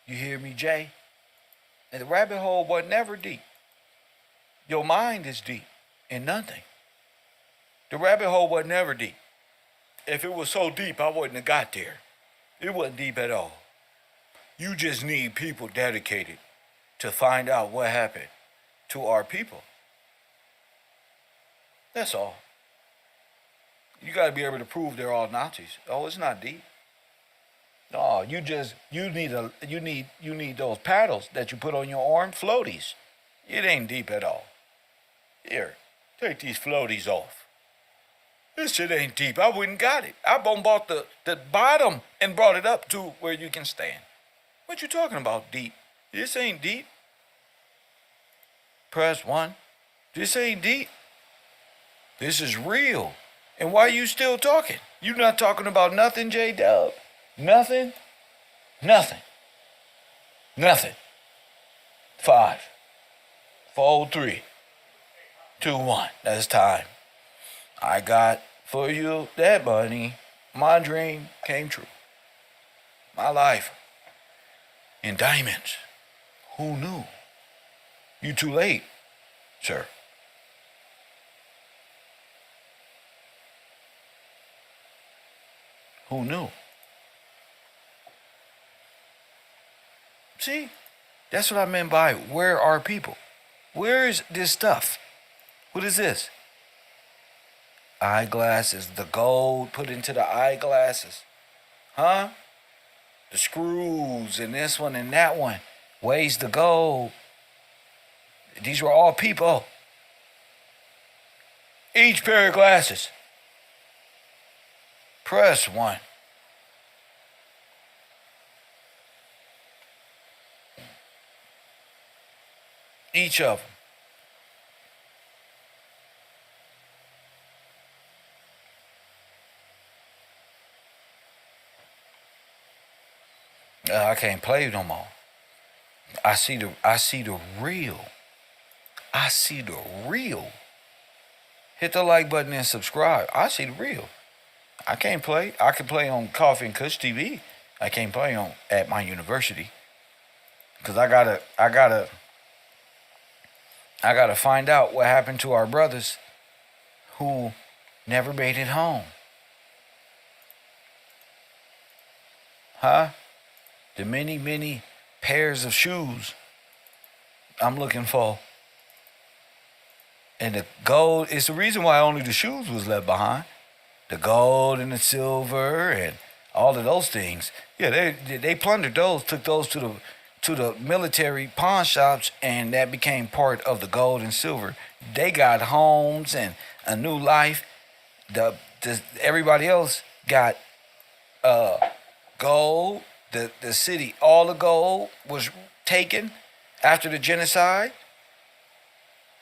You hear me, Jay? And the rabbit hole was never deep. Your mind is deep in nothing. The rabbit hole was never deep. If it was so deep, I wouldn't have got there. It wasn't deep at all. You just need people dedicated to find out what happened to our people. That's all. You got to be able to prove they're all Nazis. Oh, it's not deep. No, you need those paddles that you put on your arm, floaties. It ain't deep at all. Here, take these floaties off. This shit ain't deep. I wouldn't got it. I bought the bottom and brought it up to where you can stand. What you talking about, deep? This ain't deep. Press 1. This ain't deep. This is real. And why you still talking? You not talking about nothing, J-Dub? Nothing? Nothing. Nothing. 5, 4, 3, 2, 1. That's time. I got for you that money. My dream came true. My life in diamonds. Who knew? You too late, sir. Who knew? See, that's what I meant by where are people? Where is this stuff? What is this? Eyeglasses, the gold put into the eyeglasses. Huh? The screws and this one and that one. Weighs the gold. These were all people. Each pair of glasses. Press 1. Each of them. I can't play no more. I see the real. I see the real. Hit the like button and subscribe. I see the real. I can't play. I can play on Coffee and Kush TV. I can't play on at my university. Cause I gotta find out what happened to our brothers who never made it home. Huh? The many, many pairs of shoes I'm looking for. And the gold is the reason why only the shoes was left behind. The gold and the silver and all of those things. Yeah, they plundered those, took those to the military pawn shops, and that became part of the gold and silver. They got homes and a new life. Everybody else got gold. The city, all the gold was taken after the genocide.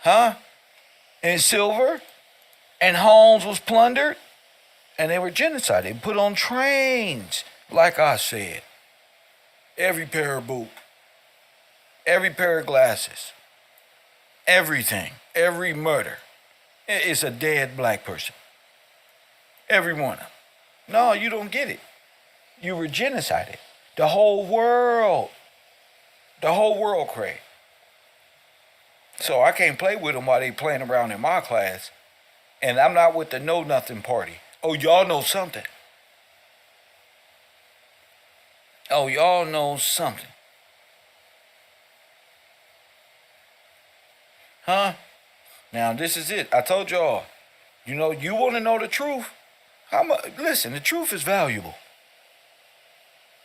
Huh? And silver. And homes was plundered. And they were genocide. They put on trains, like I said. Every pair of boots. Every pair of glasses. Everything. Every murder. It's a dead black person. Every one of them. No, you don't get it. You were genocided. The whole world. The whole world crazy. So I can't play with them while they playing around in my class. And I'm not with the know nothing party. Oh, y'all know something. Oh, y'all know something. Huh? Now, this is it. I told y'all, you know, you want to know the truth? Listen, the truth is valuable.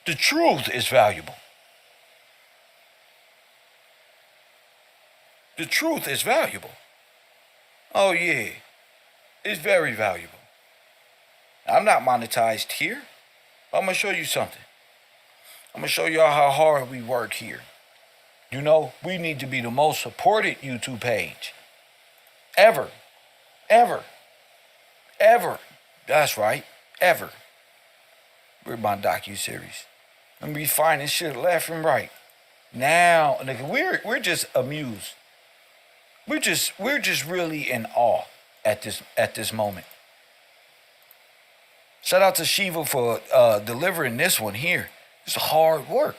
The truth is valuable. The truth is valuable. Oh, yeah. It's very valuable. I'm not monetized here. I'm going to show you something. I'm going to show y'all how hard we work here. You know, we need to be the most supported YouTube page. Ever. Ever. Ever. That's right. Ever. We're my docu-series. I'm be finding shit left and right. Now, nigga, we're just amused. We're just really in awe at this moment. Shout out to Shiva for delivering this one here. It's hard work.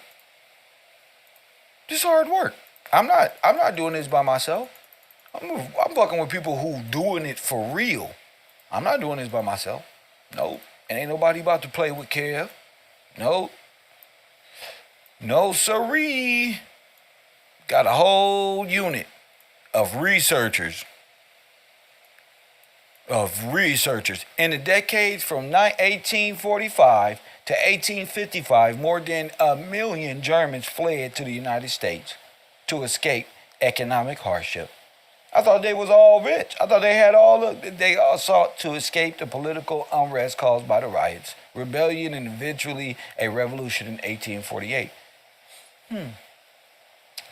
This hard work. I'm not doing this by myself. I'm fucking with people who doing it for real. I'm not doing this by myself. Nope. And ain't nobody about to play with Kev. Nope. No siree. Got a whole unit of researchers. In the decades from 1845 to 1855, more than 1 million Germans fled to the United States to escape economic hardship. I thought they was all rich. I thought they all sought to escape the political unrest caused by the riots, rebellion, and eventually a revolution in 1848.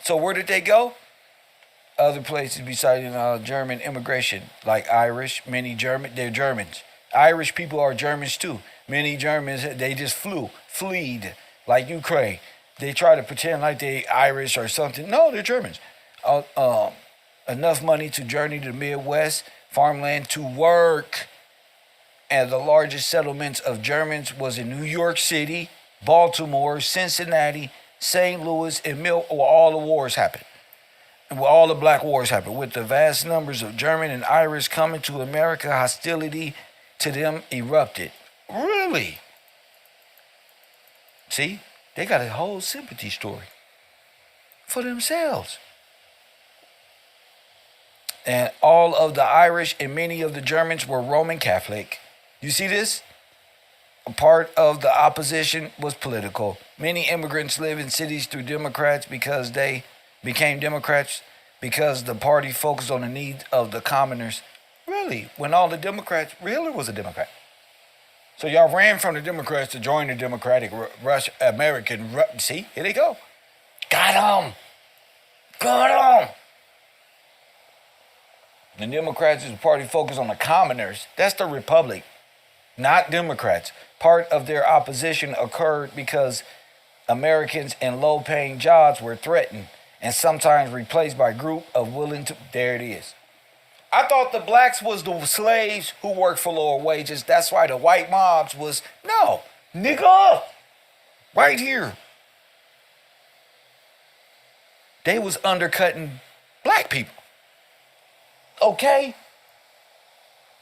So where did they go? Other places besides German immigration, like Irish, they're Germans. Irish people are Germans too. Many Germans, they just fleed, like Ukraine. They try to pretend like they Irish or something. No, they're Germans. Enough money to journey to the Midwest, farmland to work. And the largest settlements of Germans was in New York City, Baltimore, Cincinnati, St. Louis, and where all the wars happened. And where all the black wars happened. With the vast numbers of German and Irish coming to America, hostility to them erupted. Really? See? They got a whole sympathy story for themselves. And all of the Irish and many of the Germans were Roman Catholic. You see this? A part of the opposition was political. Many immigrants live in cities through Democrats because they became Democrats because the party focused on the needs of the commoners. Really? When all the Democrats, Hitler was a Democrat. So y'all ran from the Democrats to join the Democratic American. See, here they go. Got them. The Democrats is a party focused on the commoners. That's the Republic, not Democrats. Part of their opposition occurred because Americans in low-paying jobs were threatened and sometimes replaced by a group of willing to... There it is. I thought the blacks was the slaves who worked for lower wages. That's why the white mobs was... No, nigga, right here. They was undercutting black people. Okay?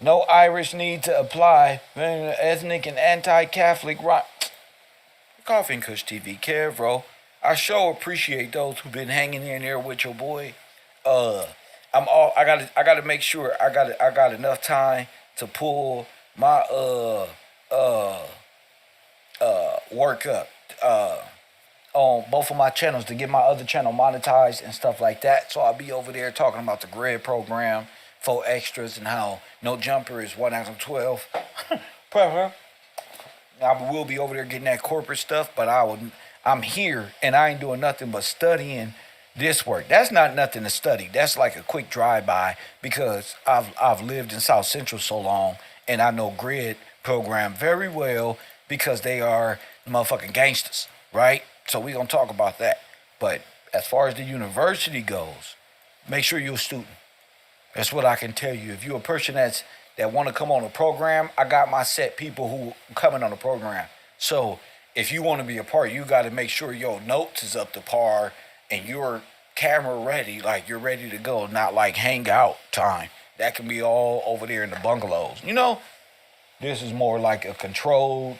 No Irish need to apply ethnic and anti-Catholic right. Coffee and Kush TV, KevRow. I sure appreciate those who've been hanging in there with your boy. I gotta make sure I got enough time to pull my work up on both of my channels to get my other channel monetized and stuff like that. So I'll be over there talking about the grid program, 4 extras, and how no jumper is 1 out of 12. I will be over there getting that corporate stuff, but I'm here and I ain't doing nothing but studying this work. That's not nothing to study. That's like a quick drive-by because I've lived in South Central so long and I know grid program very well because they are motherfucking gangsters, right? So we're going to talk about that. But as far as the university goes, make sure you're a student. That's what I can tell you. If you're a person that want to come on a program, I got my set people who coming on the program. So if you want to be a part, you got to make sure your notes is up to par and you're camera ready, like you're ready to go, not like hangout time. That can be all over there in the bungalows. You know, this is more like a controlled,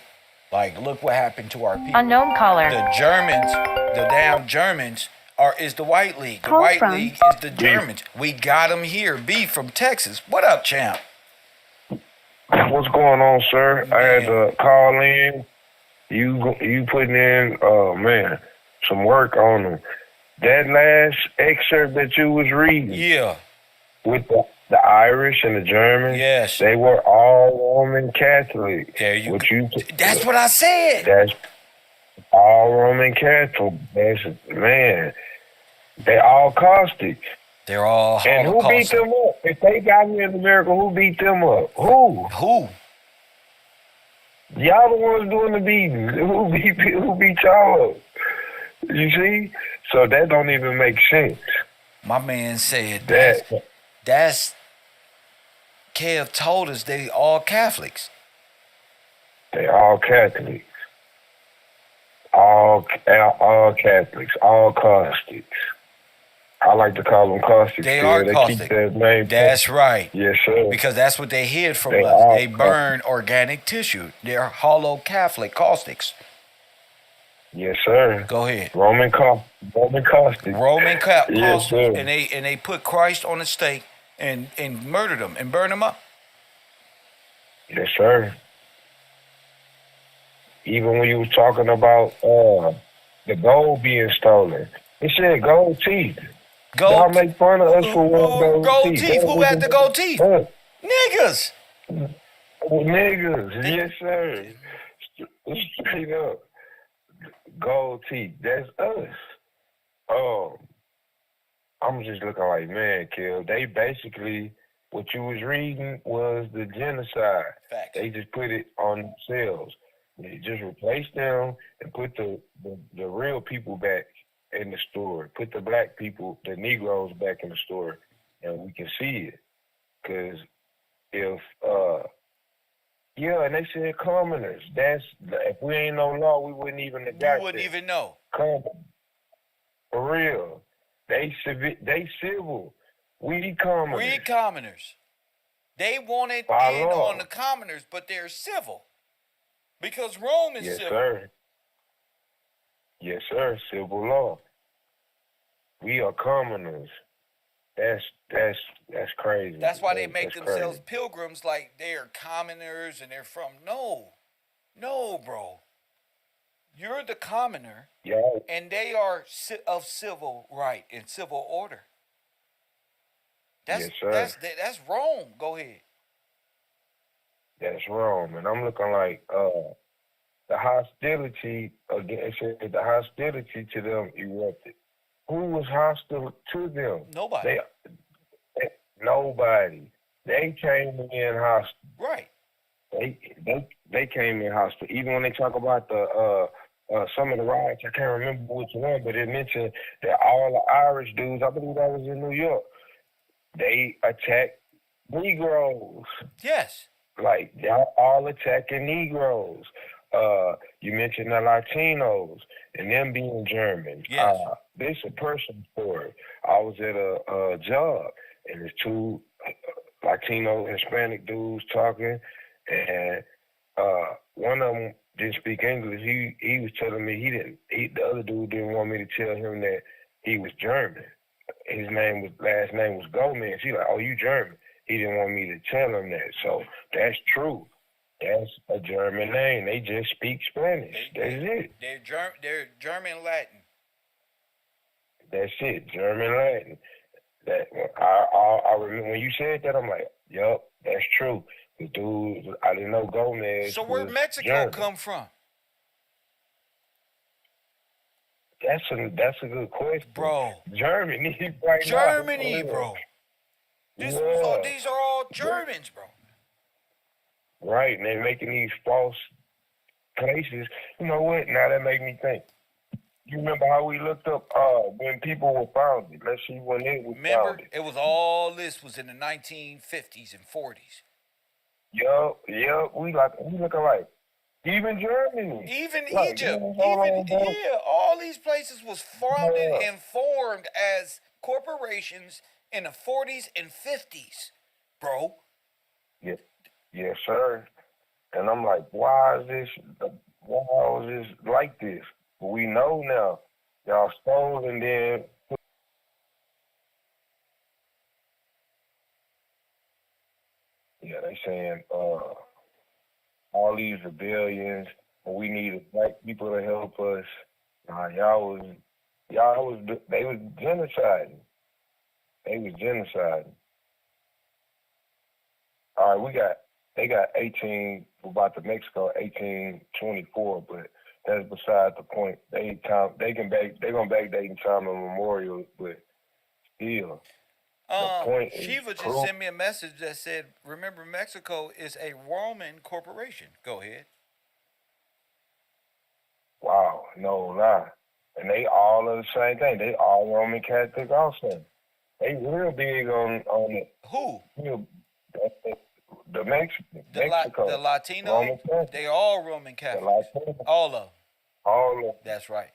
like, look what happened to our people. Unknown caller. The damn Germans or is the White League. The White League is the Germans. We got them here. B from Texas. What up, champ? What's going on, sir? I had to call in. You putting in, man, some work on them. That last excerpt that you was reading. Yeah. With the Irish and the Germans. Yes. They were all Roman Catholic. There you go. That's what I said. That's all Roman Catholic. Man, they all caustic. They're all And who beat them up? If they got here in America, who beat them up? Who? Y'all the ones doing the beating. Who beat y'all up? You see? So that don't even make sense. My man said that's Kev told us they all Catholics. They all Catholics. All Catholics. All caustics. I like to call them caustics. They are caustic. Keep that name. That's right. Yes, sir. Because that's what they hid from us. They burn organic tissue. They're hollow Catholic caustics. Yes, sir. Go ahead. Roman caustic. Yes, sir. And they put Christ on a stake and murdered him and burned him up. Yes, sir. Even when you was talking about the gold being stolen, it said gold teeth. Y'all make fun of us for one gold teeth. Who had the gold teeth? Niggas. Niggas. Yes, sir. Straight up. Gold teeth. That's us. I'm just looking like, man, Kill. They basically, what you was reading was the genocide. Facts. They just put it on themselves. They just replaced them and put the real people back in the story. Put the black people, the Negroes back in the story, and we can see it. Because if, and they said commoners. If we ain't no law, we wouldn't even have got You wouldn't even know. Commoners. For real. They civil. We commoners. We commoners. They wanted By in law. on the commoners, but they're civil. Because Rome is Yes, civil. sir. Yes, sir. Civil law. We are commoners. That's crazy. That's why they make That's themselves crazy. pilgrims like they're commoners and they're from. No, bro. You're the commoner, and they are of civil right and civil order. Yes, sir. That's Rome. Go ahead. That's Rome. And I'm looking like the hostility to them erupted. Who was hostile to them? Nobody. Nobody. They came in hostile. Right. They came in hostile. Even when they talk about the some of the riots, I can't remember which one, but it mentioned that all the Irish dudes, I believe that was in New York, they attacked Negroes. Yes. Like, they're all attacking Negroes. You mentioned the Latinos and them being German. Yes. This a personal story. I was at a job, and there's two Latino Hispanic dudes talking, and one of them didn't speak English. He was telling me the other dude didn't want me to tell him that he was German. His last name was Gomez. He like, oh, you German. He didn't want me to tell him that. So that's true. That's a German name. They just speak Spanish. That's it. They're German Latin. That's it. German Latin. That I remember when you said that. I'm like, yup, that's true. The dude, I didn't know Gomez. So where was Mexico German. come from? That's a good question, bro. Germany, right Germany, now. bro. These are all Germans, bro. Right, and they're making these false places. You know what? Now that make me think. You remember how we looked up when people were founded? Let's see when they were founded. It was all this was in the 1950s and 40s. Yup. We looking like even Germany, even like, Egypt, all these places was founded and formed as corporations in the 40s and 50s, bro. Yes, sir. And I'm like, why is this like this? But we know now Y'all stole and then they saying all these rebellions, we needed black people to help us. They was genociding. They was genociding. All right, they got 18 about the Mexico 1824, but that's beside the point. They gonna backdate in time immemorial, but still. The point Shiva is just sent me a message that said, remember, Mexico is a Roman corporation. Go ahead. Wow, no lie. And they all are the same thing. They all Roman Catholic also. They real big on it. Who? The Mexico. The Latino? They all Roman Catholics. All of them. All of them. That's right.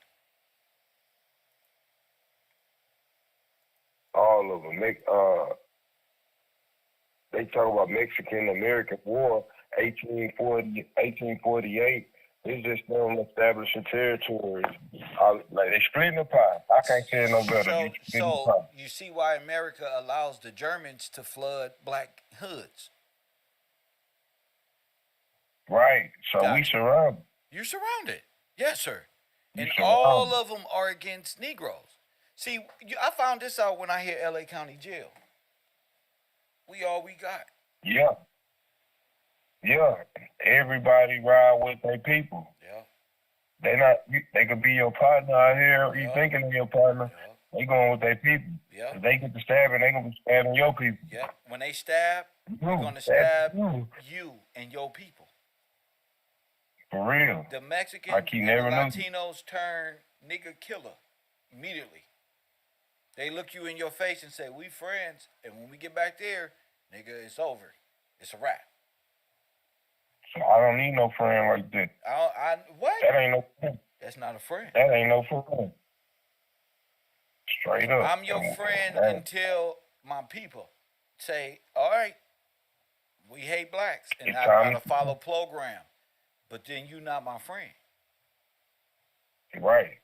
All of them. They talk about Mexican-American War, 1848. It's just them establishing territories. Like they splitting the pie. I can't say it no better. So you see why America allows the Germans to flood black hoods. Right. So we surrounded. You're surrounded. Yes, sir. And all of them are against Negroes. See, I found this out when I hit L.A. County Jail. We all we got. Yeah. Yeah. Everybody ride with their people. Yeah. They could be your partner out here. You thinking of your partner. Yeah. They going with their people. Yeah. If they get to stabbing, they gonna be stabbing your people. Yeah. When they stab, they're gonna stab you and your people. For real. The Mexicans like and the Latinos turn nigga killer immediately. They look you in your face and say, we friends. And when we get back there, nigga, it's over. It's a wrap. So I don't need no friend like that. What? That ain't no friend. That's not a friend. That ain't no friend. Straight up. I'm your friend until my people say, all right, we hate blacks. And I gotta follow program. But then you not my friend. Right.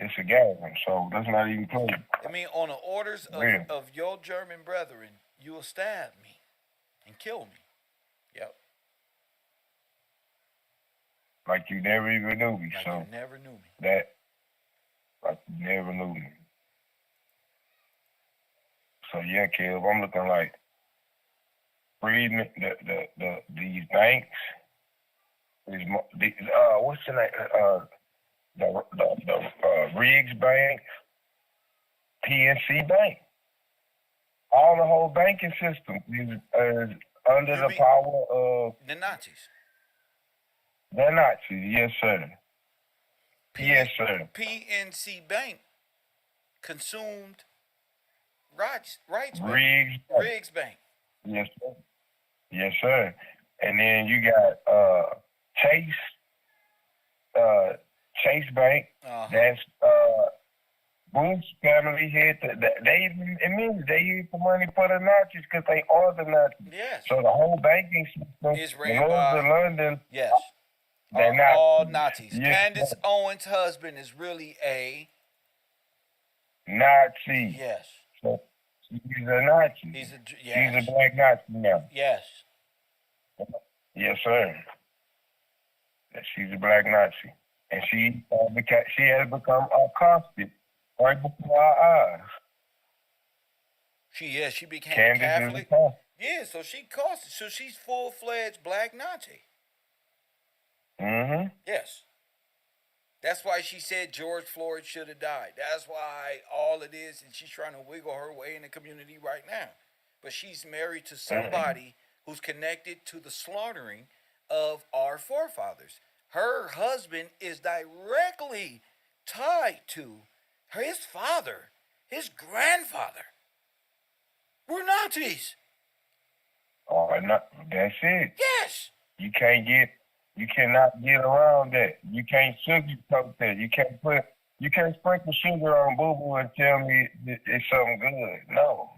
It's a game, so that's not even close. I mean, on the orders of your German brethren, you will stab me and kill me. Yep. Like you never even knew me. Like you never knew me. Like you never knew me. So yeah, Kev, I'm looking like reading these banks. What's the name? The Riggs Bank, PNC Bank. All the whole banking system is under the power of the Nazis. The Nazis, yes, sir. Yes, sir. PNC Bank consumed Riggs Bank. Yes, sir. Yes, sir. And then you got Chase Bank. That's Bush family had they used the money for the Nazis because they are the Nazis. Yes. So the whole banking system is ran by London. Yes. They're all Nazis. Yes. Candace Owens' husband is really a Nazi. Yes. So he's a Nazi. He's a black Nazi now. Yes. Yes, sir. She's a black Nazi. And she has become a constant right before our eyes. She became Candace Catholic. Yeah, so she's full-fledged black Nazi. Mm-hmm. Yes. That's why she said George Floyd should have died. That's why all it is, and she's trying to wiggle her way in the community right now. But she's married to somebody who's connected to the slaughtering of our forefathers. Her husband is directly tied to his father, his grandfather. We're Nazis. Oh, no, that's it. Yes. You cannot get around that. You can't sugarcoat that. You can't sprinkle sugar on boo-boo and tell me it's something good. No.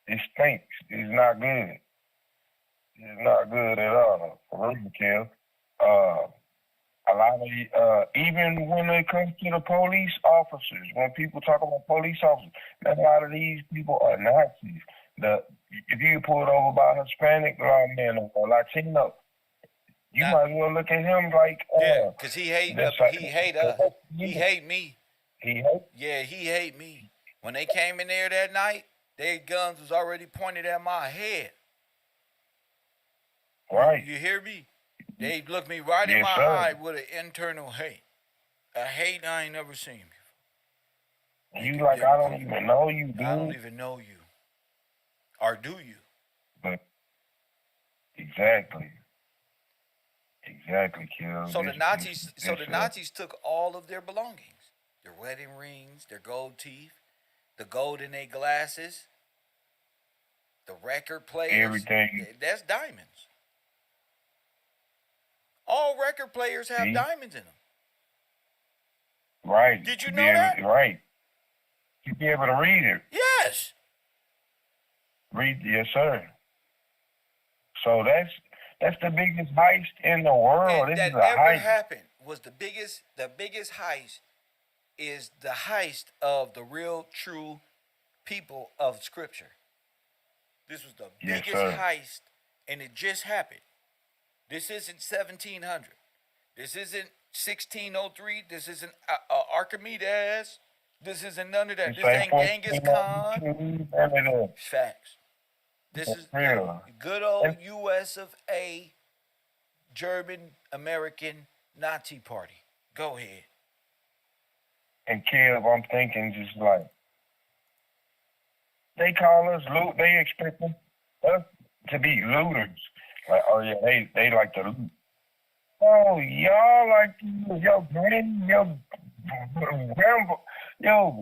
It stinks. It's not good. It's not good at all. For real, Kim. A lot of even when it comes to the police officers, when people talk about police officers, a lot of these people are Nazis. If you pulled over by a Hispanic man or Latino, you might as well look at him like yeah, because he hate us. He hate me. He hate? Yeah, he hate me. When they came in there that night, their guns was already pointed at my head. Right. You hear me? They looked me right in Yes, my sir. eye with an internal hate. A hate I ain't never seen before. You like, I don't even know you, dude. I don't even know you. Or do you? But exactly, Kill. So the Nazis took all of their belongings, their wedding rings, their gold teeth, the gold in their glasses, the record players. Everything. That's diamonds. All record players have diamonds in them. Right. Did you know that? Right. You be able to read it. Yes. Yes, sir. So that's the biggest heist in the world. This that is a ever heist. happened was the biggest heist is the heist of the real true people of Scripture. This was the Yes, biggest sir. heist, and it just happened. This isn't 1700. This isn't 1603. This isn't Archimedes. This isn't none of that. This ain't Genghis Khan. Facts. This is real. good old U.S. of A. German American Nazi Party. Go ahead. And Kev, I'm thinking just like they call us loot. They expect us to be looters. Like, oh yeah, they like to loot. Oh, y'all like to loot. Your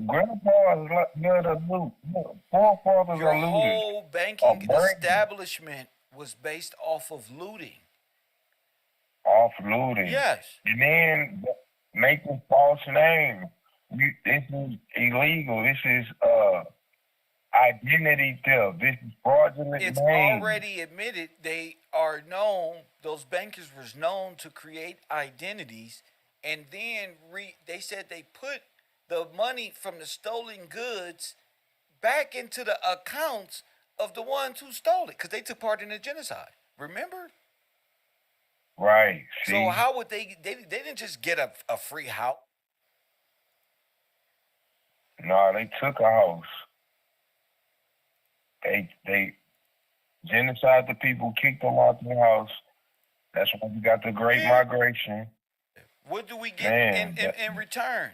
grandpa is like to loot. Your forefathers Your are looters. whole banking establishment was based off of looting. Off looting. Yes. And then making false names. This is illegal. This is identity theft. This is fraudulent It's names. already admitted they are known, those bankers was known to create identities, and then they said they put the money from the stolen goods back into the accounts of the ones who stole it, because they took part in the genocide. Remember? Right. See? So how would they didn't just get a free house. No, they took a house. They genocide the people, kicked them out the house. That's why we got the Great Migration. What do we get in return?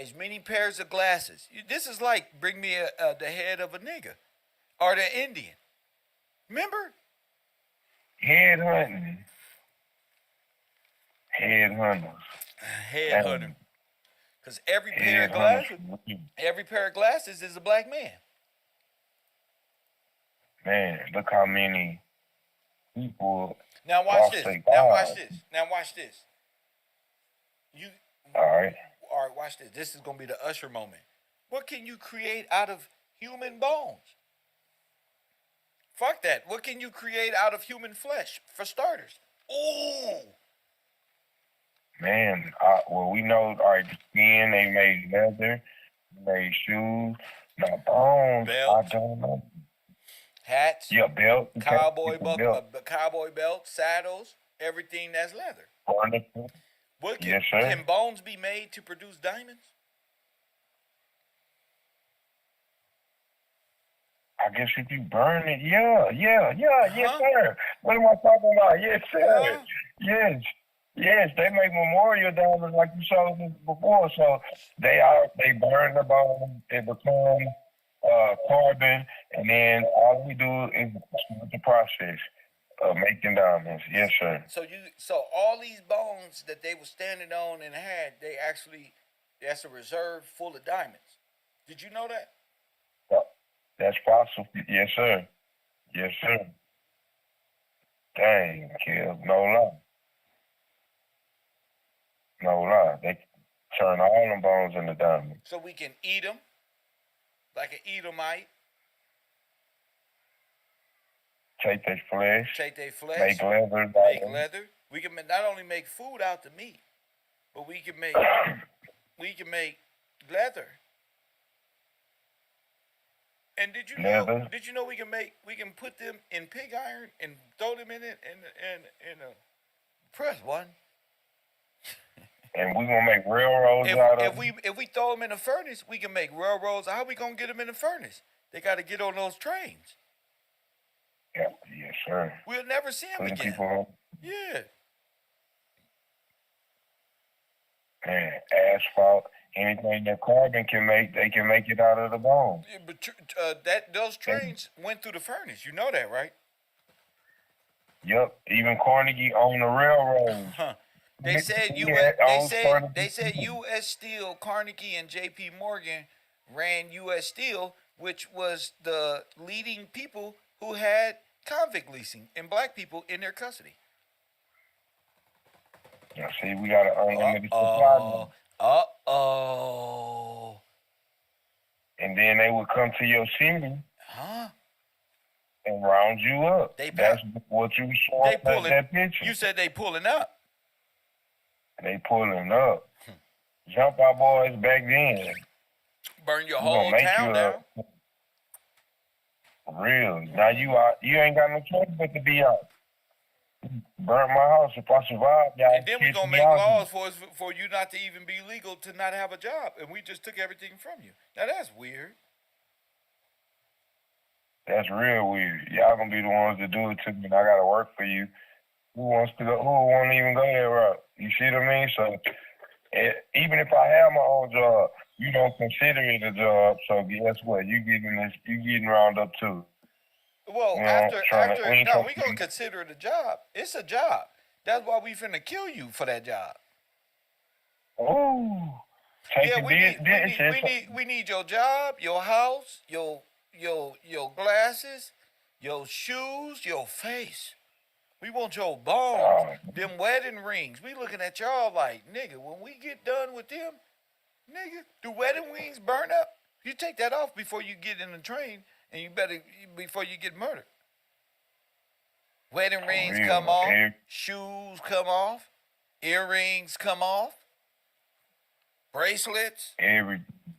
As many pairs of glasses. This is like bring me the head of a nigga or the Indian. Remember? Headhunters. Headhunter. Because every pair of glasses is a black man. Man, look how many people. Now watch this. Now watch this. All right, watch this. This is gonna be the Usher moment. What can you create out of human bones? Fuck that. What can you create out of human flesh, for starters? Ooh. Man, well, we know, all right, skin, they made leather, they made shoes, now bones, Belt. I don't know. Hats. Yeah, belt. Cowboy belt, saddles, everything that's leather. Wonderful. Yes, sir. Can bones be made to produce diamonds? I guess if you burn it, yes, sir. What am I talking about? Yes, sir. Yes, they make memorial diamonds like you saw before. So they burn the bone, it becomes carbon, and then all we do is the process of making diamonds. Yes, sir. So all these bones that they were standing on and had, that's a reserve full of diamonds. Did you know that? That's possible. Yes, sir. Yes, sir. Dang, kid, no lie. No lie. They turn all them bones into diamonds. So we can eat them, like an Edomite. Take their flesh. Take their flesh. Make leather. We can not only make food out the meat, but we can make leather. And Leather. did you know we can put them in pig iron and throw them in it and press one. And we gonna make railroads out of them. If we throw them in the furnace, we can make railroads. How we gonna get them in the furnace? They got to get on those trains. Yeah, yes, sir. We'll never see them Putting again. people on. Yeah. And asphalt, anything that carbon can make, they can make it out of the bone. Yeah, but those trains went through the furnace. You know that, right? Yep. Even Carnegie owned the railroads. They said U.S. Steel, Carnegie, and J.P. Morgan ran U.S. Steel, which was the leading people who had convict leasing and black people in their custody. Yeah, see, we got an unlimited supply. And then they would come to your city and round you up. That's what you saw in that picture. You said they pulling up. They pulling up. Jump our boys back then. Burn your whole town down. Real. Now you ain't got no choice but to be out. Burn my house if I survive. Y'all and then we gonna make laws for you not to even be legal to not have a job, and we just took everything from you. Now that's weird. That's real weird. Y'all gonna be the ones to do it to me, and I gotta work for you. Who wants to go? Who won't even go that route? You see what I mean? So even if I have my own job, you don't consider it a job. So guess what? You getting round up too. Well, we gonna consider it a job. It's a job. That's why we finna kill you for that job. Oh, we need your job, your house, your glasses, your shoes, your face. We want your bones, them wedding rings. We looking at y'all like, nigga, when we get done with them, nigga, do wedding rings burn up? You take that off before you get in the train, and you better, before you get murdered. Wedding rings come off, shoes come off, earrings come off, bracelets,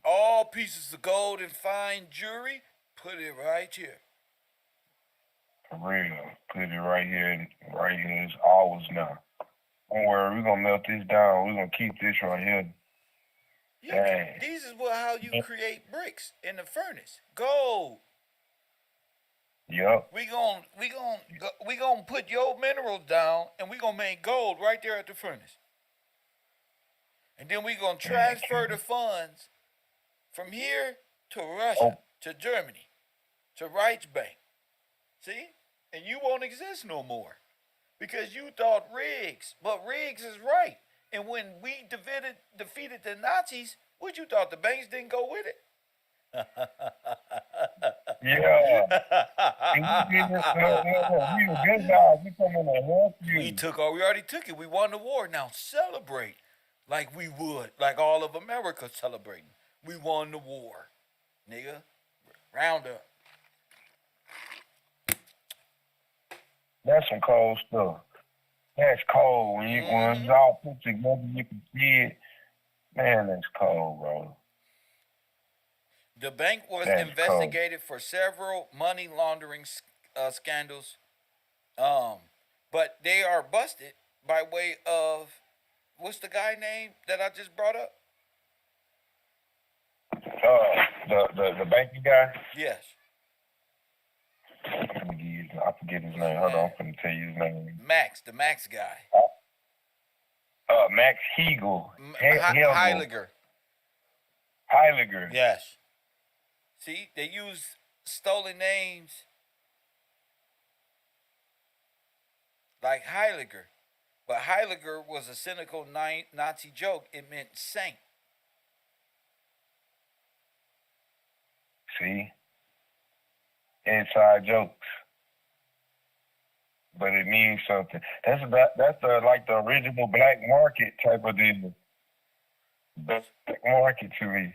all pieces of gold and fine jewelry, put it right here. For real. Put it right here. Right here. It's ours now. Don't worry. We're going to melt this down. We're going to keep this right here. Yeah, these is how you create bricks in the furnace. Gold. Yep. We gonna put your minerals down, and we gonna make gold right there at the furnace. And then we gonna transfer the funds from here to Russia, to Germany, to Reichsbank. See? And you won't exist no more. Because you thought Riggs, but Riggs is right. And when we defeated the Nazis, what you thought, the banks didn't go with it? Yeah. We were good guys. We come in and help you. We already took it. We won the war. Now celebrate like we would, like all of America celebrating. We won the war. Nigga, round up. That's some cold stuff. That's cold. When it's all put together, you can see it. Man, that's cold, bro. The bank was investigated for several money laundering scandals, but they are busted by way of, what's the guy name that I just brought up? The banking guy? Yes. I forget his name. Hold on, I'm going to tell you his name. The Max guy. Max Hegel. Heiliger. Yes. See, they use stolen names like Heiliger. But Heiliger was a cynical Nazi joke. It meant saint. See? Inside jokes. But it means something. That's like the original black market type of deal. Black market to me.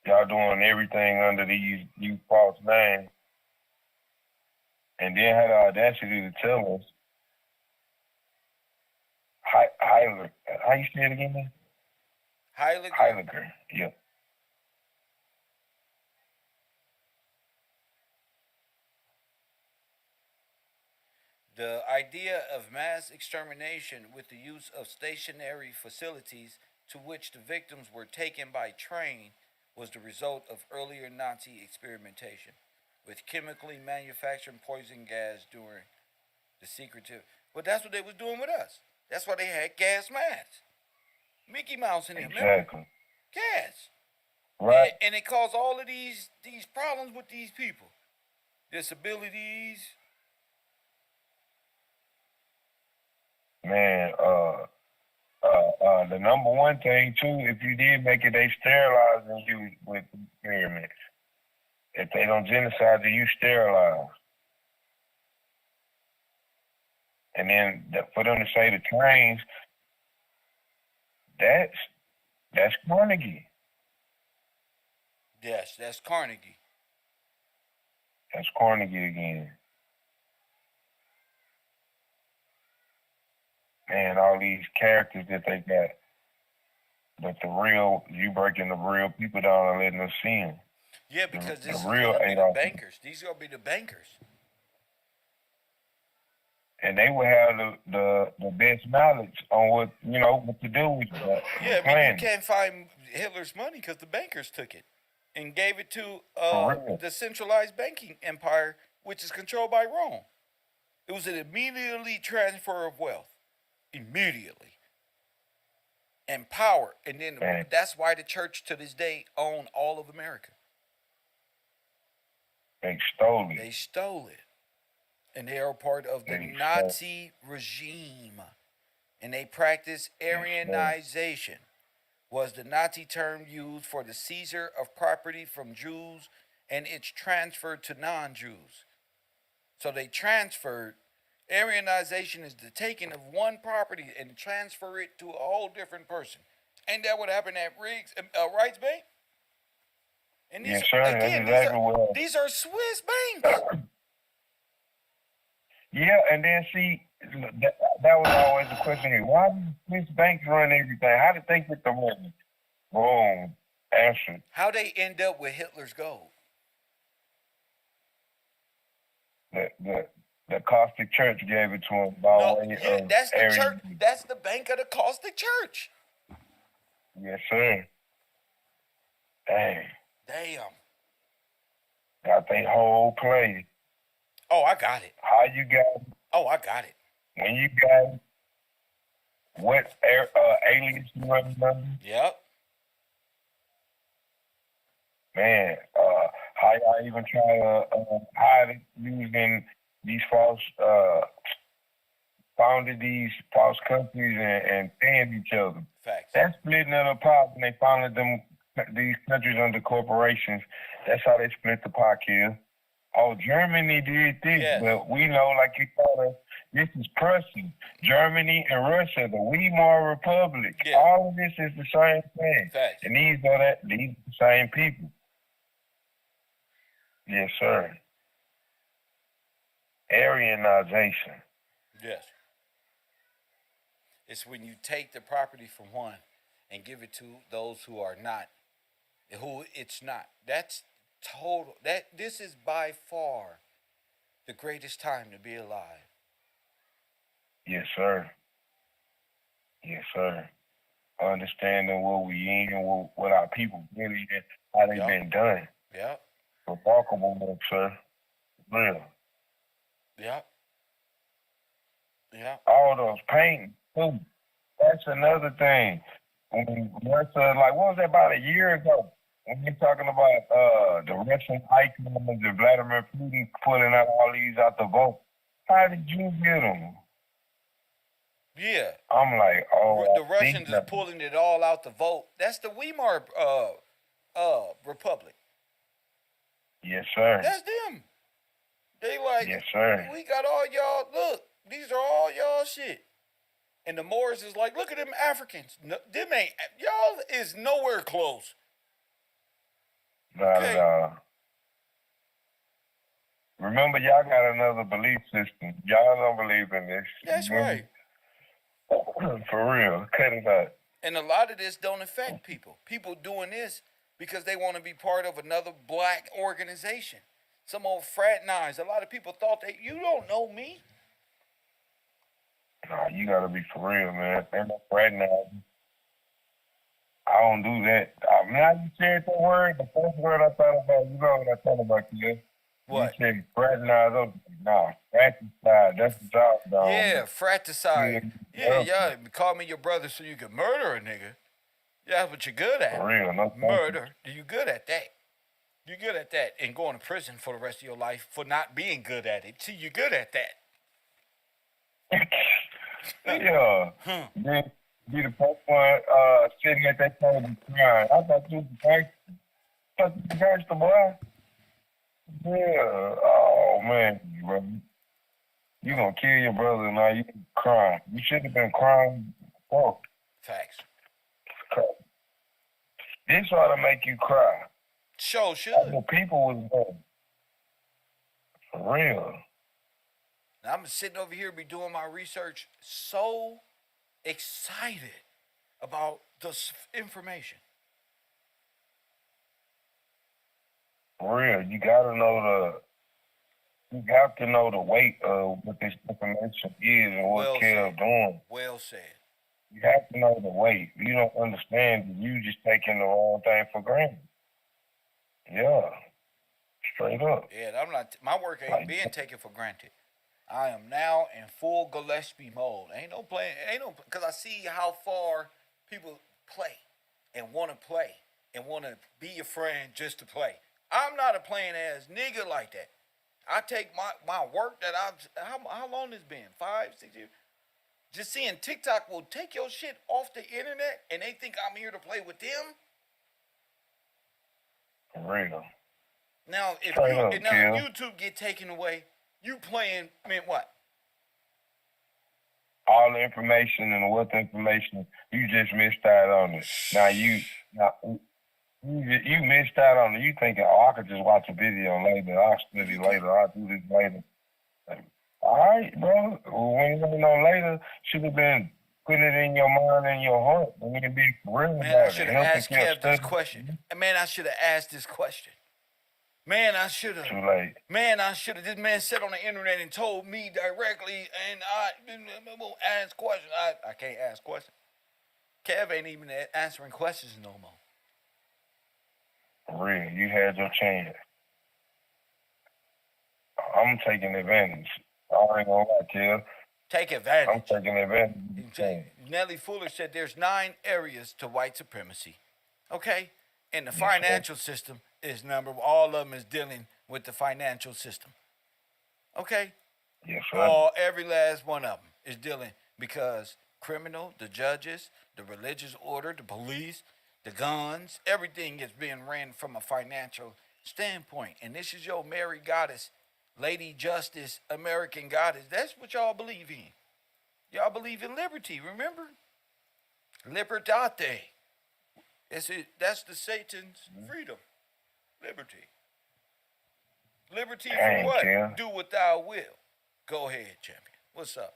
Y'all doing everything under these false names. And then had the audacity to tell us Heiler. How you say it again? Heiliger. Yeah. The idea of mass extermination with the use of stationary facilities to which the victims were taken by train was the result of earlier Nazi experimentation with chemically manufactured poison gas during the secretive. But that's what they was doing with us. That's why they had gas masks. Mickey Mouse in it, remember? Exactly. Gas. Right. And it caused all of these problems with these people. Disabilities. Man, the number one thing too, if you did make it, they sterilizing you with experiments. If they don't genocide you, you sterilize. And then for them to say the trains, that's Carnegie. Yes, that's Carnegie. That's Carnegie again. Man, all these characters that they got, but you breaking the real people down and letting them see them. Yeah, because this is real going to be the bankers. These are going to be the bankers. And they will have the best knowledge on what to do with that. Yeah, I mean, you can't find Hitler's money because the bankers took it and gave it to the centralized banking empire, which is controlled by Rome. It was an immediately transfer of wealth. Immediately. And power. And then that's why the church to this day own all of America. They stole it. They stole it. And they are part of the Nazi regime. And they practice Aryanization. Was the Nazi term used for the seizure of property from Jews and its transfer to non-Jews. So they transferred. Aryanization is the taking of one property and transfer it to a whole different person. Ain't that what happened at Rights Bank? And these, yes, sir. Again, these are Swiss banks. Yeah, and then see, that was always the question here. Why do Swiss banks run everything? How did they get the money? Boom. Answer. How they end up with Hitler's gold? The Catholic Church gave it to him that's the church. That's the bank of the Catholic Church. Yes, sir. Dang. Damn. Got their whole play. Oh, I got it. How you got it? Oh, I got it. When you got it, what aliens you running under? Yep. Man, how y'all even try to hide it using these founded these false countries and paying each other. Facts. That's splitting it apart when they founded these countries under corporations. That's how they split the pot, here. Oh, Germany did this, but we know, like you told us, this is Prussia, Germany, and Russia, the Weimar Republic. Yeah. All of this is the same thing. Facts. And these are the same people. Yes, sir. Aryanization. Yes. It's when you take the property from one and give it to those who are not, who it's not. That's total. This is by far the greatest time to be alive. Yes, sir. Yes, sir. Understanding what we in, what our people really, how they been done. Yep. Remarkable work, sir. Real. Yep. Yeah. All those paintings, too. That's another thing. When Russia, like, what was that, about a year ago? When you're talking about the Russian icons and Vladimir Putin pulling out all these out the vote, how did you get them? Yeah. I'm like, the Russians is pulling it all out the vote. That's the Weimar Republic. Yes, sir. That's them. They like, yes, sir. We got all y'all, look, these are all y'all shit. And the Moors is like, look at them Africans. No, them ain't, y'all is nowhere close. Not at all. Remember, y'all got another belief system. Y'all don't believe in this. That's right. For real, cut it out. And a lot of this don't affect people. People doing this because they want to be part of another black organization. Some old fraternized. A lot of people thought that you don't know me. Nah, you gotta be for real, man. Ain't no fraternizing. I don't do that. Now you said the word, the first word I thought about, you know what I thought about, kid? What? You said fraternize. Nah, fratricide. That's the job, dog. Yeah, fratricide. Yeah. Call me your brother so you can murder a nigga. Yeah, that's what you're good at. For real, no Murder. You good at that. You're good at that. And going to prison for the rest of your life for not being good at it. See, you're good at that. Yeah. Then be the first one sitting at that table crying. I thought you was the gangster, boy. Yeah. Oh man, bro. You gonna kill your brother now? You crying? You should have been crying before. Facts. This ought to make you cry. Sure should. The people was doing. For real. Now, I'm sitting over here, be doing my research, so excited about this information. For real, you gotta know you have to know the weight of what this information is and what Kev doing. Well said. You have to know the weight. You don't understand that you just taking the wrong thing for granted. Yeah. Straight up. Yeah, my work ain't being taken for granted. I am now in full Gillespie mode. Because I see how far people play and want to be your friend just to play. I'm not a playing ass nigga like that. I take my work that how long has it been? 5, 6 years? Just seeing TikTok will take your shit off the internet and they think I'm here to play with them. For real. Now, if YouTube get taken away, you playing meant what? All the information and what the information, you just missed out on it. Now you missed out on it. You thinking, I could just watch a video later. I'll study later. I'll do this later. All right, bro. When you know later, should have been putting it in your mind and your heart. I mean, be real. Man, I should have asked Kev this question. Man, I should have asked this question. Man, I should have. Too late. Man, I should have. This man sat on the internet and told me directly, and I won't ask questions. I can't ask questions. Kev ain't even answering questions no more. For real, you had your chance. I'm taking advantage. I ain't gonna lie, Kev. Take advantage. I'm taking advantage. Nellie Fuller said there's 9 areas to white supremacy. Okay? And the financial system is all of them is dealing with the financial system. Okay? Yes, sir. Every last one of them is dealing because criminal, the judges, the religious order, the police, the guns, everything is being ran from a financial standpoint. And this is your Mary Goddess, Lady Justice, American Goddess. That's what y'all believe in. Y'all believe in liberty, remember? Libertate. That's the Satan's freedom. Liberty. Liberty for what? Kim. Do what thou will. Go ahead, champion. What's up?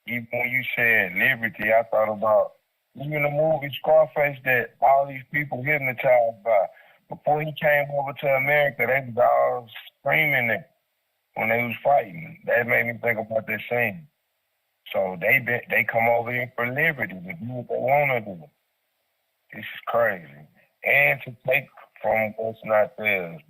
Even when you said liberty, I thought about even the movie Scarface that all these people hypnotized by. Before he came over to America, they was all screaming it when they was fighting. That made me think about that scene. So they come over here for liberty, to do what they want to do. This is crazy. And to take from what's not theirs.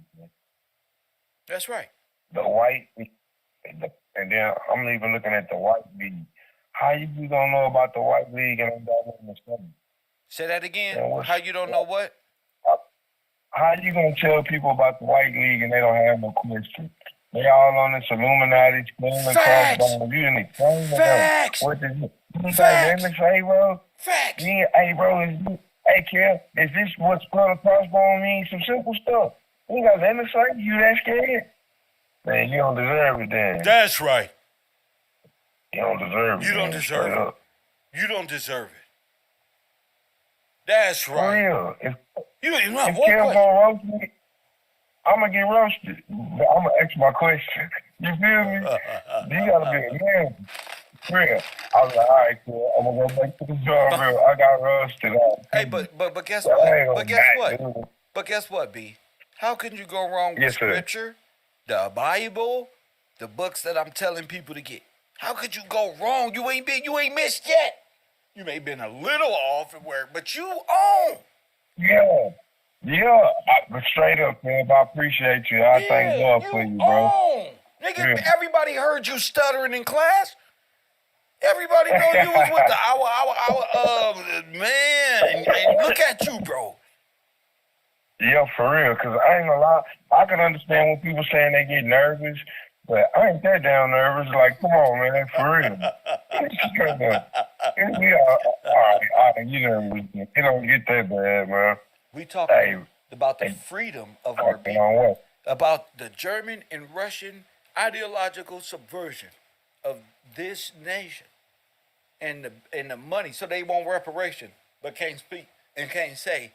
That's right. The white, and then I'm even looking at the white league. How you don't know about the white league and I'm not in the same? Say that again. How you don't know what? How you gonna tell people about the white league and they don't have no question? They all on this Illuminati, Facts. You didn't explain to Facts. them. What is it? You Facts. got hey, bro? Facts. Yeah, hey, bro, hey, Kev, is this what skull and crossbone means? Some simple stuff. You got nothing to say? You that scared? Man, you don't deserve it then. That's right. You don't deserve it. You don't deserve it. You don't deserve it. That's right. For real. If one Kev gonna roast me, I'm gonna get roasted. But I'm gonna ask my question. You feel me? You gotta be a man. Real. I was like, all right, cool. I'm gonna go back to the drum reel. I got rusted out. Hey, but guess I what? ain't But gonna guess back, what? dude. But guess what, B? How can you go wrong with Yes, sir. scripture, the Bible, the books that I'm telling people to get? How could you go wrong? You ain't missed yet. You may have been a little off at work, but you own. Yeah. Yeah. But straight up, man, I appreciate you. I thank God for you, bro. Own. Nigga, Yeah. everybody heard you stuttering in class. Everybody know you was with the man. And look at you, bro. Yeah, for real. Cause I ain't gonna lie. I can understand when people saying they get nervous, but I ain't that damn nervous. Like, come on, man, for real. We all right, you know, it don't get that bad, man. We talking Hey, about the freedom of our you know people, what? about the German and Russian ideological subversion of this nation and the money, so they want reparation, but can't speak and can't say.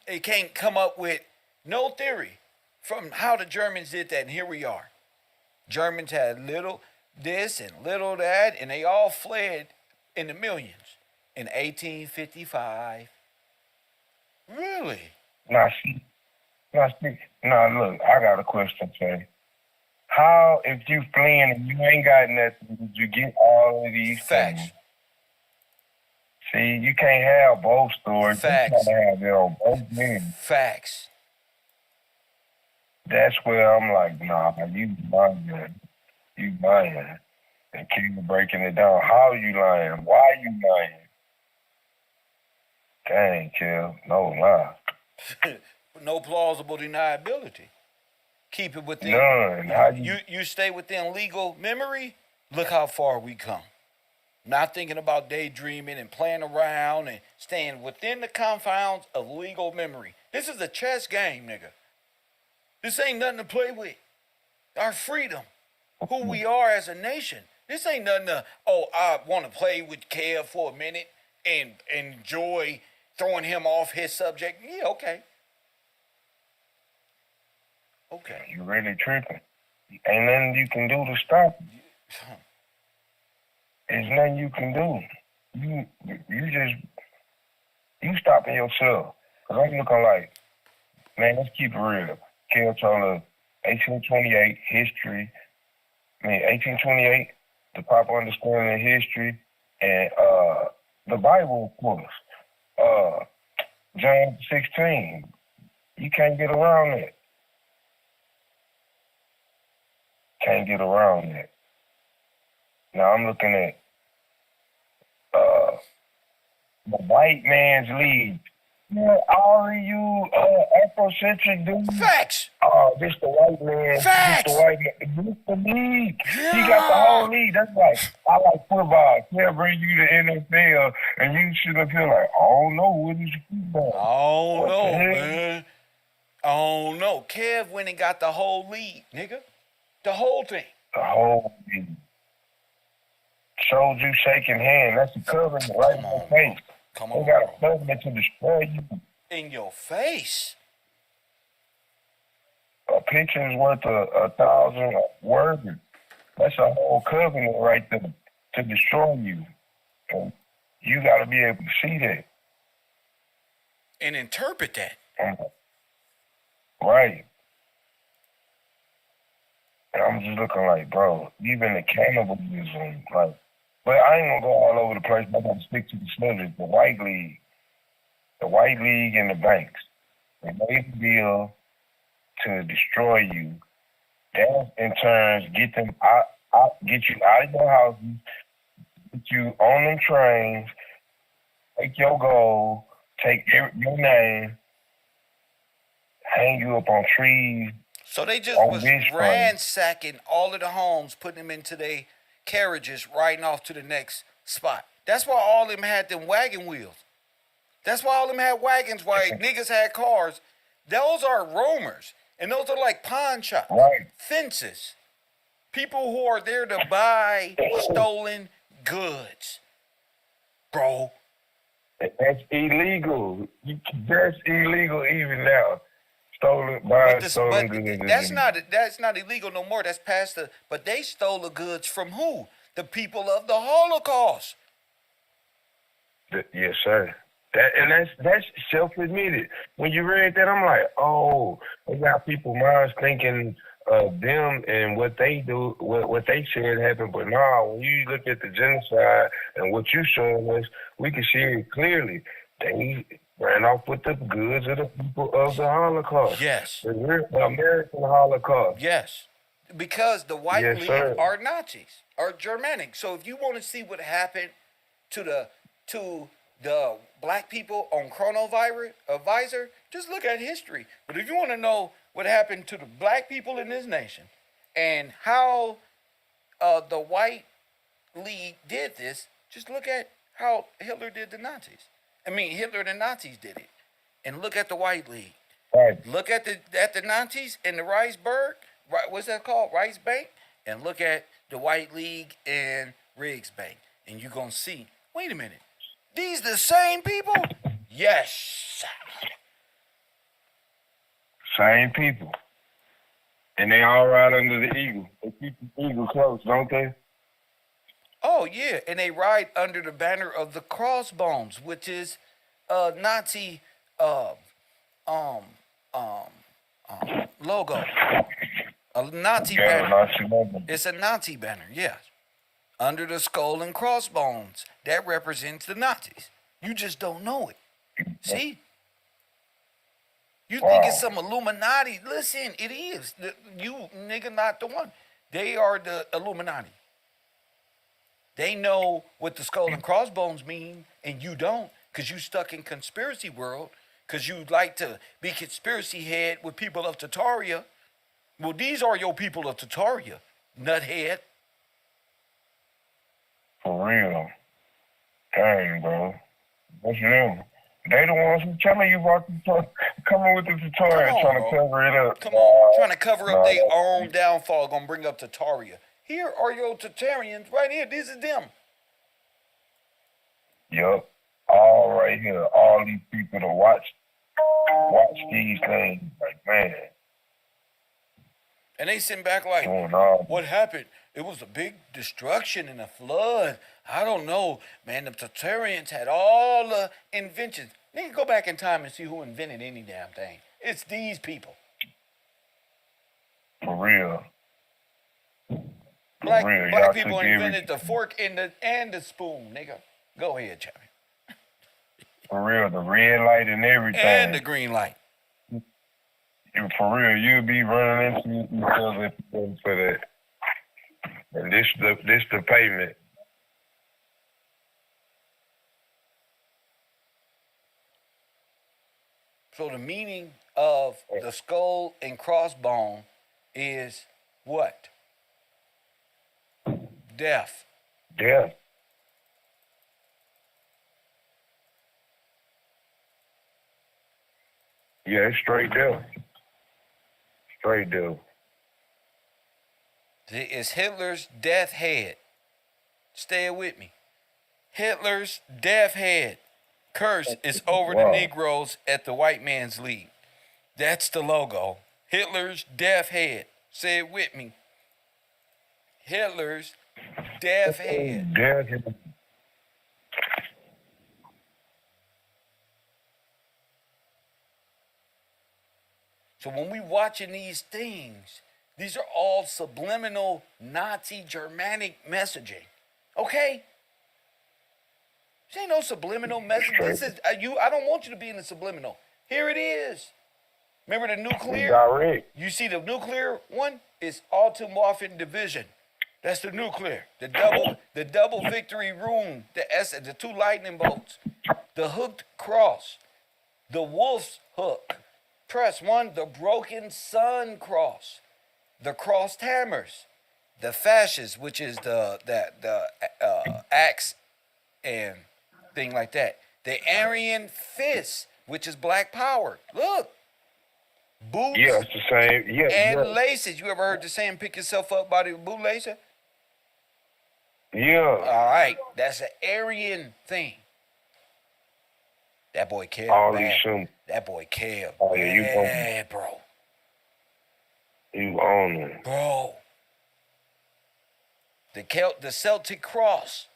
It can't come up with no theory from how the Germans did that, and here we are. Germans had little this and little that, and they all fled in the millions in 1855. Really? Now, look, I got a question for you. How, if you fleeing and you ain't got nothing, did you get all of these Facts. things? See, you can't have both stories. Facts. You gotta have it on both ends. Facts. That's where I'm like, nah, you lying. You lying. And keep breaking it down. How you lying? Why you lying? Dang, Kill. No lie. No plausible deniability. Keep it within. None. How You stay within legal memory. Look how far we come. Not thinking about daydreaming and playing around and staying within the confines of legal memory. This is a chess game, nigga. This ain't nothing to play with. Our freedom, who we are as a nation. This ain't nothing to, I want to play with Kev for a minute and enjoy throwing him off his subject. Yeah, okay. Okay. You really tripping. Ain't nothing you can do to stop it. There's nothing you can do. You stopping yourself. Cause I'm looking like, man, let's keep it real. Kel told us 1828 history. 1828, the proper understanding of history, and the Bible, of course. John 16. You can't get around that. Can't get around that. Now I'm looking at the white man's league. Yeah, all of you Afrocentric dudes. Facts. This the white man. Facts. This the white man. This the league. He got the whole league. That's like, I like football. They'll bring you to NFL, and you should have feel like, I don't know, what is football? I don't know, man. I don't know. Kev went and got the whole league, nigga. The whole thing. The whole league. Showed you shaking hand. That's a covenant right in your face. Come They on, got a bro. covenant to destroy you. In your face. A picture is worth 1,000 words. That's a whole covenant right there to destroy you. And you got to be able to see that. And interpret that. Right. And I'm just looking like, bro, even the cannibalism, like, but I ain't gonna go all over the place. I'm gonna stick to the subject. The White League and the banks, they made a deal to destroy you. That in turn get them get you out of your houses, put you on them trains, take your gold, take your name, hang you up on trees. So they just on was this front. ransacking all of the homes, putting them into their carriages, riding off to the next spot. That's why all of them had them wagon wheels. That's why all of them had wagons, why niggas had cars. Those are roamers. And those are like pawn shops. Right. Fences. People who are there to buy stolen goods. Bro. That's illegal. That's illegal even now. Stolen goods. That's not illegal no more. That's past the. But they stole the goods from who? the people of the Holocaust. Yes, sir. That's self-admitted. When you read that, I'm like, oh, they got people minds thinking of them and what they do, what they said happened. But now, when you look at the genocide and what you showing us, we can see it clearly. They ran off with the goods of the people of the Holocaust. Yes. The American Holocaust. Yes. Because the White Yes, League sir. are Nazis, are Germanic. So if you want to see what happened to the black people on Chronovisor, just look at history. But if you want to know what happened to the black people in this nation and how the White League did this, just look at how Hitler did the Nazis. I mean, Hitler and the Nazis did it. And look at the White League. Right. Look at the Nazis in the Reichsberg, what's that called? Reichsbank? And look at the White League and Rigsbank. And you're going to see, wait a minute, these the same people? Yes. Same people. And they all ride under the eagle. They keep the eagle close, don't they? Oh, yeah. And they ride under the banner of the crossbones, which is a Nazi logo. A Nazi banner. Nazi logo. It's a Nazi banner, yes. Under the skull and crossbones. That represents the Nazis. You just don't know it. See? You think it's some Illuminati. Listen, it is. You nigga not the one. They are the Illuminati. They know what the skull and crossbones mean, and you don't, because you stuck in conspiracy world, because you like to be conspiracy head with people of Tataria. Well, these are your people of Tataria, nuthead. For real. Dang, bro. What's them? They the ones who telling you about coming with the tutorial, trying to cover it up. Come on, trying to cover up their own downfall, gonna bring up Tataria. Here are your Tatarians right here. These are them. Yup. All right here. All these people to watch these things. Like, man. And they sitting back like, what happened? It was a big destruction and a flood. I don't know. Man, the Tatarians had all the inventions. Nigga, go back in time and see who invented any damn thing. It's these people. For real. Black Y'all people took invented the fork and the spoon, nigga. Go ahead, Chappie. For real, the red light and everything. And the green light. For real, you'll be running into each other if you wasn't for that. And this the payment. So the meaning of the skull and crossbone is what? Death. Death. Yeah, it's straight death. Straight death. It's Hitler's death head. Stay with me. Hitler's death head. Curse is over the Negroes at the white man's league. That's the logo. Hitler's death head. Say it with me. Hitler's death head. Death head. So when we watching these things, these are all subliminal Nazi Germanic messaging. Okay? This ain't no subliminal message. This is I don't want you to be in the subliminal. Here it is. Remember the nuclear? Direct. You see the nuclear one is automorphin division. That's the nuclear. The double victory rune, the two lightning bolts, the hooked cross, the wolf's hook. Press one, the broken sun cross, the crossed hammers, the fasces, which is the axe and thing like that. The Aryan fist, which is black power. Look. Boots. Yeah, it's the same. Yeah. And laces. You ever heard the saying, pick yourself up by the bootlacer? Yeah. All right. That's an Aryan thing. That boy Kev. All these shoes. That boy Kev. Oh, yeah, you bad, bro. You own it. Bro. the Celtic cross,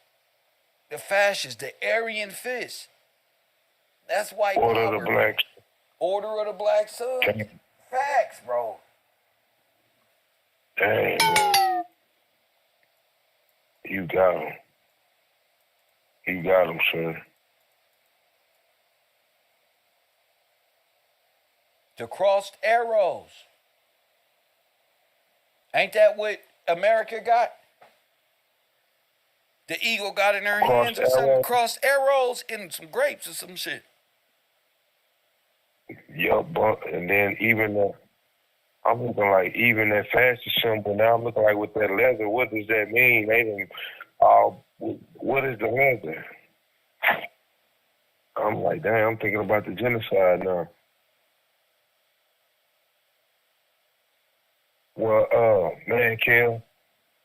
the fascists, the Aryan fist. That's white Order power. of the Black. Order of the Black Sun. Facts, bro. Dang, bro. You got him. You got him, son. The crossed arrows. Ain't that what America got? The eagle got in her hands or something, crossed arrows and some grapes or some shit. Yup, and then even I'm looking like even that fascist symbol. Now I'm looking like with that leather. What does that mean? They didn't. What is the leather? I'm like, damn. I'm thinking about the genocide now. Well, man, Kev,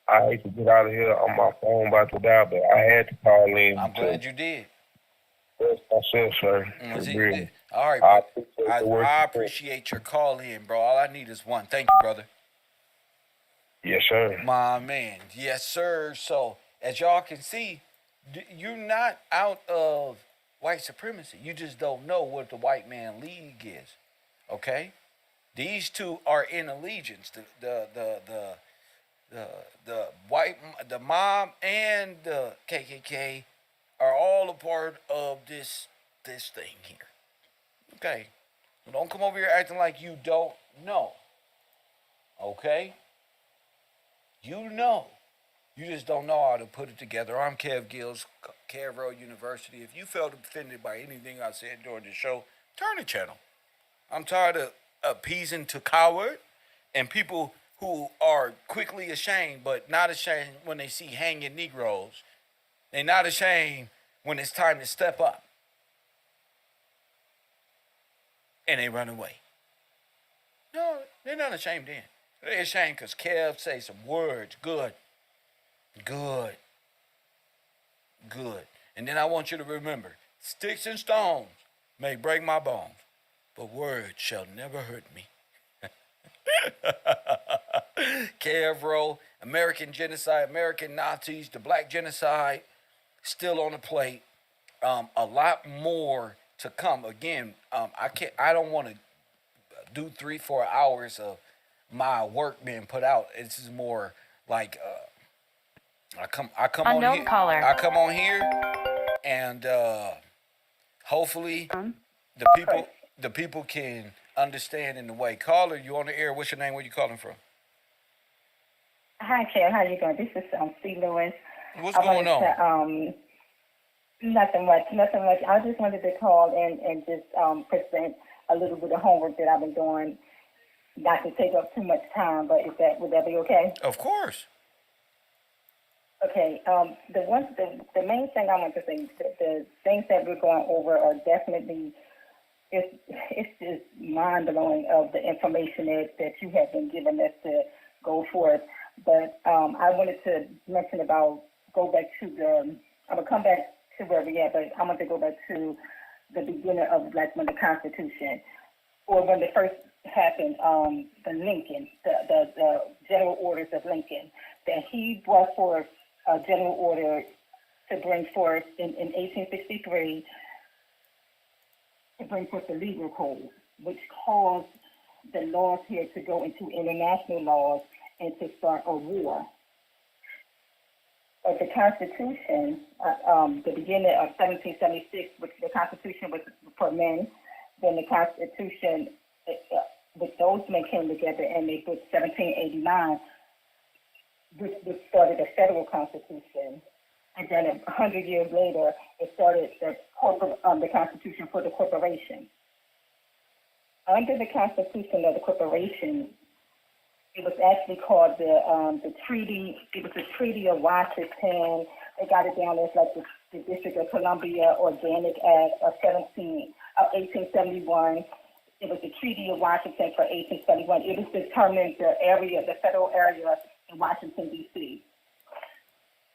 I hate to get out of here. On my phone about to die, but I had to call in. I'm glad you did. That's myself, sir. All right, I appreciate your call in, bro. All I need is one. Thank you, brother. Yes, sir. My man. Yes, sir. So, as y'all can see, you're not out of white supremacy. You just don't know what the white man league is. Okay? These two are in allegiance. The mob and the KKK are all a part of this thing here. Okay? So don't come over here acting like you don't know. Okay? You know. You just don't know how to put it together. I'm Kev Gills, KevRow University. If you felt offended by anything I said during the show, turn the channel. I'm tired of appeasing to coward and people who are quickly ashamed, but not ashamed when they see hanging Negroes. They're not ashamed when it's time to step up. And they run away. No, they're not ashamed then. They're ashamed because Kev say some words. Good. And then I want you to remember, sticks and stones may break my bones, but words shall never hurt me. KevRow, American genocide, American Nazis, the black genocide, still on the plate. A lot more to come. Again, I don't want to do 3-4 hours of my work being put out. This is more like I come Unknown on here. caller. I come on here, and hopefully the people can understand in the way. Caller, you on the air? What's your name? Where you calling from? Hi, Kev. How you doing? This is C. Lewis. What's going on? Nothing much. I just wanted to call and just present a little bit of homework that I've been doing. Not to take up too much time, but would that be okay? Of course. Okay. The main thing I want to say, the things that we're going over are definitely it's just mind blowing of the information that you have been giving us to go forth. But I wanted to mention about I'm gonna come back to where we at, but I want to go back to the beginning of like when the Constitution, or when it first happened, the Lincoln, the General Orders of Lincoln, that he brought forth a general order to bring forth in 1863 to bring forth the legal code, which caused the laws here to go into international laws and to start a war. But the Constitution, the beginning of 1776, which the Constitution was for men, then the Constitution, with those men came together and they put 1789, which started a federal constitution. And then 100 years later, it started the Constitution for the corporation. Under the Constitution of the corporation, it was actually called the Treaty. It was the Treaty of Washington. They got it down as like the District of Columbia Organic Act of 1871. It was the Treaty of Washington for 1871. It was determined the federal area in Washington, D.C.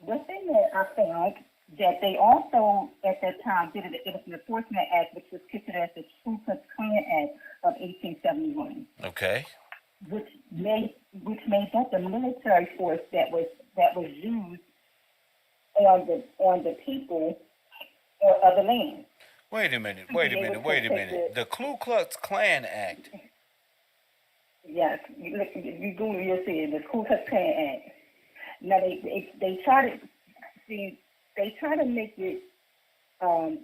One thing that I found that they also at that time did it was an Enforcement Act, which was considered as the Ku Klux Klan Act of 1871. Okay. which made that the military force that was used on the people of the land. Wait a minute. To be able to take The Ku Klux Klan Act. Yes, you Google, you'll see it. The Ku Klux Klan Act. Now they try to see, they try to make it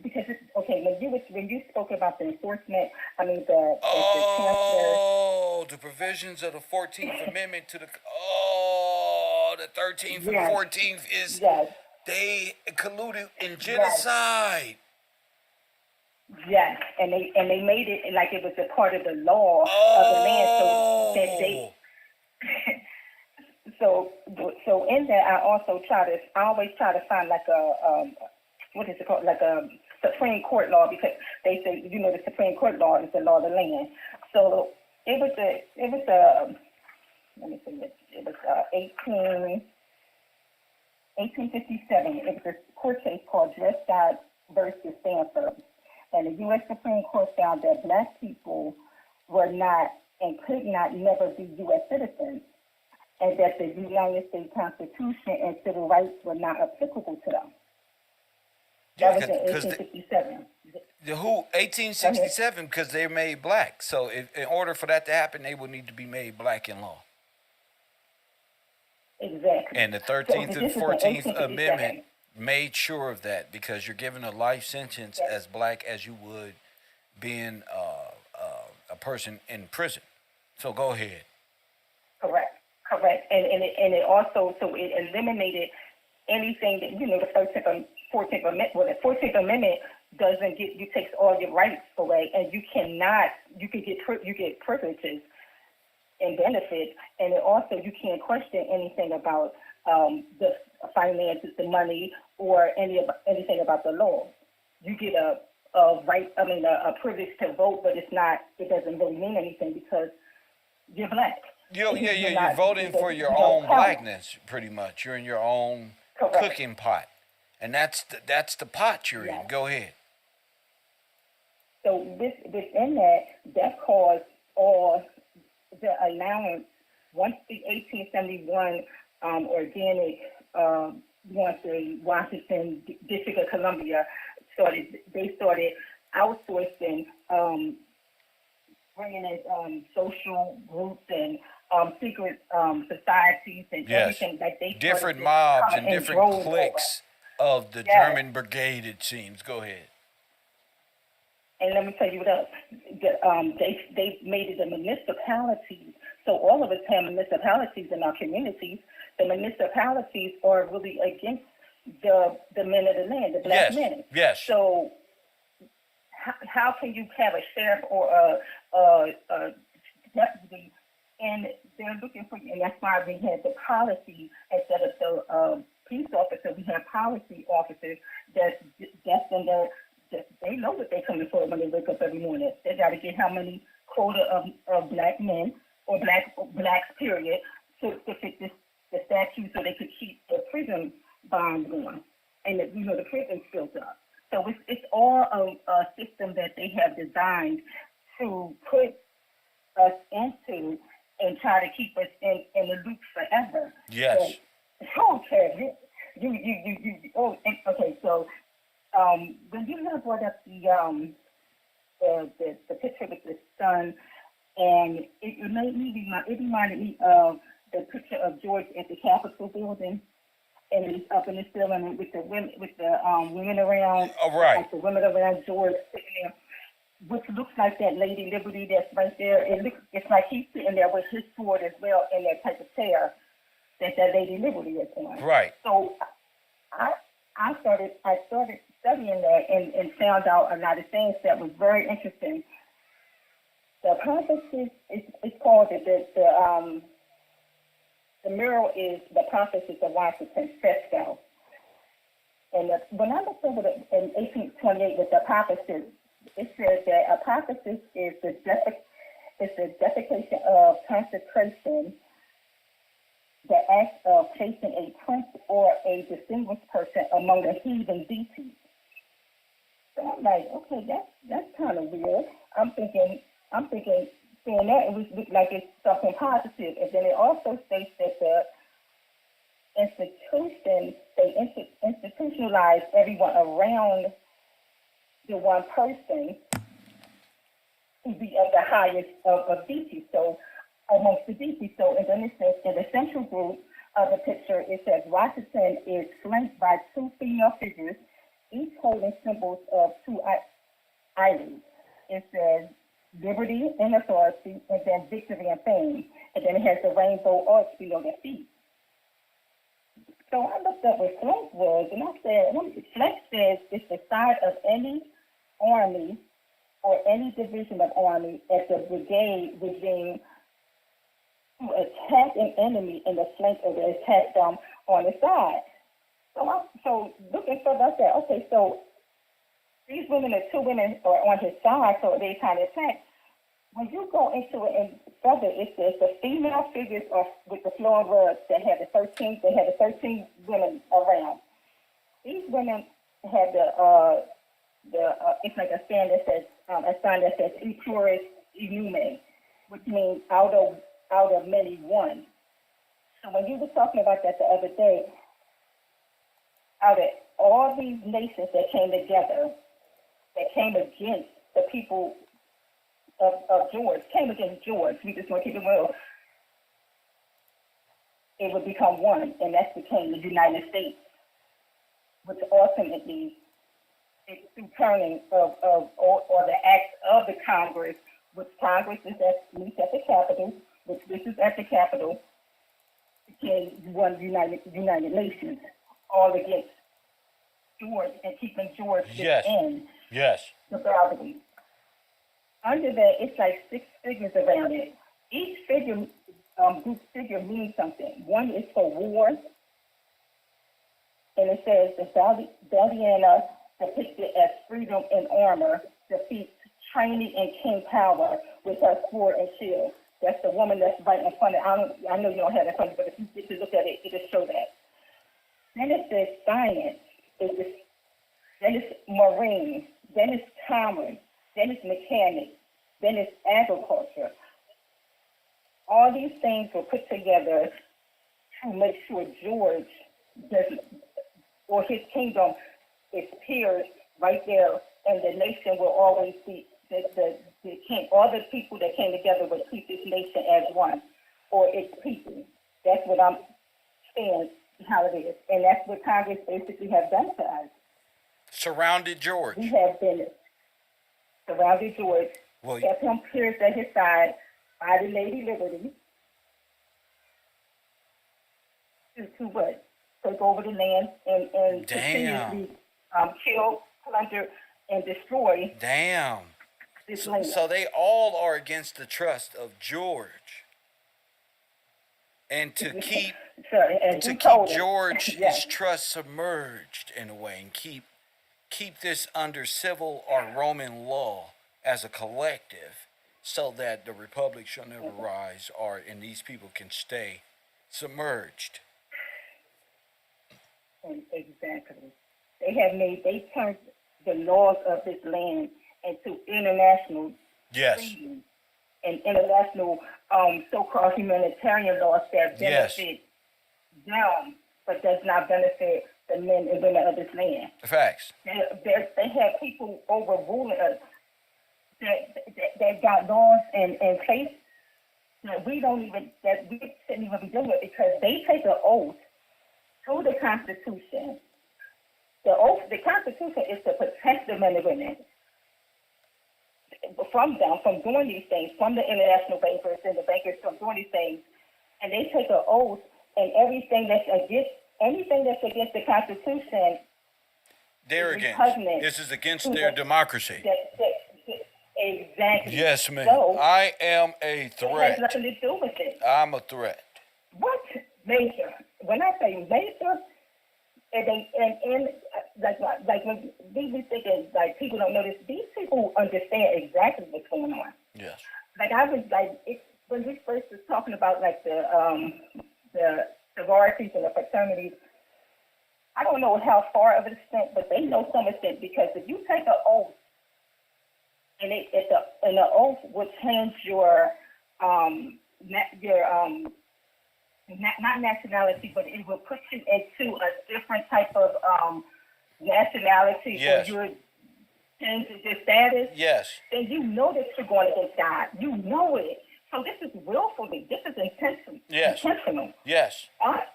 because it's okay when you spoke about the enforcement. I mean the Oh, the provisions of the 14th Amendment to the. Oh, the 13th and yes, 14th is. yes, They colluded in yes. genocide. Yes, and they made it like it was a part of the law of the land, so that Oh. so in that I always try to find like a what is it called, like a Supreme Court law, because they say the Supreme Court law is the law of the land. So it was a let me see, it was 1857. It was a court case called Dred Scott versus Stanford. And the U.S. Supreme Court found that black people were not and could not never be U.S. citizens, and that the United States Constitution and civil rights were not applicable to them. That was in 1857. The who 1867 because they're made black. So in order for that to happen, they would need to be made black in law. Exactly. And the 13th and 14th Amendment made sure of that, because you're given a life sentence as black as you would being a person in prison. So go ahead. Correct. And it also, so it eliminated anything that, the 14th Amendment, well, the 14th Amendment takes all your rights away, and you get privileges and benefits, and it also, you can't question anything about the finances, the money, or anything about the law. You get a privilege to vote, but it doesn't really mean anything because you're black. You're voting for your own blackness, pretty much. You're in your own cooking pot, and that's the pot you're in. Go ahead. So within that caused all the allowance once the 1871 organic once the Washington District of Columbia they started outsourcing, bringing in social groups and secret societies and everything. Like they different mobs and different cliques of the German Brigade, it seems. Go ahead. And let me tell you what else. They made it a municipality. So all of us have municipalities in our communities. The municipalities are really against the men of the land, the black men. Yes. So how can you have a sheriff or a deputy, and they're looking for you? And that's why we had the policy instead of the police officer. We have policy officers that's in there. They know what they're coming for when they wake up every morning. They got to get how many quota of black men or blacks, period, to fit the statute so they could keep the prison bonds going. And the prison's built up. So it's all a system that they have designed to put us into and try to keep us in the loop forever. Yes. So, okay. Okay. So when you have brought up the picture with the sun, and it reminded me of the picture of George at the Capitol building, and it's up in the ceiling with the women around. Oh, right. Like the women around George sitting there, which looks like that Lady Liberty that's right there. It's like he's sitting there with his sword as well in that type of chair that Lady Liberty is on. Right. So I started studying that and found out a lot of things that was very interesting. The prophecies is called the mural is the prophecies of Washington fresco. And when I looked over in 1828 with the prophecies, it says that a prophecy is the definition of consecration, the act of placing a prince or a distinguished person among the heathen deities. So I'm like, okay, that's kind of weird. I'm thinking saying that it was like it's something positive. And then it also states that the they institutionalize everyone around the one person to be of the highest of deity. So amongst the deity. So and then it says in the central group of the picture, it says Washington is flanked by two female figures, each holding symbols of two idols. It says liberty and authority, and then victory and fame. And then it has the rainbow arch below their feet. So I looked up what flank was, and I said, flank says it's the side of any army or any division of army at the brigade regime to attack an enemy in the flank of the attack them on the side. So looking further, I said, okay, so these women, the two women are on his side, so they kind of attack. When you go into it and further, it says the female figures are with the flowing robes that had the 13 women around. These women had it's like a sign that says Epuris Inume, which means out of many one. So when you were talking about that the other day, out of all these nations that came together, that came against the people of George, came against George, we just want to keep it real, it would become one, and that became the United States, which ultimately is through turning or the act of the Congress, which Congress meets at the Capitol, which this is at the Capitol, became one United Nations, all against George and keeping George within the boundary. Under that, it's like 6 figures around it. Each group figure means something. One is for war, and it says the Valiana, depicted as freedom in armor, defeats training and king power with her sword and shield. That's the woman that's right in front of. I know you don't have that in front of you, but if you get to look at it, it'll show that. Then it says science. Then it's marine. Then it's commerce. Then it's mechanics. Then it's agriculture. All these things were put together to make sure George doesn't, or his kingdom is pierced right there, and the nation will always be the king. All the people that came together would keep this nation as one, or its people. That's what I'm saying, how it is, and that's what Congress basically have done to us. Surrounded George. We have been surrounded George, kept him pierced at his side by the Lady Liberty to what? Take over the land and continuously kill, plunder, and destroy this land. So they all are against the trust of George. And to keep George his trust submerged in a way, and keep this under civil or Roman law as a collective, so that the republic shall never rise, and these people can stay submerged. Exactly. They turned the laws of this land into international treaties and international so-called humanitarian laws that benefit them, but does not benefit the men and women of this land. Facts. They have people overruling us that got laws in place that we shouldn't even be doing it, because they take an oath to the Constitution. The Constitution is to protect the men and women from doing these things, from the international bankers and the bankers from doing these things, and they take an oath, and anything that's against the Constitution, they're against. This is against their democracy. Exactly. Yes, ma'am. So, I am a threat. It has nothing to do with it. I'm a threat. What? Major. When I say major, like when we be thinking, like, people don't know this, these people understand exactly what's going on. Yes. Like, I was like, when we first was talking about like the sororities and the fraternities, I don't know how far of an extent, but they know some extent, because if you take an oath and in the oath will change your not nationality, but it will put you into a different type of nationality, Yes. or you're change your status. Yes. Then you know that you're going against God. You know it. So this is willfully. This is intentional. Yes. Intentional. Yes.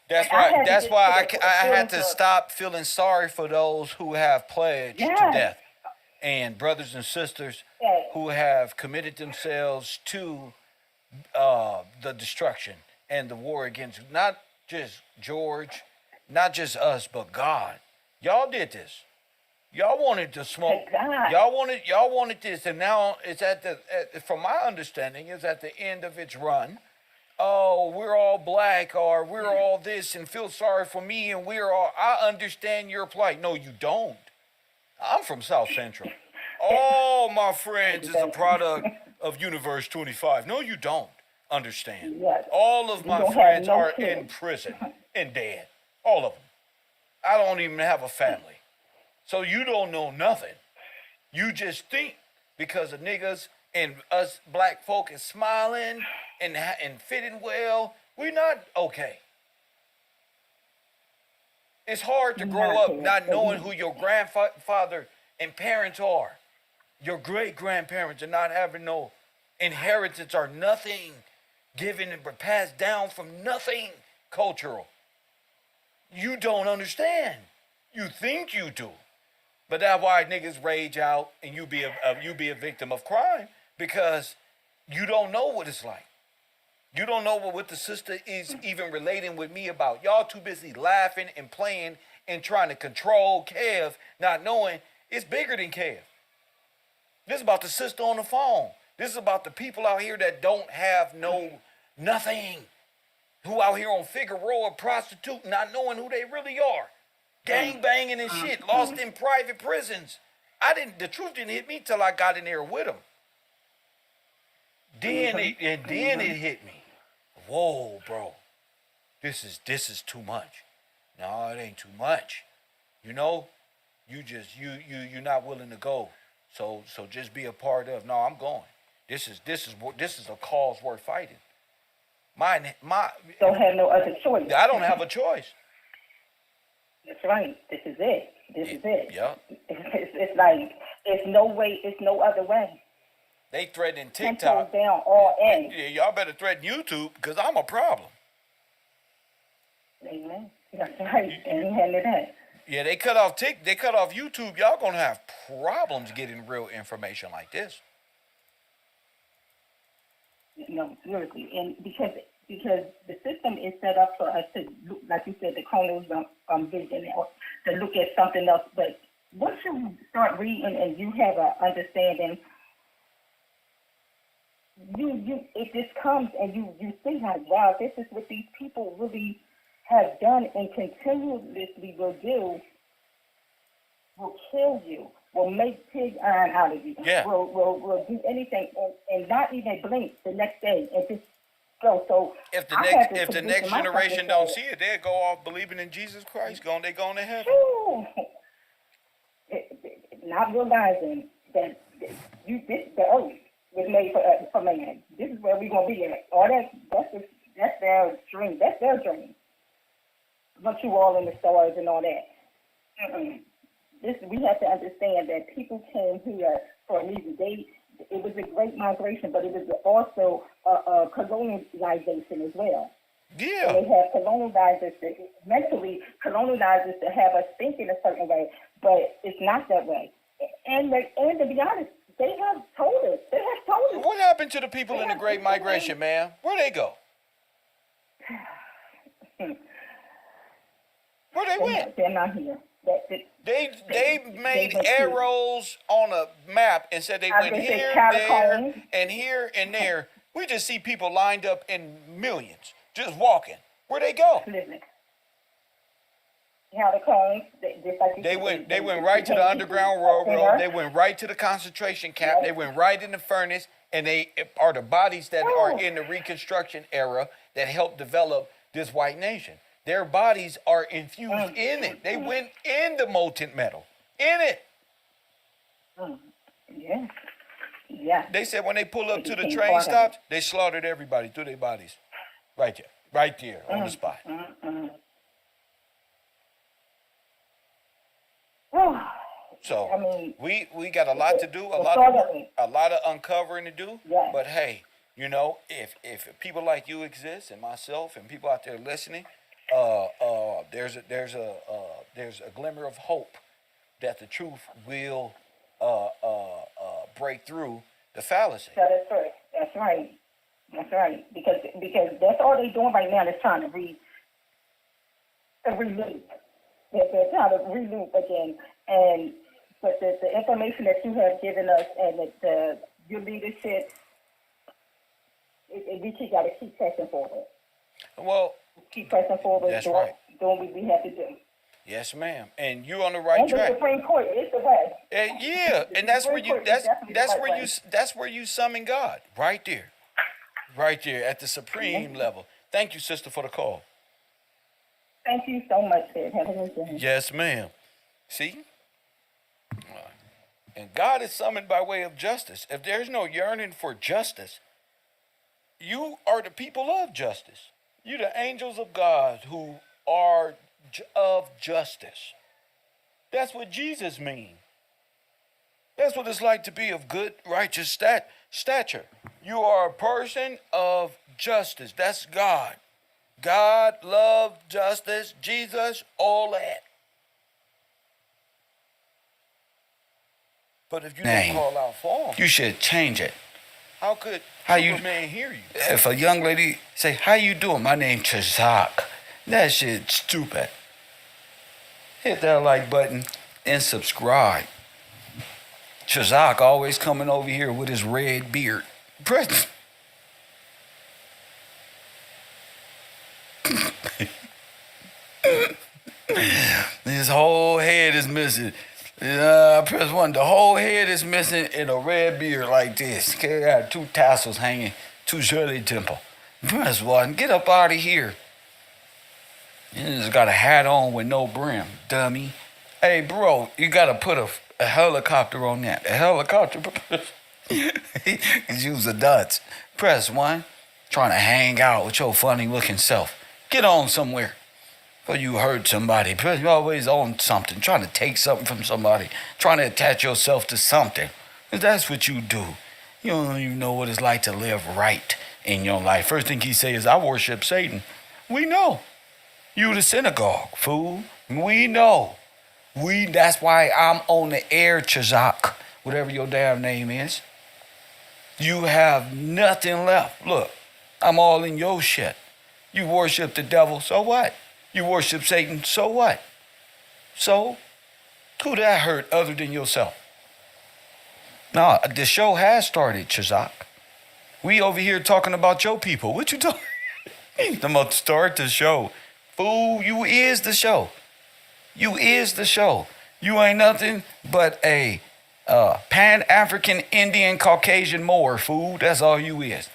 That's I right. had to That's get why to the I had feeling to of- stop feeling sorry for those who have pledged to Yes. death, and brothers and sisters Yes. who have committed themselves to the destruction and the war against not just George, not just us, but God. Y'all did this. Y'all wanted to smoke. God. Y'all wanted this, and now it's from my understanding, it's at the end of its run. Oh, we're all black, or we're all this, and feel sorry for me, and I understand your plight. No, you don't. I'm from South Central. All my friends is a product of Universe 25. No, you don't understand. Yes. All of You my don't have friends no are kids. in prison and dead. All of them. I don't even have a family. So you don't know nothing. You just think because of niggas and us black folk is smiling and fitting well, we're not okay. It's hard to grow up not knowing who your grandfather and parents are, your great grandparents, and not having no inheritance or nothing given and passed down from nothing cultural. You don't understand. You think you do. But that's why niggas rage out and you be a victim of crime, because you don't know what it's like. You don't know what the sister is even relating with me about. Y'all too busy laughing and playing and trying to control Kev, not knowing it's bigger than Kev. This is about the sister on the phone. This is about the people out here that don't have nothing. Who out here on Figueroa prostituting, not knowing who they really are. Gang banging and shit, lost in private prisons. The truth didn't hit me till I got in there with them. Then it hit me. Whoa, bro. This is too much. No, it ain't too much. You know, you're not willing to go. So just be a part of. No, I'm going. This is a cause worth fighting. Don't have no other choice. I don't have a choice. That's right. This is it. This is it. Yeah. It's like it's no way. It's no other way. They threatening Ten TikTok. toes down, all in. Yeah, y'all better threaten YouTube because I'm a problem. Amen. That's right. Amen to that. Yeah, they cut off YouTube. Y'all gonna have problems getting real information like this. No, seriously, and because the system is set up for us to, like you said, the colonels vision, or to look at something else. But once you start reading and you have an understanding, it just comes and you see like, wow, this is what these people really have done and continuously will do. Will kill you, will make pig iron out of you, Yeah. will do anything and not even blink the next day and just go. So If the I had to next position generation myself don't to see it, they'll go off believing in Jesus Christ. They going to heaven. Whew. Not realizing that the earth was made for man. This is where we're gonna be at. All that's their dream. That's their dream. Once you all in the stars and all that. We have to understand that people came here for a reason. It was a great migration, but it was also a colonialization as well. Yeah. And they have mentally colonizers to have us thinking a certain way, but it's not that way. And to be honest, they have told us. What happened to the people in the Great Migration, man? Where'd they go? Where they went? They're not here. They made arrows on a map and said they went here, there, and here and there. We just see people lined up in millions, just walking. Where'd they go? Listen. Catacombs. They went right to the Underground Railroad. They went right to the concentration camp. They went right in the furnace, and they are the bodies that are in the Reconstruction era that helped develop this white nation. Their bodies are infused in it. They went in the molten metal. In it. Yeah. Yeah. They said when they pull up It to the became train part of it. stops, they slaughtered everybody through their bodies. Right there on the spot. So I mean, we got a lot to do, a the lot thought of of work, it. a lot of uncovering to do. Yeah. But hey, you know, if people like you exist and myself and people out there listening, there's a glimmer of hope that the truth will break through the fallacy. That's right. That's right. That's right. Because that's all they're doing right now is trying to reloop. They're trying to reloop again. But the information that you have given us and your leadership, we got to keep pressing forward. Well, Keep pressing forward. That's right. Doing what we have to do. Yes, ma'am. And you're on the right And track. the Supreme Court is the way. Yeah, and that's where you Definitely that's where you summon God. Right there. Right there at the supreme level. Thank you, sister, for the call. Thank you so much, Sid. Have a good day. Yes, ma'am. See? And God is summoned by way of justice. If there's no yearning for justice, you are the people of justice. You're the angels of God who are of justice. That's what Jesus means. That's what it's like to be of good, righteous stature. You are a person of justice. That's God. God, love, justice, Jesus, all that. But if you don't call out for him, you should change it. How could Superman hear you? If a young lady say, "How you doing? My name's Chazak," that shit stupid. Hit that like button and subscribe. Chazak always coming over here with his red beard. Press. His whole head is missing. Press 1. The whole head is missing and a red beard like this. Okay, got 2 tassels hanging, 2 Shirley Temple. Press 1. Get up out of here. You just got a hat on with no brim, dummy. Hey, bro, you got to put a helicopter on that. A helicopter. He's using nuts. Press 1. Trying to hang out with your funny looking self. Get on somewhere. Or you hurt somebody. You're always on something, trying to take something from somebody, trying to attach yourself to something. That's what you do. You don't even know what it's like to live right in your life. First thing he says is, I worship Satan. We know. You the synagogue, fool. We know. That's why I'm on the air, Chazak, whatever your damn name is. You have nothing left. Look, I'm all in your shit. You worship the devil, so what? You worship Satan, so what? So, who that hurt other than yourself? No, the show has started, Chazak. We over here talking about your people. What you talking? I'm about to start the show. Fool, you is the show. You is the show. You ain't nothing but a Pan-African Indian Caucasian Moor, fool. That's all you is.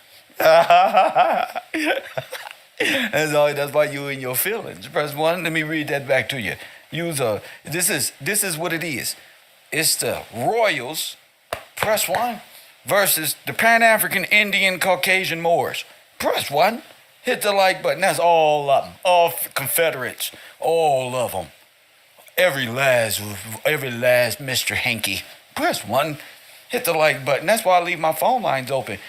That's why you in your feelings. Press 1. Let me read that back to you. This is what it is. It's the Royals, press 1, versus the Pan-African Indian Caucasian Moors. Press 1. Hit the like button. That's all of them. All Confederates. All of them. Every last Mr. Hanky. Press 1. Hit the like button. That's why I leave my phone lines open.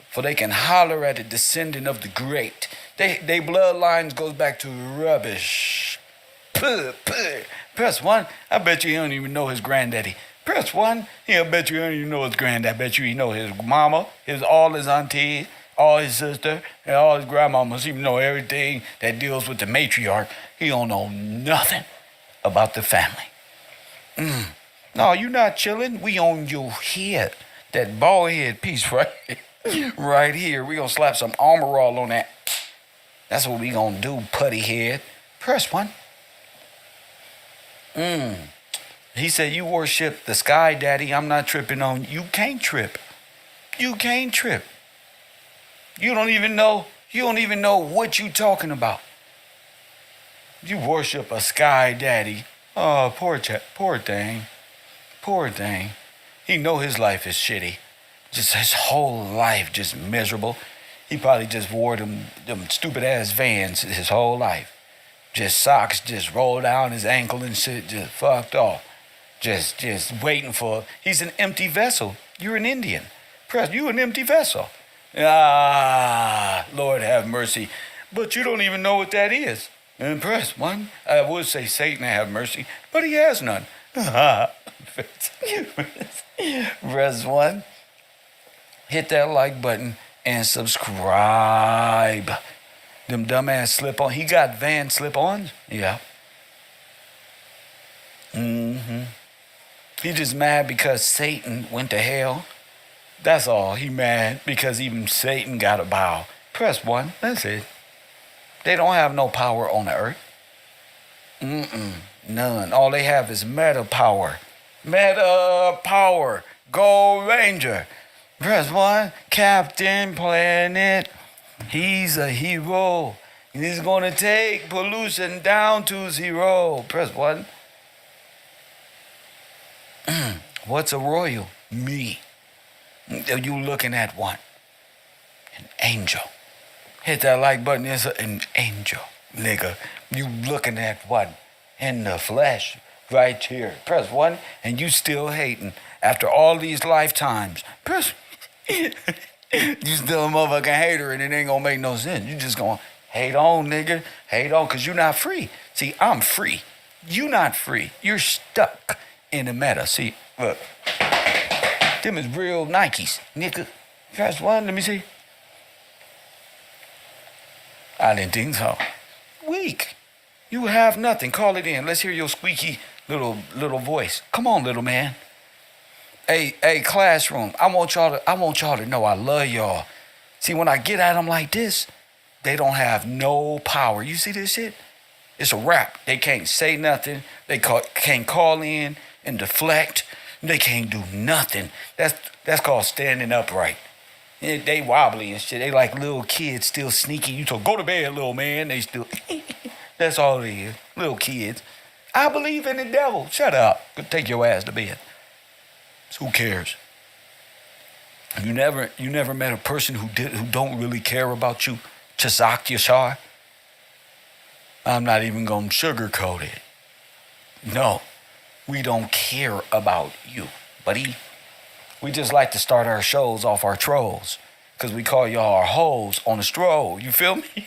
For they can holler at a descendant of the great. They bloodlines goes back to rubbish. Press 1. I bet you don't even know his granddaddy. Press 1. I bet you don't even know his granddad. I bet you he know his mama, all his aunties, all his sister, and all his grandmamas. He know everything that deals with the matriarch. He don't know nothing about the family. No, you not chilling. We on your head. That bald head piece right right here. We gonna slap some armor all on that. That's what we gonna do, putty head. Press 1. He said, you worship the sky daddy. I'm not tripping on you. You can't trip. You can't trip. You don't even know what you talking about. You worship a sky daddy. Oh, poor thing. Poor thing. He know his life is shitty. Just his whole life just miserable. He probably just wore them stupid ass Vans his whole life. Just socks just rolled down his ankle and shit, just fucked off. Just waiting for. He's an empty vessel. You're an Indian. Press, you an empty vessel. Ah, Lord have mercy. But you don't even know what that is. And press one. I would say Satan have mercy, but he has none. Press one. Hit that like button and subscribe. Them dumbass slip-on. He got Van slip-ons? Yeah. He just mad because Satan went to hell. That's all. He mad because even Satan got a bow. Press one. That's it. They don't have no power on the earth. None. All they have is meta power. Meta power. Gold Ranger. Press one. Captain Planet. He's a hero. He's going to take pollution down to zero. Press one. What's a royal? Me. You looking at one? An angel. Hit that like button. It's an angel, nigga. You looking at one in the flesh right here. Press one, and you still hating after all these lifetimes. Press. You still a motherfucking hater, and it ain't gonna make no sense. You just gonna hate on, nigga. Hate on, because you're not free. See, I'm free. You not free. You're stuck in the meta. See, look. Them is real Nikes, nigga. Press one, let me see. I didn't think so. Weak. You have nothing. Call it in. Let's hear your squeaky little voice. Come on, little man. Hey, classroom. I want y'all to know I love y'all. See, when I get at them like this, they don't have no power. You see this shit? It's a wrap. They can't say nothing. They can't call in and deflect. They can't do nothing. That's called standing upright. They wobbly and shit. They like little kids still sneaky. You told go to bed, little man. They still. That's all it is. Little kids. I believe in the devil. Shut up. Go take your ass to bed. So who cares? You never met a person who don't really care about you. Chazak Yashar. I'm not even gonna sugarcoat it. No, we don't care about you, buddy. We just like to start our shows off our trolls, cause we call y'all our hoes on a stroll. You feel me?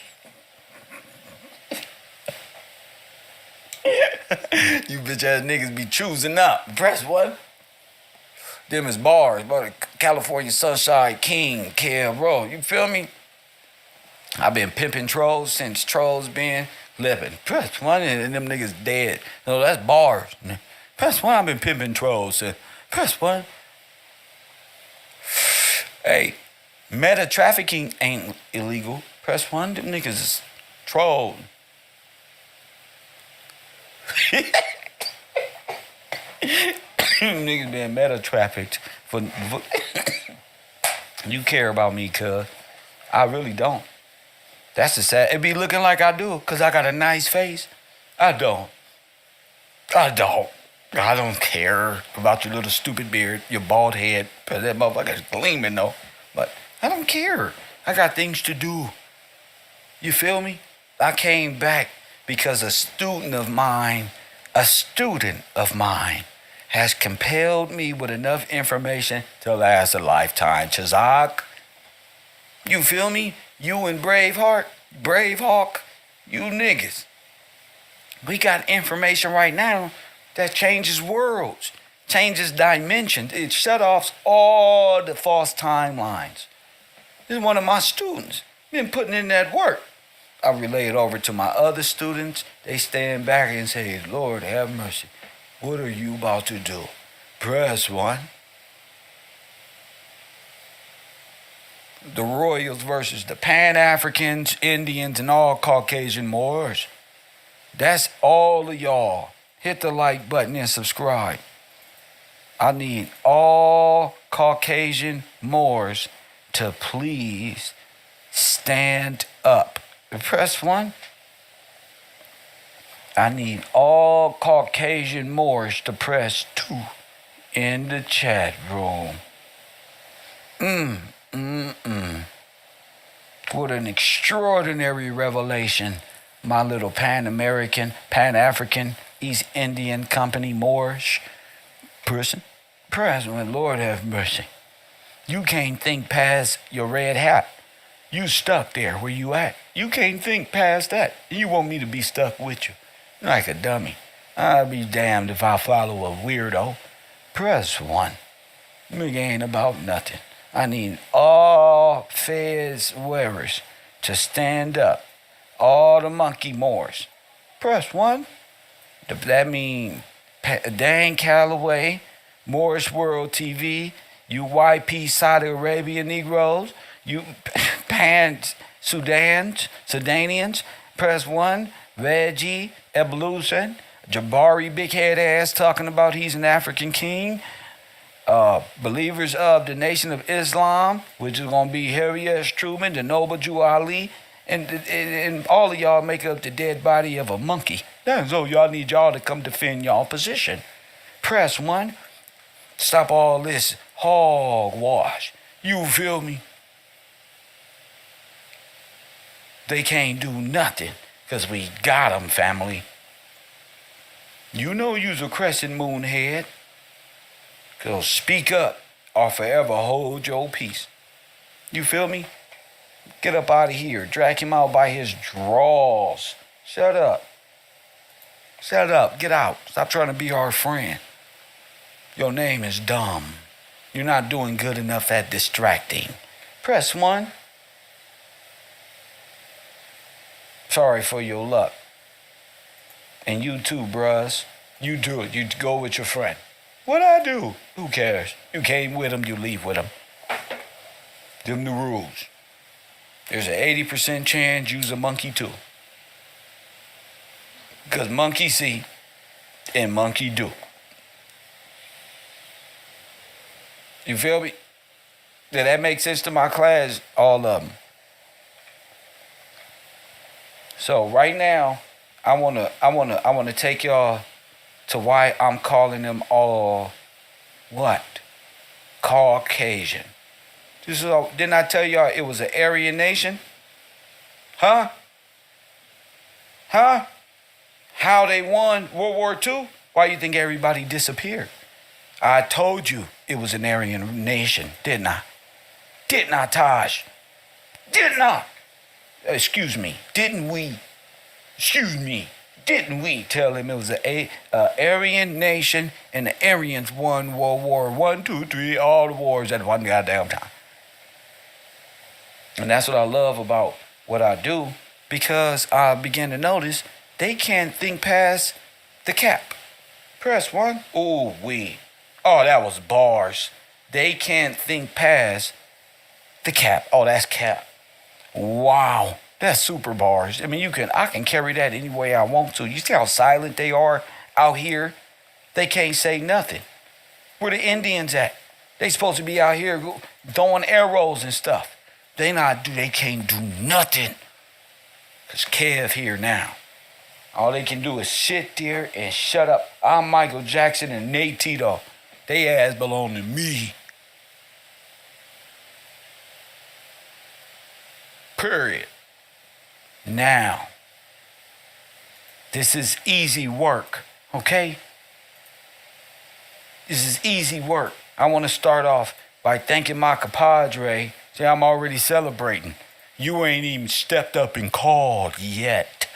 You bitch ass niggas be choosing up. Press what? Them is bars, but California Sunshine King, KevRow. You feel me? I've been pimping trolls since trolls been living. Press one and them niggas dead. No, that's bars. Press one, I've been pimping trolls since. Press one. Hey, meta trafficking ain't illegal. Press one, them niggas is trolls. Niggas being meta trafficked for you care about me, cuz I really don't. That's the sad. It be looking like I do, cause I got a nice face. I don't care about your little stupid beard, your bald head. That motherfucker's gleaming though. But I don't care. I got things to do. You feel me? I came back because a student of mine has compelled me with enough information to last a lifetime. Chazak, you feel me? You and Bravehawk, you niggas. We got information right now that changes worlds, changes dimensions. It shut off all the false timelines. This is one of my students. Been putting in that work. I relay it over to my other students. They stand back and say, Lord have mercy. What are you about to do? Press one. The Royals versus the Pan-Africans, Indians, and all Caucasian Moors. That's all of y'all. Hit the like button and subscribe. I need all Caucasian Moors to please stand up. Press one. I need all Caucasian Moors to press 2 in the chat room. What an extraordinary revelation, my little Pan-American, Pan-African, East Indian Company Moorish person. President, Lord have mercy. You can't think past your red hat. You stuck there where you at. You can't think past that. You want me to be stuck with you. Like a dummy. I'll be damned if I follow a weirdo. Press 1. Nigga ain't about nothing. I need all fez wearers to stand up. All the monkey Moors. Press 1. That mean Dan Calloway, Moorish World TV, you YP Saudi Arabia Negroes, you Pan Sudanians, press 1. Reggie, Evolution, Jabari big head ass talking about he's an African king. Believers of the Nation of Islam, which is going to be Harry S. Truman, the Noble Jew Ali, and all of y'all make up the dead body of a monkey. So y'all need y'all to come defend y'all position. Press 1. Stop all this hogwash. You feel me? They can't do nothing because we got them, family. You know you's a crescent moon head. So speak up or forever hold your peace. You feel me? Get up out of here. Drag him out by his drawers. Shut up. Shut up. Get out. Stop trying to be our friend. Your name is dumb. You're not doing good enough at distracting. Press 1. Sorry for your luck. And you too, bruhs. You do it. You go with your friend. What I do? Who cares? You came with him, you leave with him. Them the rules. There's an 80% chance you's a monkey too. Because monkey see and monkey do. You feel me? Did that make sense to my class? All of them. So right now, I wanna take y'all to why I'm calling them all what? Caucasian. This is all, didn't I tell y'all it was an Aryan nation? Huh? Huh? How they won World War II? Why you think everybody disappeared? I told you it was an Aryan nation, didn't I? Didn't I, Taj? Didn't I? Excuse me. Didn't we? Excuse me. Didn't we tell him it was an Aryan nation and the Aryans won World War 1, 2, 3, all the wars at one goddamn time. And that's what I love about what I do, because I begin to notice they can't think past the cap. Press 1. Ooh, wee. Oh, that was bars. They can't think past the cap. Oh, that's cap. Wow. That's super bars. I mean, I can carry that any way I want to. You see how silent they are out here? They can't say nothing. Where the Indians at? They supposed to be out here throwing arrows and stuff. They can't do nothing. Cause Kev here now. All they can do is sit there and shut up. I'm Michael Jackson and Nate Tito. They ass belong to me. Period. Now, this is easy work, okay? This is easy work. I want to start off by thanking my compadre. See, I'm already celebrating. You ain't even stepped up and called yet.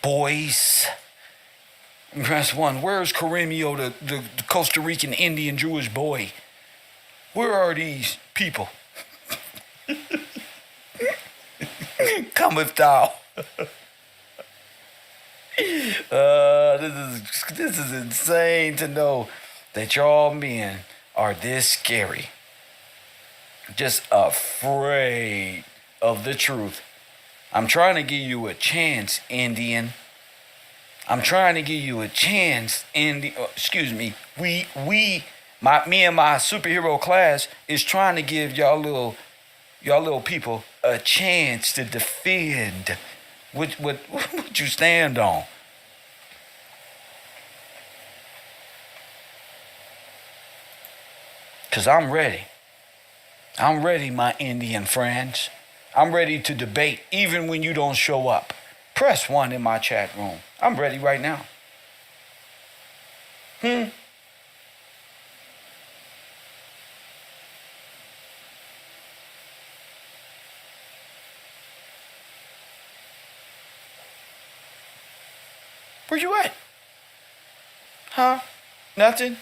Boys. Press 1. Where's Karimio, the Costa Rican Indian Jewish boy? Where are these people? Cometh thou. This is insane to know that y'all men are this scary. Just afraid of the truth. I'm trying to give you a chance, Indian. I'm trying to give you a chance, excuse me. Me and my superhero class is trying to give y'all little people a chance to defend what you stand on. Cause I'm ready. I'm ready, my Indian friends. I'm ready to debate even when you don't show up. Press 1 in my chat room. I'm ready right now. Where you at? Huh? Nothing?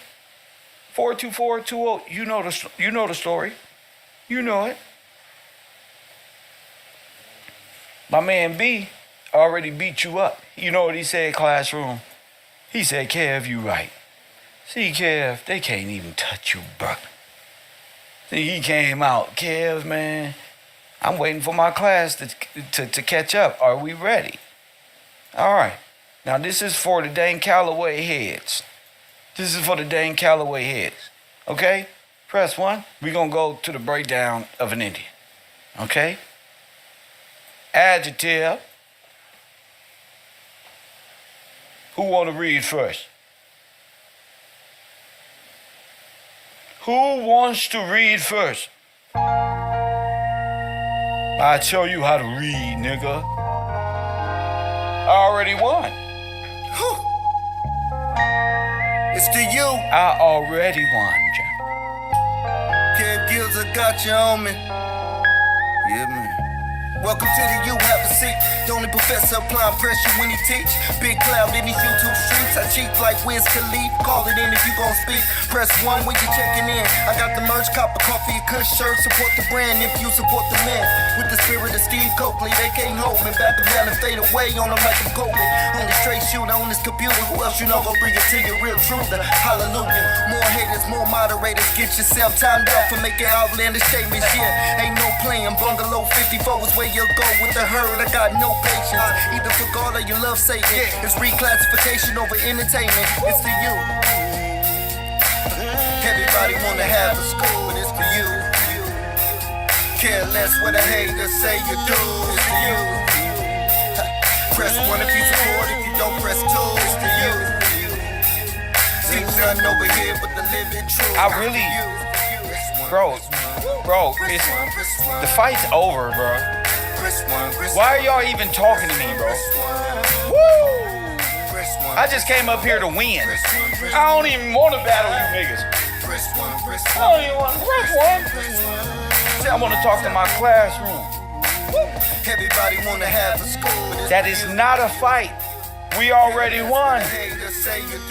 42420. You know the story. You know it. My man B already beat you up. You know what he said, classroom? He said, Kev, you right. See, Kev, they can't even touch you, bro. See, he came out. Kev, man, I'm waiting for my class to catch up. Are we ready? All right. Now, this is for the dang Callaway heads. This is for the dang Callaway heads. Okay? Press 1. We're going to go to the breakdown of an Indian. Okay? Adjective. Who want to read first? Who wants to read first? I tell you how to read, nigga. I already won. It's to you. I already won, Jim. Kev Gills, I got you on me. Yeah, man. Welcome to the U, have a seat. The only professor applying pressure when he teach. Big cloud in these YouTube streets. I cheat like Wiz Khalif. Call it in if you gon' speak. Press 1 when you checking in. I got the merch, cop a coffee, a kush shirt. Support the brand if you support the man. With the spirit of Steve Coakley, they can't hold me. Back down and fade away on them like I'm Kobe. Only straight shooter on this computer. Who else you know gon' bring it to your real truth? Hallelujah. More haters, more moderators. Get yourself timed out for making outlandish statements. Yeah, ain't no playing. Bungalow 54 is where you go with the herd. I got no patience. Either for God or you love Satan. It's reclassification over entertainment. It's to you. Everybody wanna have a school, but it's for you. Care less what a hater say you do. It's for you. Press 1 if you support. If you don't press 2, it's for you. See nothing over here but the living truth. I really, bro, it's, the fight's over, bro. Why are y'all even talking to me, bro? Woo! I just came up here to win. I don't even want to battle you niggas. I don't even want to press 1. I want to talk to my classroom. Everybody wanna have a school. That is not a fight. We already won.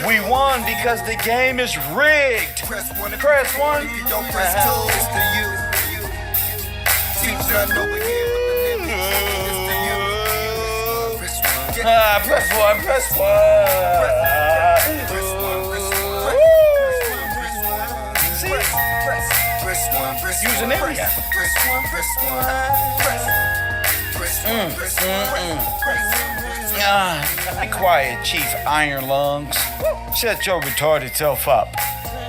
We won because the game is rigged. Press 1. If you don't press 2, it's to you. Teach nothing over here but the living truth. It's to you. Press 1. Press 1. Use an area. Be quiet, Chief Iron Lungs. Shut your retarded self up,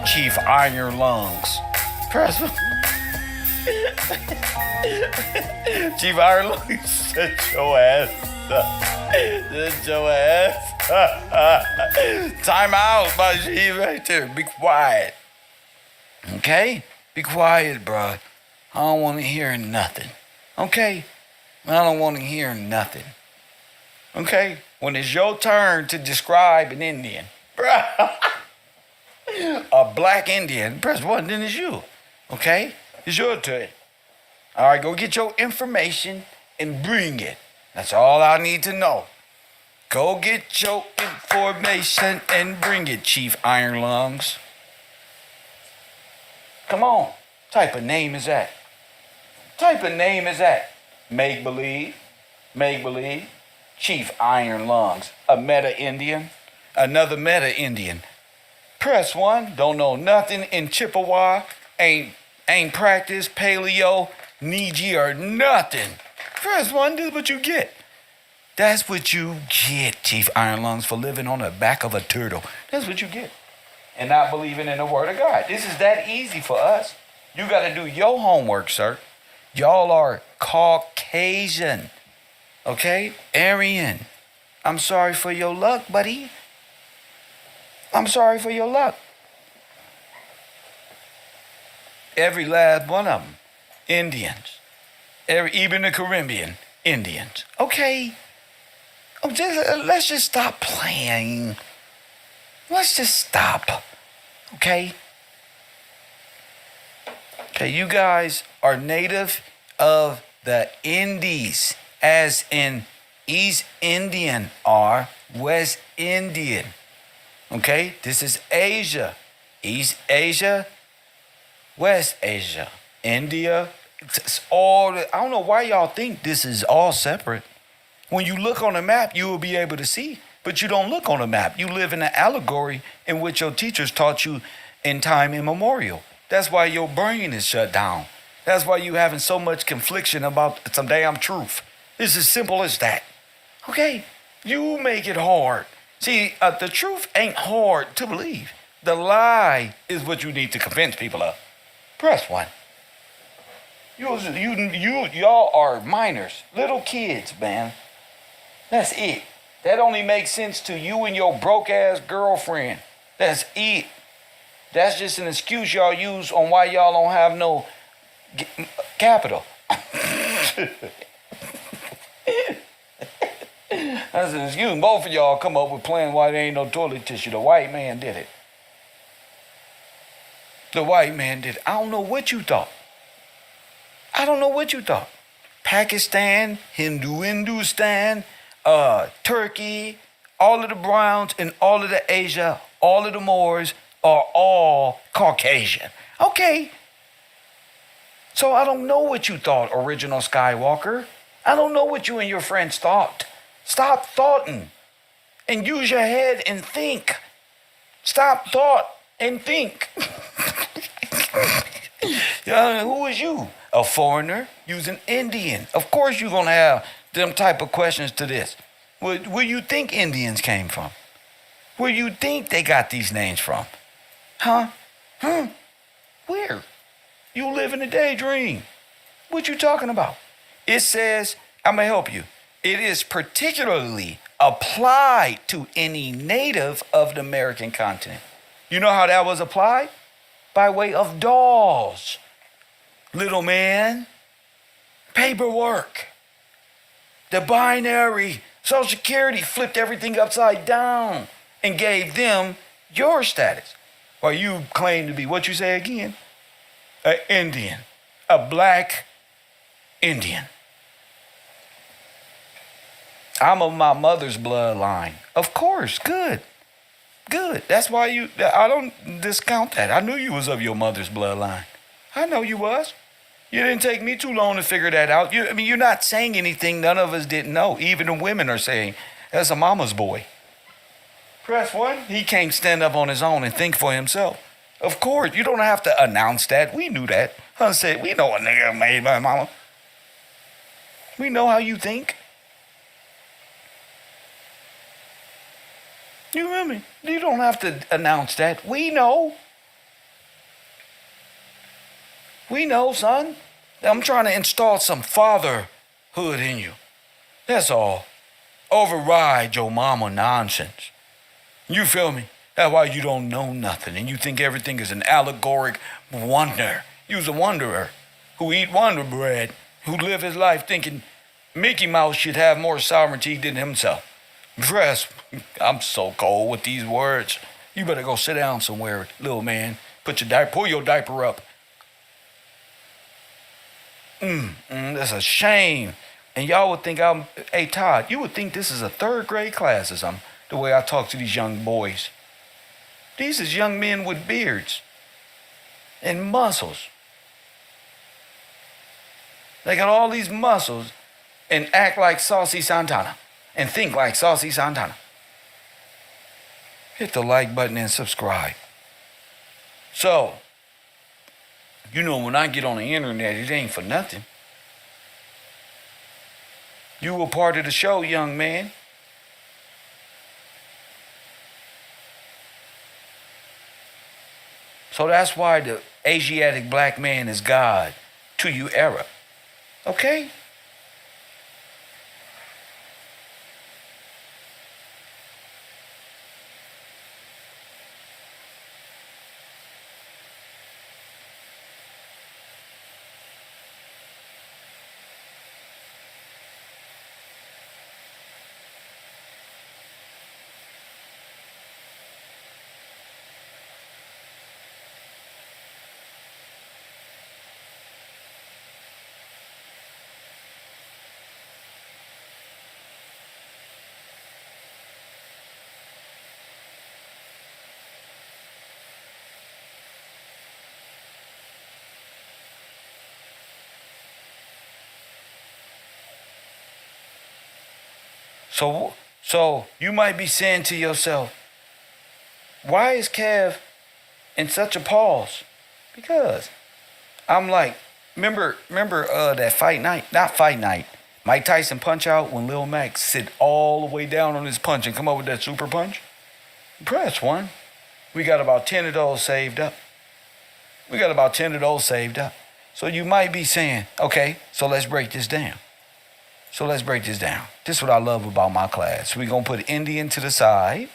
Chief Iron Lungs. Press 1. Chief Iron Lungs, shut your ass up. Shut your ass up. Time out, my Chief, right there. Be quiet. Okay? Be quiet, bro. I don't want to hear nothing. Okay? I don't want to hear nothing. Okay? When it's your turn to describe an Indian, bruh, a black Indian, press 1, then it's you. Okay? It's your turn. All right, go get your information and bring it. That's all I need to know. Go get your information and bring it, Chief Iron Lungs. Come on. Type of name is that? Type of name is that? Make believe. Make believe. Chief Iron Lungs. A meta Indian. Another meta Indian. Press 1. Don't know nothing in Chippewa. Ain't practiced paleo, Niji, or nothing. Press 1. This is what you get. That's what you get, Chief Iron Lungs, for living on the back of a turtle. That's what you get. And not believing in the word of God. This is that easy for us. You got to do your homework, sir. Y'all are Caucasian. Okay? Aryan. I'm sorry for your luck, buddy. I'm sorry for your luck. Every last one of them. Indians. Even the Caribbean Indians. Okay? Let's just stop playing. Let's just stop. Okay? Okay, you guys are native of the Indies, as in East Indian or West Indian. Okay? This is Asia. East Asia, West Asia, India. It's all, I don't know why y'all think this is all separate. When you look on a map, you will be able to see, but you don't look on a map. You live in an allegory in which your teachers taught you in time immemorial. That's why your brain is shut down. That's why you having so much confliction about some damn truth. It's as simple as that. Okay? You make it hard. See, the truth ain't hard to believe. The lie is what you need to convince people of. Press 1. Y'all are minors, little kids, man. That's it. That only makes sense to you and your broke-ass girlfriend. That's it. That's just an excuse y'all use on why y'all don't have no capital. That's an excuse. Both of y'all come up with playing why there ain't no toilet tissue. The white man did it. The white man did it. I don't know what you thought. I don't know what you thought. Pakistan, Hindustan, Turkey, all of the Browns and all of the Asia, all of the Moors are all Caucasian. Okay. So I don't know what you thought, original Skywalker. I don't know what you and your friends thought. Stop thoughting and use your head and think. Stop thought and think. Who is you? A foreigner using Indian. Of course you're going to have them type of questions to this. Where you think Indians came from? Where you think they got these names from? Huh? Where? You live in a daydream. What you talking about? It says, I'm going to help you. It is particularly applied to any native of the American continent. You know how that was applied? By way of dolls. Little man. Paperwork. The binary. Social Security flipped everything upside down and gave them your status. While you claim to be, what you say again? An Indian. A black Indian. I'm of my mother's bloodline. Of course, good. Good. That's why I don't discount that. I knew you was of your mother's bloodline. I know you was. You didn't take me too long to figure that out. You're not saying anything none of us didn't know. Even the women are saying, that's a mama's boy. Press 1, he can't stand up on his own and think for himself. Of course, you don't have to announce that. We knew that. Hun said, we know a nigga made by mama. We know how you think. You hear me? You don't have to announce that. We know. We know, son. I'm trying to install some fatherhood in you. That's all. Override your mama nonsense. You feel me? That's why you don't know nothing and you think everything is an allegoric wonder. You's a wanderer who eat wonder bread, who live his life thinking Mickey Mouse should have more sovereignty than himself. Dress, I'm so cold with these words. You better go sit down somewhere, little man. Pull your diaper up. That's a shame. And y'all would think hey Todd, you would think this is a 3rd grade class or something, the way I talk to these young boys. These is young men with beards and muscles. They got all these muscles and act like Saucy Santana and think like Saucy Santana. Hit the like button and subscribe. So, when I get on the internet, it ain't for nothing. You were part of the show, young man. So that's why the Asiatic black man is God to you era. Okay? So you might be saying to yourself, why is Kev in such a pause? Because I'm like, remember that fight night? Not fight night. Mike Tyson punch out when Lil Mac sit all the way down on his punch and come up with that super punch? Press one. We got about 10 of those saved up. So you might be saying, okay, so let's break this down. This is what I love about my class. We're going to put Indian to the side.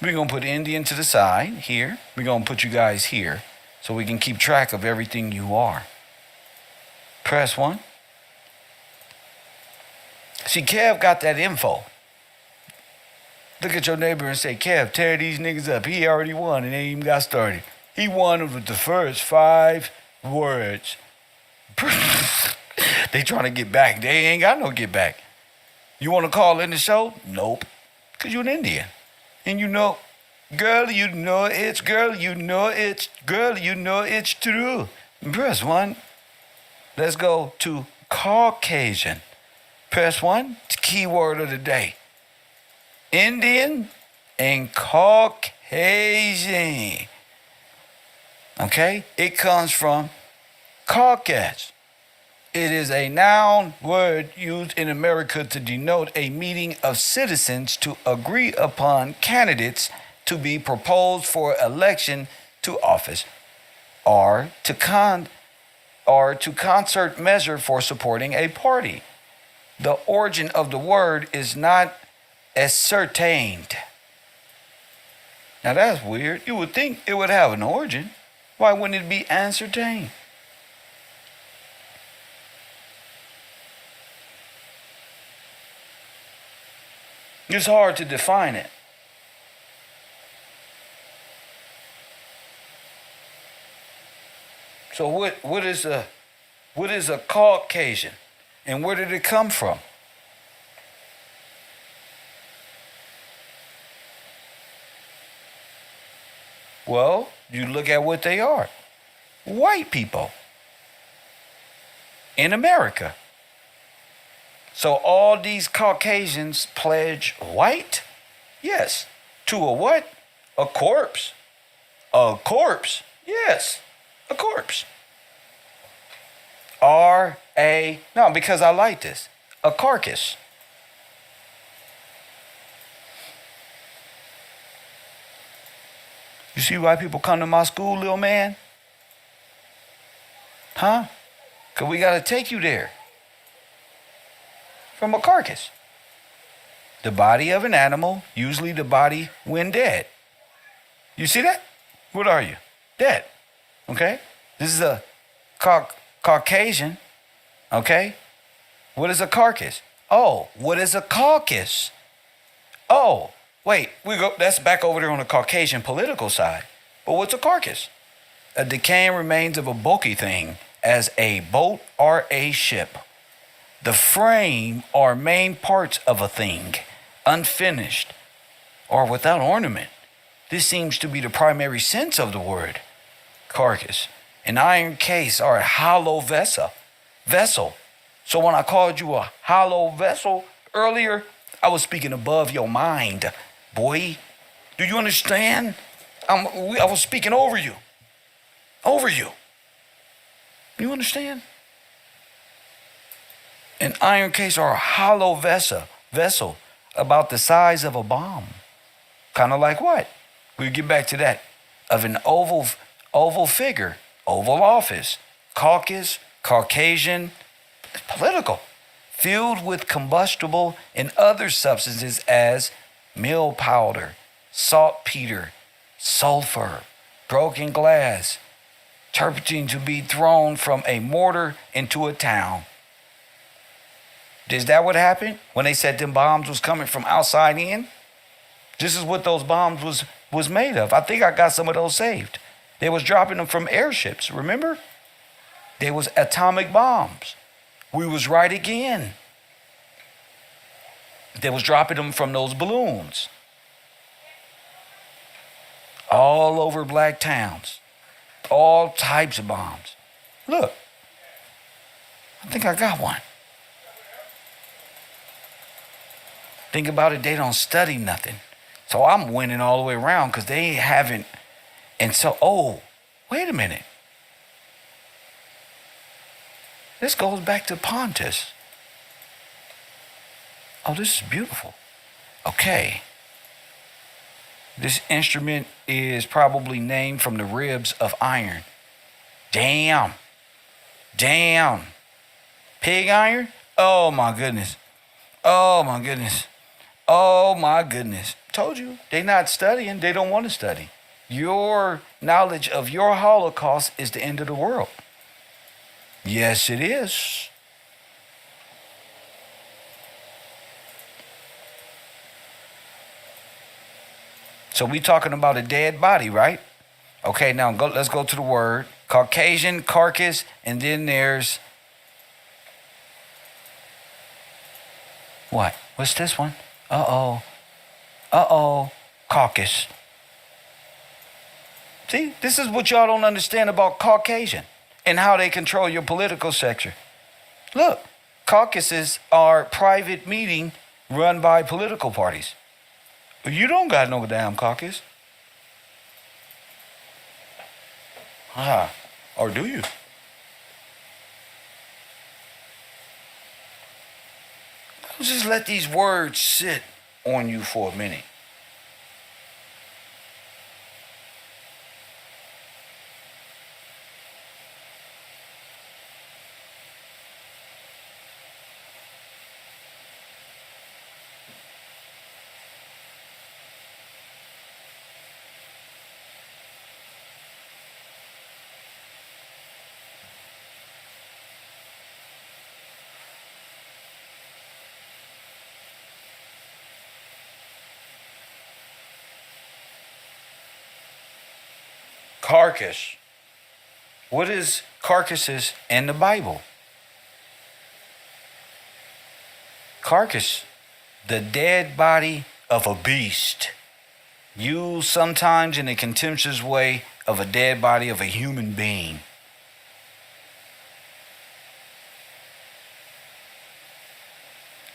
Here. We're going to put you guys here so we can keep track of everything you are. Press one. See, Kev got that info. Look at your neighbor and say, Kev, tear these niggas up. He already won and ain't even got started. He won with the first 5 words. They trying to get back. They ain't got no get back. You want to call in the show? Nope. Because you're an Indian. And you know, girl, you know it's true. Press one. Let's go to Caucasian. Press one. It's keyword of the day. Indian and Caucasian. Okay? It comes from Caucus. It is a noun word used in America to denote a meeting of citizens to agree upon candidates to be proposed for election to office, or to concert measure for supporting a party. The origin of the word is not ascertained. Now that's weird. You would think it would have an origin. Why wouldn't it be ascertained? It's hard to define it. So what is a Caucasian, and where did it come from? Well, you look at what they are. White people in America. So all these Caucasians pledge white? Yes. To a what? A corpse. A corpse. Yes. A corpse. No, because I like this. A carcass. You see why people come to my school, little man? Huh? Because we got to take you there. From a carcass. The body of an animal, usually the body when dead. You see that? What are you? Dead. Okay? This is a Caucasian. Okay? What is a carcass? Oh, what is a caucus? Oh, wait, that's back over there on the Caucasian political side. But what's a carcass? A decaying remains of a bulky thing, as a boat or a ship. The frame or main parts of a thing, unfinished or without ornament. This seems to be the primary sense of the word carcass. An iron case or a hollow vessel. So when I called you a hollow vessel earlier, I was speaking above your mind, boy. Do you understand? I was speaking over you. You understand? An iron case or a hollow vessel about the size of a bomb. Kind of like what? We'll get back to that. Of an oval figure, oval office, caucus, Caucasian, political, filled with combustible and other substances as mill powder, saltpeter, sulfur, broken glass, turpentine to be thrown from a mortar into a town. Is that what happened when they said them bombs was coming from outside in? This is what those bombs was made of. I think I got some of those saved. They was dropping them from airships, remember? They was atomic bombs. We was right again. They was dropping them from those balloons. All over black towns. All types of bombs. Look. I think I got one. Think about it, they don't study nothing. So I'm winning all the way around because they haven't. And so, oh, wait a minute. This goes back to Pontus. Oh, this is beautiful. Okay. This instrument is probably named from the ribs of iron. Damn. Pig iron? Oh my goodness. Oh my goodness. Told you, they not studying. They don't want to study. Your knowledge of your Holocaust is the end of the world. Yes, it is. So we talking about a dead body, right? Okay, now let's go to the word. Caucasian, carcass, and then there's... What? What's this one? Uh-oh. Caucus. See, this is what y'all don't understand about Caucasian and how they control your political sector. Look, caucuses are private meeting run by political parties. You don't got no damn caucus. Or do you? Just let these words sit on you for a minute. Carcass. What is carcasses in the Bible? Carcass, the dead body of a beast, used sometimes in a contemptuous way of a dead body of a human being.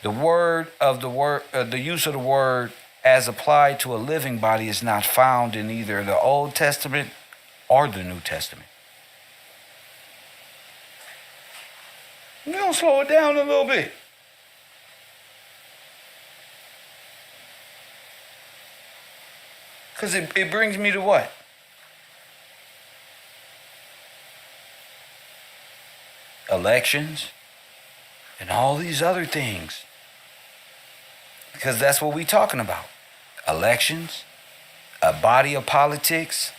The use of the word as applied to a living body is not found in either the Old Testament or the New Testament. We're going to slow it down a little bit. Because it brings me to what? Elections and all these other things. Because that's what we're talking about. Elections, a body of politics.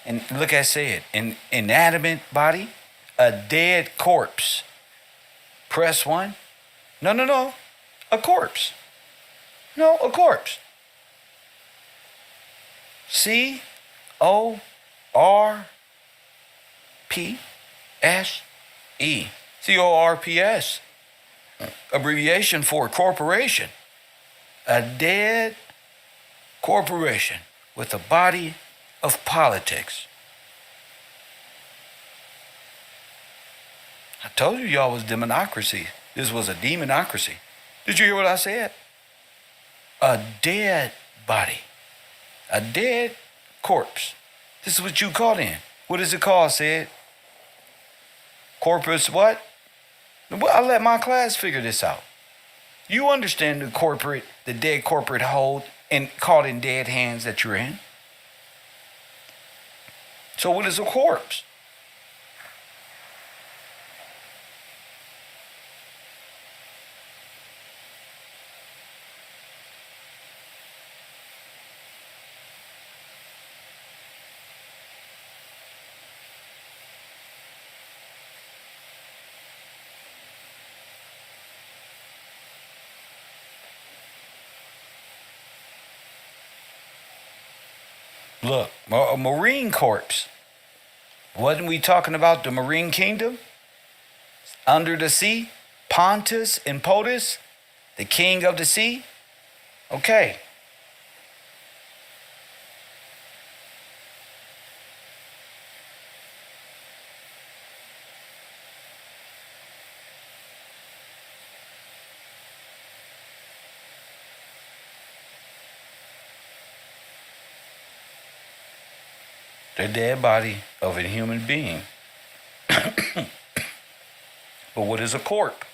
And look, I said, an inanimate body, a dead corpse. Press 1. No. A corpse. No, a corpse. C-O-R-P-S-E. C-O-R-P-S. Abbreviation for corporation. A dead corporation with a body of politics. I told you y'all was demonocracy. This was a demonocracy. Did you hear what I said? A dead body. A dead corpse. This is what you caught in. What is it called, said? Corpus what? Well, I let my class figure this out. You understand the dead corporate hold and caught in dead hands that you're in. So what is a corpse? Look, a Marine Corps. Wasn't we talking about the Marine Kingdom? Under the sea? Pontus and Potus? The king of the sea? Okay. The dead body of a human being. But what is a corpse?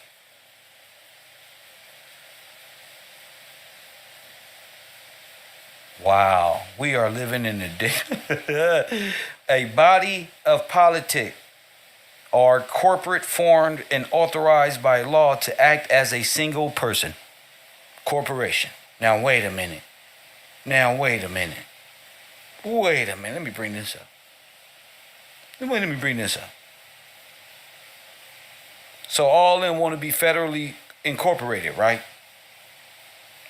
Wow, we are living in a body of politic or corporate formed and authorized by law to act as a single person. Corporation. Now wait a minute. Wait a minute. Let me bring this up. So all of them want to be federally incorporated, right?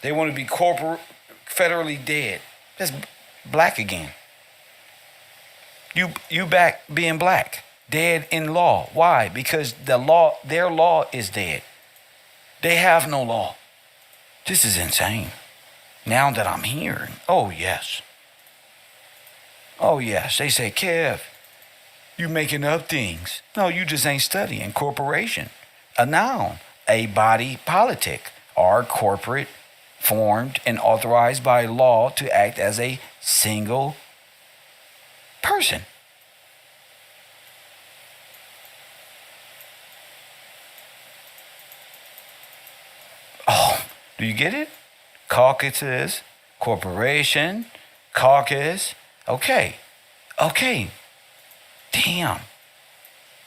They want to be federally dead. That's black again. You back being black. Dead in law. Why? Because their law is dead. They have no law. This is insane. Now that I'm hearing, oh yes. They say, Kev, you making up things. No, you just ain't studying. Corporation. A noun. A body politic or corporate formed and authorized by law to act as a single person. Oh, do you get it? Caucuses, corporation, caucus. Okay. Damn.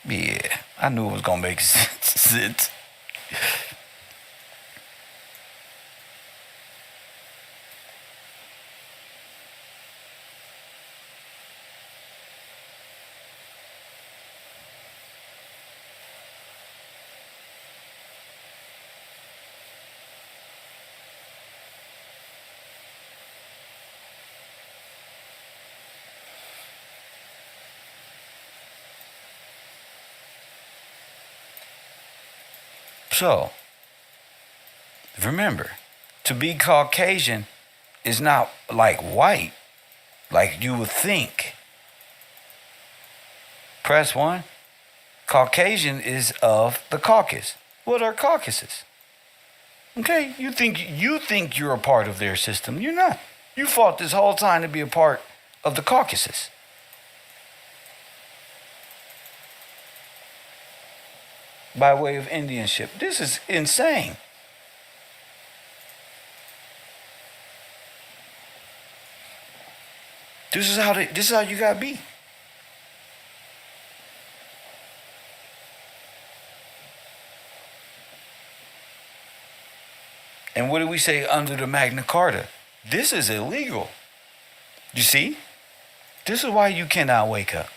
Yeah, I knew it was going to make sense. So, remember, to be Caucasian is not like white, like you would think. Press 1. Caucasian is of the caucus. What are caucuses? Okay, you think you're a part of their system. You're not. You fought this whole time to be a part of the caucuses. By way of Indianship. This is insane. This is how you gotta be. And what do we say under the Magna Carta? This is illegal. You see? This is why you cannot wake up.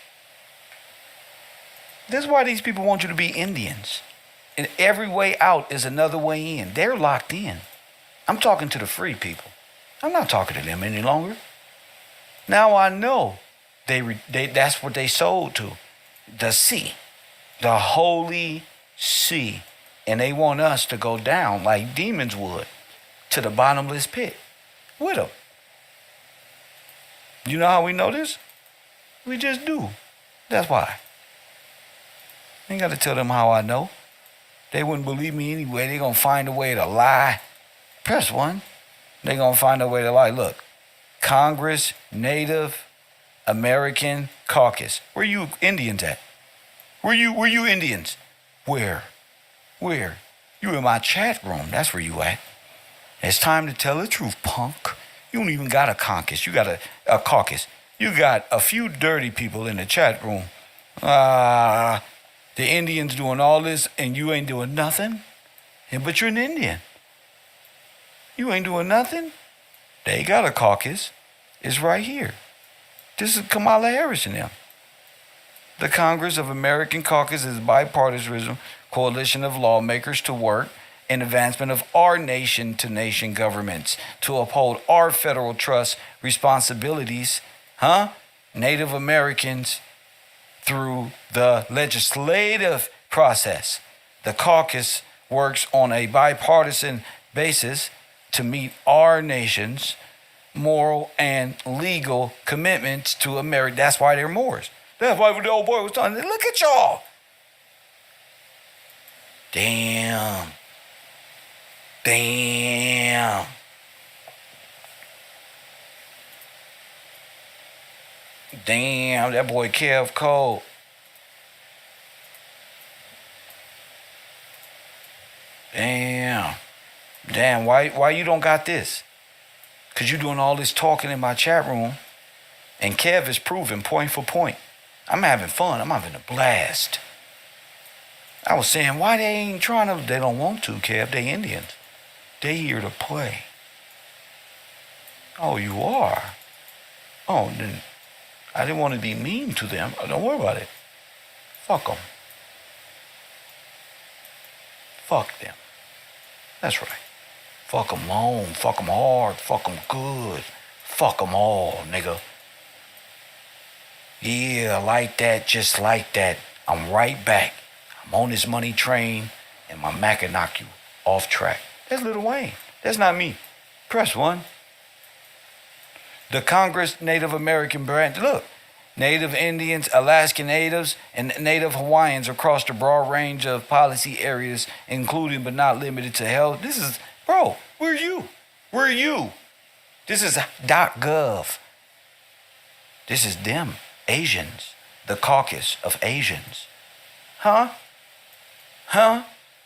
This is why these people want you to be Indians. And every way out is another way in. They're locked in. I'm talking to the free people. I'm not talking to them any longer. Now I know that's what they sold to. The sea. The holy sea. And they want us to go down like demons would to the bottomless pit with them. You know how we know this? We just do. That's why. I ain't got to tell them how I know. They wouldn't believe me anyway. They're going to find a way to lie. Press 1. They're going to find a way to lie. Look, Congress, Native American Caucus. Where you Indians at? Where you Indians? Where? You in my chat room. That's where you at. It's time to tell the truth, punk. You don't even got a caucus. You got a caucus. You got a few dirty people in the chat room. The Indians doing all this and you ain't doing nothing? But you're an Indian. You ain't doing nothing? They got a caucus. It's right here. This is Kamala Harris and them. The Congress of American Caucus is a bipartisan coalition of lawmakers to work in advancement of our nation-to-nation governments to uphold our federal trust responsibilities, Native Americans, through the legislative process. The caucus works on a bipartisan basis to meet our nation's moral and legal commitments to America. That's why they're Moors. That's why the old boy was telling me, look at y'all. Damn. Damn, that boy Kev cold. Damn, why you don't got this? Because you doing all this talking in my chat room, and Kev is proving point for point. I'm having fun. I'm having a blast. I was saying, why they ain't trying to? They don't want to, Kev. They Indians. They here to play. Oh, you are? Oh, then I didn't want to be mean to them. Don't worry about it. Fuck them. Fuck them. That's right. Fuck them long. Fuck them hard. Fuck them good. Fuck them all, nigga. Yeah, like that, just like that. I'm right back. I'm on this money train, and my Mac will knock you off track. That's Lil Wayne. That's not me. Press 1. The Congress Native American branch. Look, Native Indians, Alaskan Natives, and Native Hawaiians across the broad range of policy areas, including but not limited to health. This is, bro, where are you? Where are you? This is .gov. This is them, Asians, the caucus of Asians. Huh?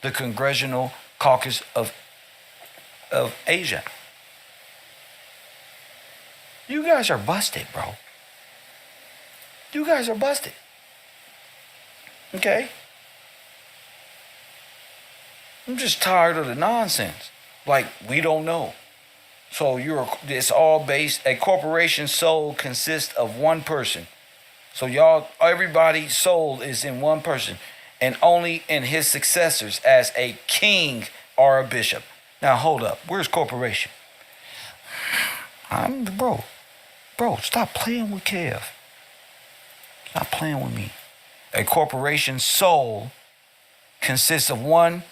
The Congressional Caucus of Asia. You guys are busted, bro. You guys are busted. Okay? I'm just tired of the nonsense. Like, we don't know. So it's all based, a corporation's soul consists of one person. So everybody's soul is in one person, and only in his successors as a king or a bishop. Now hold up, where's corporation? Bro, stop playing with Kev. Stop playing with me. A corporation's soul consists of one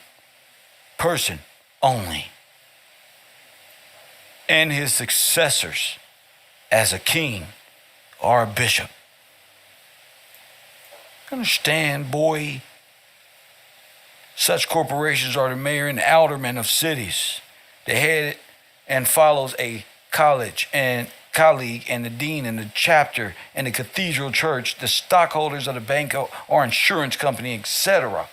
person only, and his successors as a king or a bishop. Understand, boy? Such corporations are the mayor and aldermen of cities. The head and follows a college and colleague and the dean and the chapter and the cathedral church, the stockholders of the bank or insurance company, etc.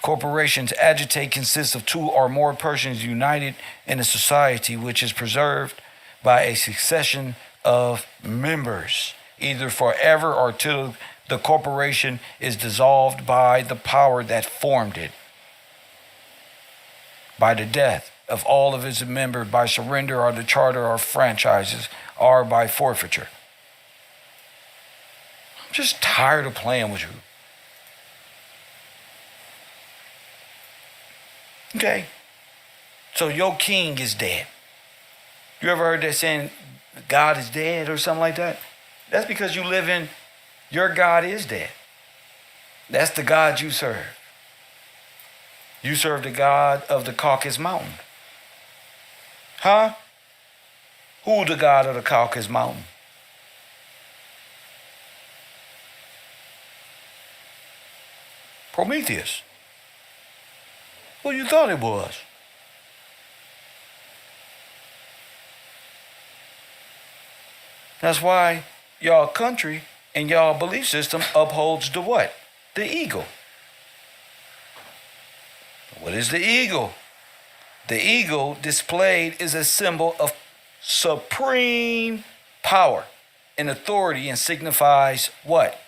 Corporations agitate consists of two or more persons united in a society which is preserved by a succession of members, either forever or till the corporation is dissolved by the power that formed it, by the death of all of its members, by surrender or the charter or franchises, or by forfeiture. I'm just tired of playing with you. Okay? So your king is dead. You ever heard that saying, God is dead or something like that? That's because you live in, your God is dead. That's the God you serve. You serve the God of the Caucasus Mountain. Huh? Who the God of the Caucasus Mountain? Prometheus. Who you thought it was? That's why y'all country and y'all belief system upholds the what? The eagle. What is the eagle? The eagle displayed is a symbol of supreme power and authority and signifies what?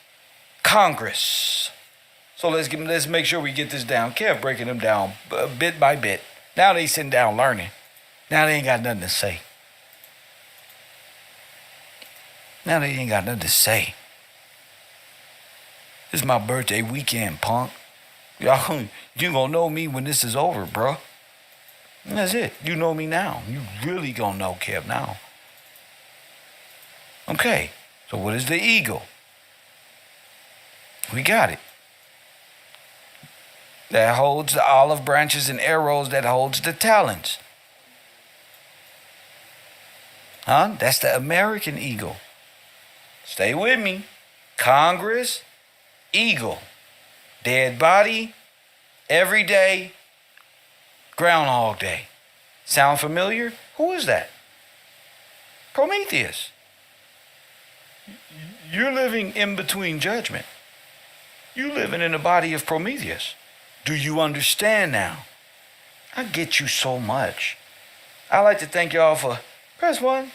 Congress. So let's make sure we get this down. Kev breaking them down bit by bit. Now they sitting down learning. Now they ain't got nothing to say. Now they ain't got nothing to say. This is my birthday weekend, punk. Y'all, you gonna know me when this is over, bro. And that's it. You know me now. You really gonna know Kev now. Okay, so what is the eagle? We got it. That holds the olive branches and arrows, that holds the talons. Huh? That's the American eagle. Stay with me. Congress, eagle. Dead body, every day, Groundhog Day. Sound familiar? Who is that? Prometheus. You're living in between judgment. You're living in the body of Prometheus. Do you understand now? I get you so much. I'd like to thank y'all for press one.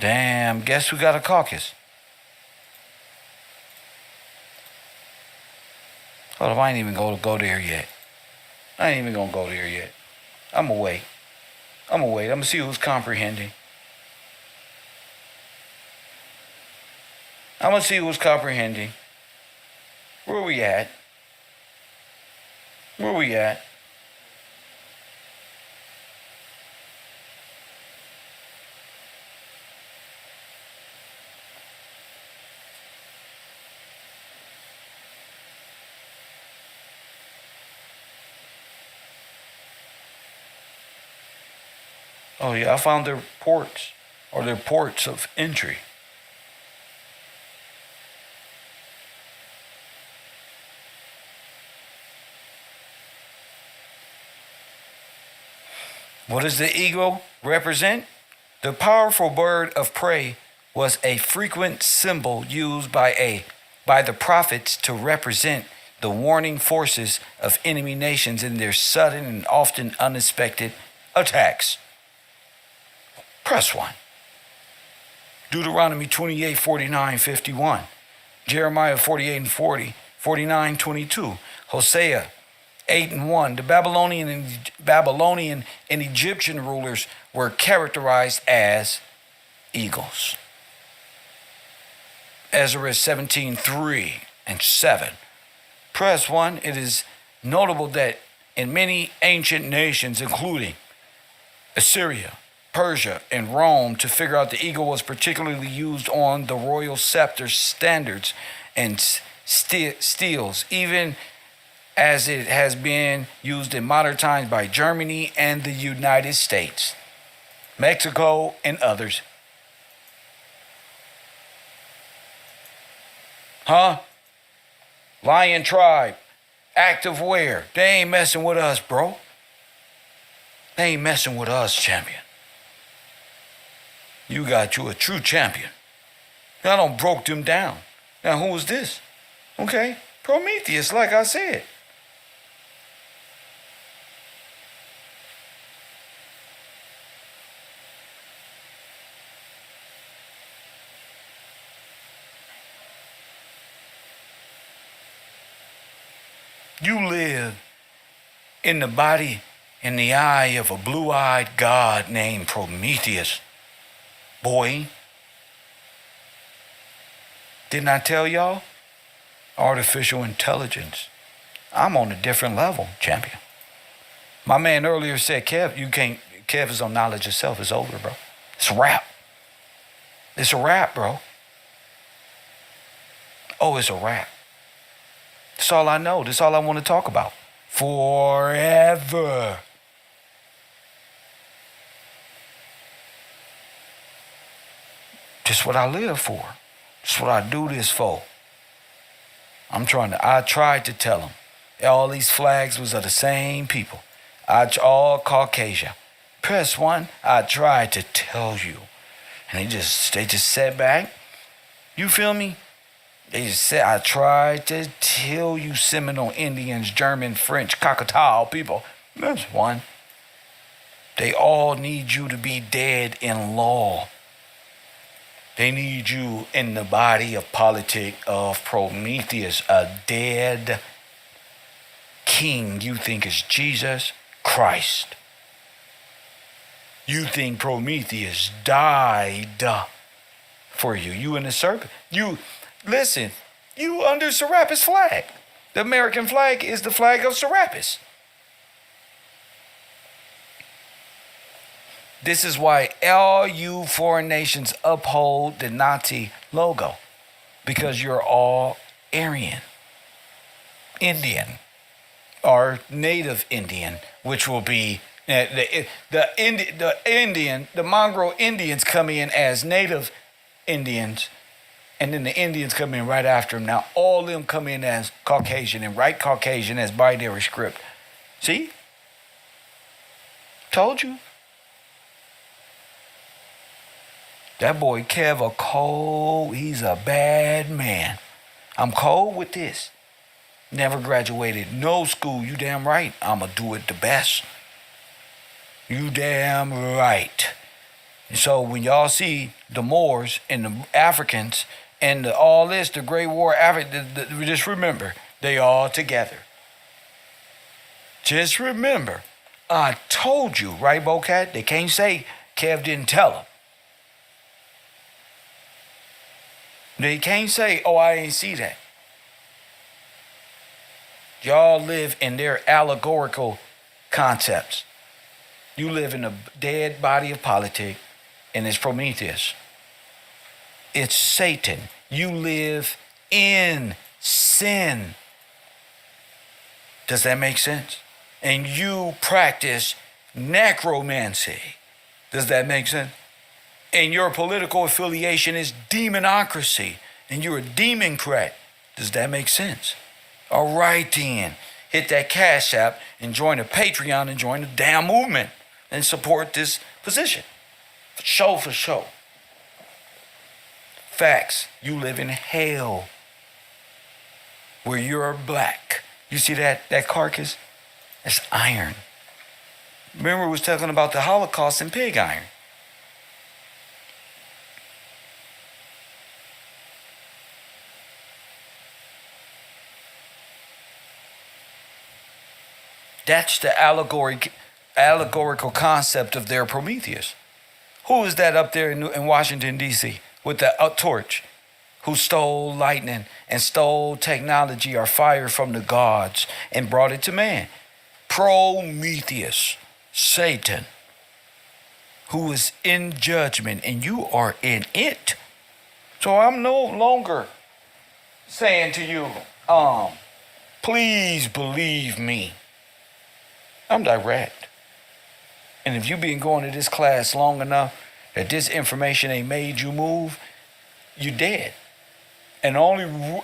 Damn, guess who got a caucus? Hold up, I ain't even gonna go there yet. I ain't even gonna go there yet. I'm gonna wait. I'm gonna see who's comprehending. I'm gonna see who's comprehending. Where we at? Where we at? Oh yeah, I found their ports, or their ports of entry. What does the eagle represent? The powerful bird of prey was a frequent symbol used by the prophets to represent the warning forces of enemy nations in their sudden and often unexpected attacks. Press 1. Deuteronomy 28, 49, 51. Jeremiah 48 and 40, 49, 22. Hosea 8 and 1. The Babylonian and Egyptian rulers were characterized as eagles. Ezra 17, 3 and 7. Press 1. It is notable that in many ancient nations, including Assyria, Persia, and Rome, to figure out the eagle was particularly used on the royal scepter standards and steels, even as it has been used in modern times by Germany and the United States, Mexico, and others. Huh? Lion tribe, active where? They ain't messing with us, bro. They ain't messing with us, champion. You got you a true champion. I done broke them down. Now who is this? Okay, Prometheus, like I said. You live in the body, in the eye of a blue-eyed god named Prometheus. Boy, didn't I tell y'all? Artificial intelligence. I'm on a different level, champion. My man earlier said, Kev is on knowledge of self. It's over, bro. It's a wrap. It's a wrap, bro. Oh, it's a wrap. That's all I know. That's all I want to talk about. Forever. Just what I live for. Just what I do this for. I tried to tell them. All these flags was of the same people. All Caucasian. Press 1, I tried to tell you. And they just sat back. You feel me? They just said, I tried to tell you Seminole Indians, German, French, Choctaw people. That's one. They all need you to be dead in law. They need you in the body of politic of Prometheus, a dead king you think is Jesus Christ. You think Prometheus died for you. You in the serpent. Listen, you under Serapis flag. The American flag is the flag of Serapis. This is why all you foreign nations uphold the Nazi logo, because you're all Aryan, Indian, are native Indian, which will be the mongrel Indians come in as native Indians, and then the Indians come in right after them. Now all of them come in as Caucasian and write Caucasian as binary script. See? Told you. That boy Kev a cold, he's a bad man. I'm cold with this. Never graduated no school. You damn right. I'ma do it the best. You damn right. And so when y'all see the Moors and the Africans and all this, the Great War, just remember, they all together. Just remember, I told you, right, Bocat? They can't say Kev didn't tell them. They can't say, oh, I ain't see that. Y'all live in their allegorical concepts. You live in a dead body of politics, and it's Prometheus. It's Satan. You live in sin. Does that make sense? And you practice necromancy. Does that make sense? And your political affiliation is demonocracy, and you're a democrat. Does that make sense? All right then. Hit that Cash App and join the Patreon and join the damn movement and support this position. For show. Facts. You live in hell where you're black. You see that carcass? That's iron. Remember we was talking about the Holocaust and pig iron. That's the allegorical concept of their Prometheus. Who is that up there in Washington, D.C. with the torch? Who stole lightning and stole technology or fire from the gods and brought it to man? Prometheus, Satan, who is in judgment, and you are in it. So I'm no longer saying to you, please believe me. I'm direct. And if you've been going to this class long enough that this information ain't made you move, you dead. And the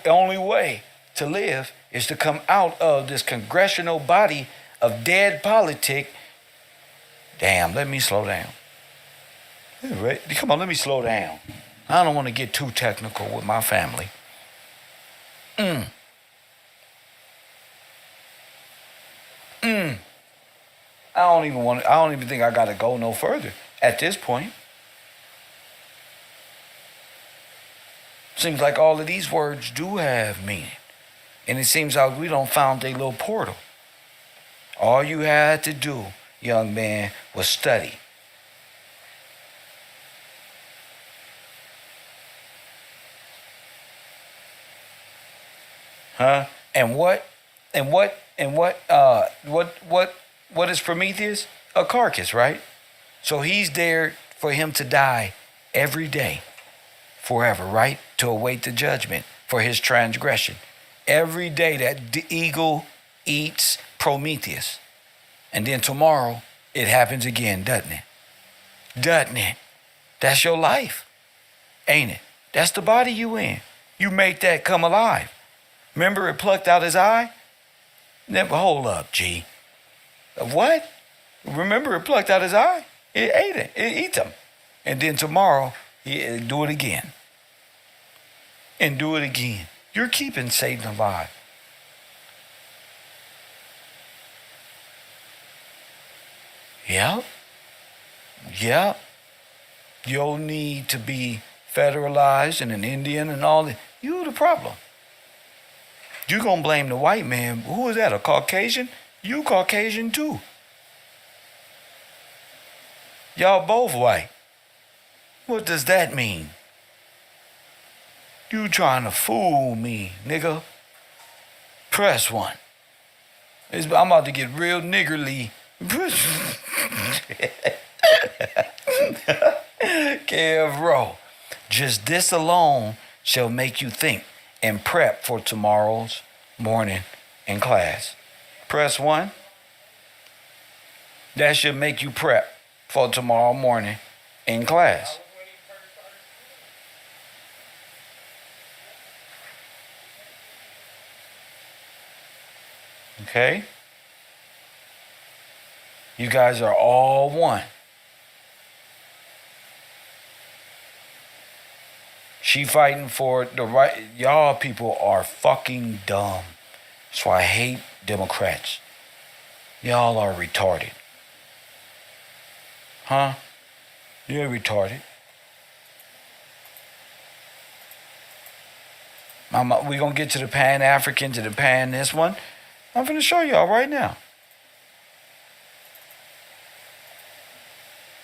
only way to live is to come out of this congressional body of dead politic. Damn, let me slow down. Come on, let me slow down. I don't want to get too technical with my family. I don't even think I gotta go no further at this point. Seems like all of these words do have meaning. And it seems like we don't found a little portal. All you had to do, young man, was study. Huh? And what is Prometheus? A carcass, right? So he's there for him to die every day, forever, right? To await the judgment for his transgression. Every day that the eagle eats Prometheus. And then tomorrow it happens again, doesn't it? Doesn't it? That's your life, ain't it? That's the body you in. You make that come alive. Remember it plucked out his eye? Never, hold up, G. What? Remember it plucked out his eye? It ate it. It eats him. And then tomorrow, he do it again. And do it again. You're keeping Satan alive. Yep. You'll need to be federalized and an Indian and all that. You're the problem. You're going to blame the white man. Who is that, a Caucasian? You Caucasian too. Y'all both white. What does that mean? You trying to fool me, nigga. Press one. I'm about to get real niggerly. KevRow. Just this alone shall make you think and prep for tomorrow's morning in class. Press 1. That should make you prep for tomorrow morning in class. Okay? You guys are all one. She fighting for the right. Y'all people are fucking dumb. That's why I hate Democrats. Y'all are retarded. Huh? You're retarded. We gonna get to the Pan-African, to the Pan this one. I'm gonna show y'all right now.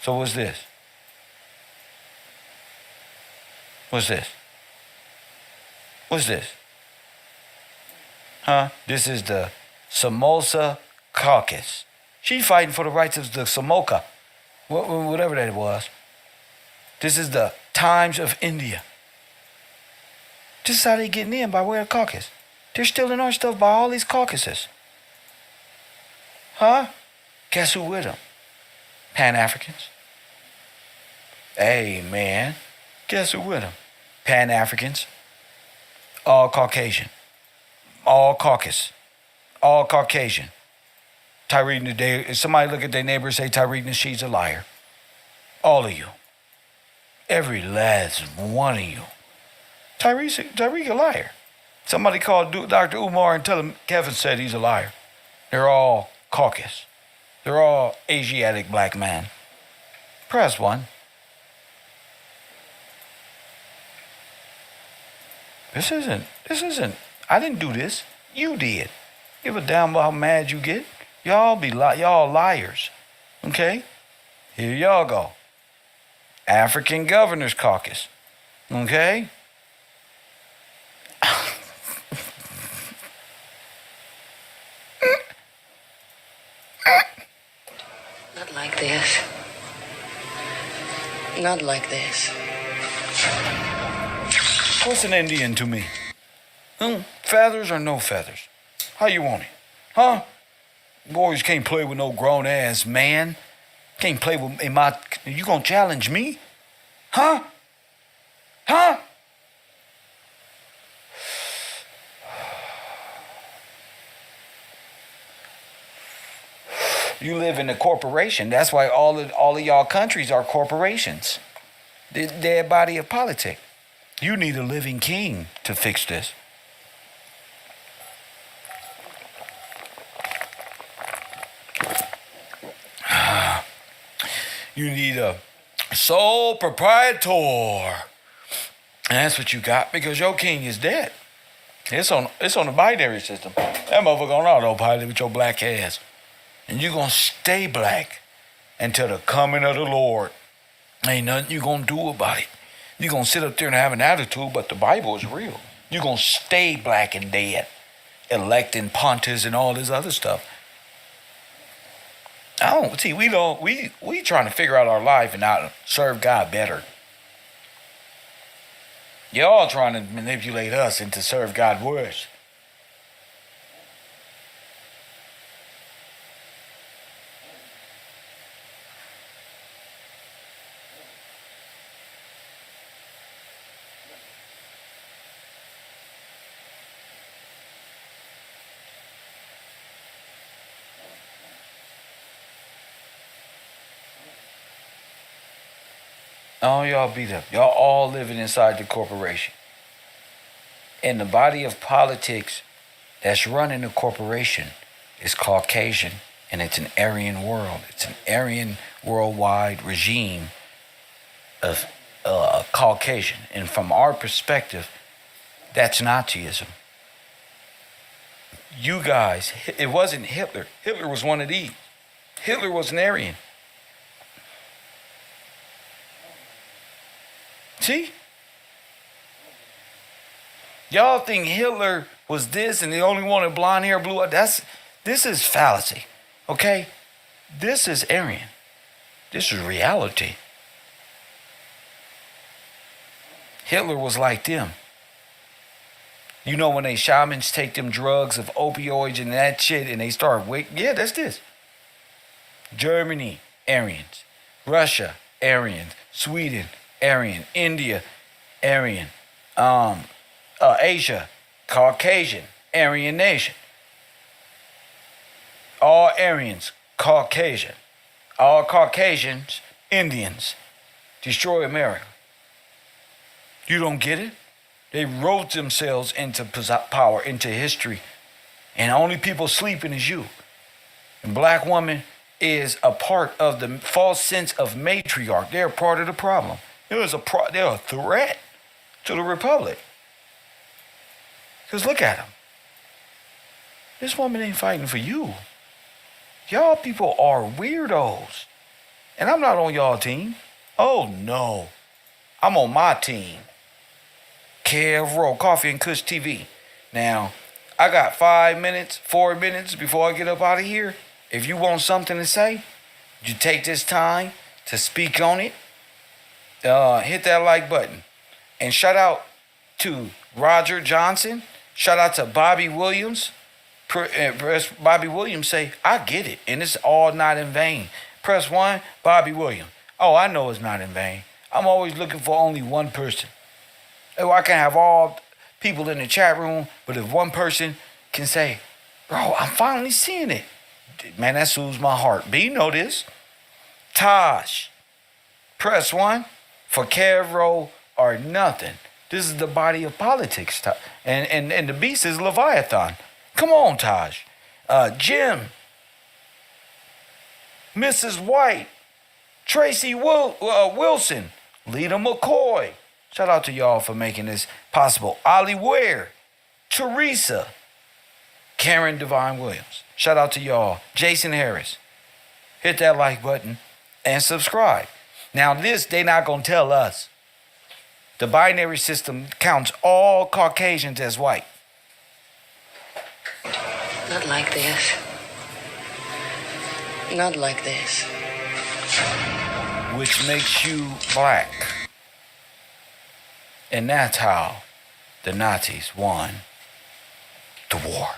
So what's this? What's this? What's this? Huh? This is the Samosa Caucus. She fighting for the rights of the Samoka. Whatever that was. This is the Times of India. This is how they getting in, by way of caucus. They're stealing our stuff by all these caucuses. Huh? Guess who with them? Pan-Africans. Hey, man. Guess who with them? Pan-Africans. All Caucasian. All caucus. All Caucasian. Tyreek Nasheed, if somebody look at their neighbor and say Tyreek Nasheed's a liar. All of you. Every last one of you. Tyreek a liar. Somebody called Dr. Umar and tell him Kevin said he's a liar. They're all caucus. They're all Asiatic black man. Press 1. This isn't, I didn't do this. You did. Give a damn about how mad you get. Y'all liars. Okay? Here y'all go. African Governors Caucus. Okay? Not like this. Not like this. What's an Indian to me? Feathers or no feathers? How you want it? Huh? Boys can't play with no grown ass man. Can't play with you gonna challenge me? Huh? Huh? You live in a corporation. That's why all of y'all countries are corporations. They're a body of politics. You need a living king to fix this. You need a sole proprietor. And that's what you got because your king is dead. It's on the binary system. That motherfucker on autopilot with your black ass. And you're going to stay black until the coming of the Lord. Ain't nothing you going to do about it. You're going to sit up there and have an attitude, but the Bible is real. You're going to stay black and dead. Electing pontiffs and all this other stuff. We trying to figure out our life and how to serve God better. Y'all trying to manipulate us into serve God worse. Oh, y'all beat up. Y'all all living inside the corporation. And the body of politics that's running the corporation is Caucasian, and it's an Aryan world. It's an Aryan worldwide regime of Caucasian. And from our perspective, that's Nazism. You guys, it wasn't Hitler. Hitler was one of these. Hitler was an Aryan. See? Y'all think Hitler was this and the only one with blonde hair, blue eyes. This is fallacy. Okay? This is Aryan. This is reality. Hitler was like them. You know when they shamans take them drugs of opioids and that shit and they start yeah, that's this. Germany, Aryans. Russia, Aryan. Sweden, Aryan. India, Aryan. Asia, Caucasian, Aryan nation. All Aryans, Caucasian. All Caucasians, Indians. Destroy America. You don't get it? They wrote themselves into power, into history. And the only people sleeping is you. And black woman is a part of the false sense of matriarch. They're part of the problem. They're a threat to the republic. Because look at them. This woman ain't fighting for you. Y'all people are weirdos. And I'm not on y'all team. Oh no. I'm on my team. KevRow, Coffee and Kush TV. Now, I got 4 minutes before I get up out of here. If you want something to say, you take this time to speak on it. Hit that like button. And shout out to Roger Johnson. Shout out to Bobby Williams. Press Bobby Williams say, I get it. And it's all not in vain. Press 1, Bobby Williams. Oh, I know it's not in vain. I'm always looking for only one person. Oh, I can have all people in the chat room, but if one person can say, bro, I'm finally seeing it. Man, that soothes my heart. B, you know this. Taj, press 1 for KevRow or nothing. This is the body of politics. And the beast is Leviathan. Come on, Taj. Jim, Mrs. White, Tracy Wilson, Lita McCoy. Shout out to y'all for making this possible. Ollie Ware, Teresa, Karen Devine Williams. Shout out to y'all. Jason Harris. Hit that like button and subscribe. Now this, they not going to tell us. The binary system counts all Caucasians as white. Not like this. Not like this. Which makes you black. And that's how the Nazis won the war.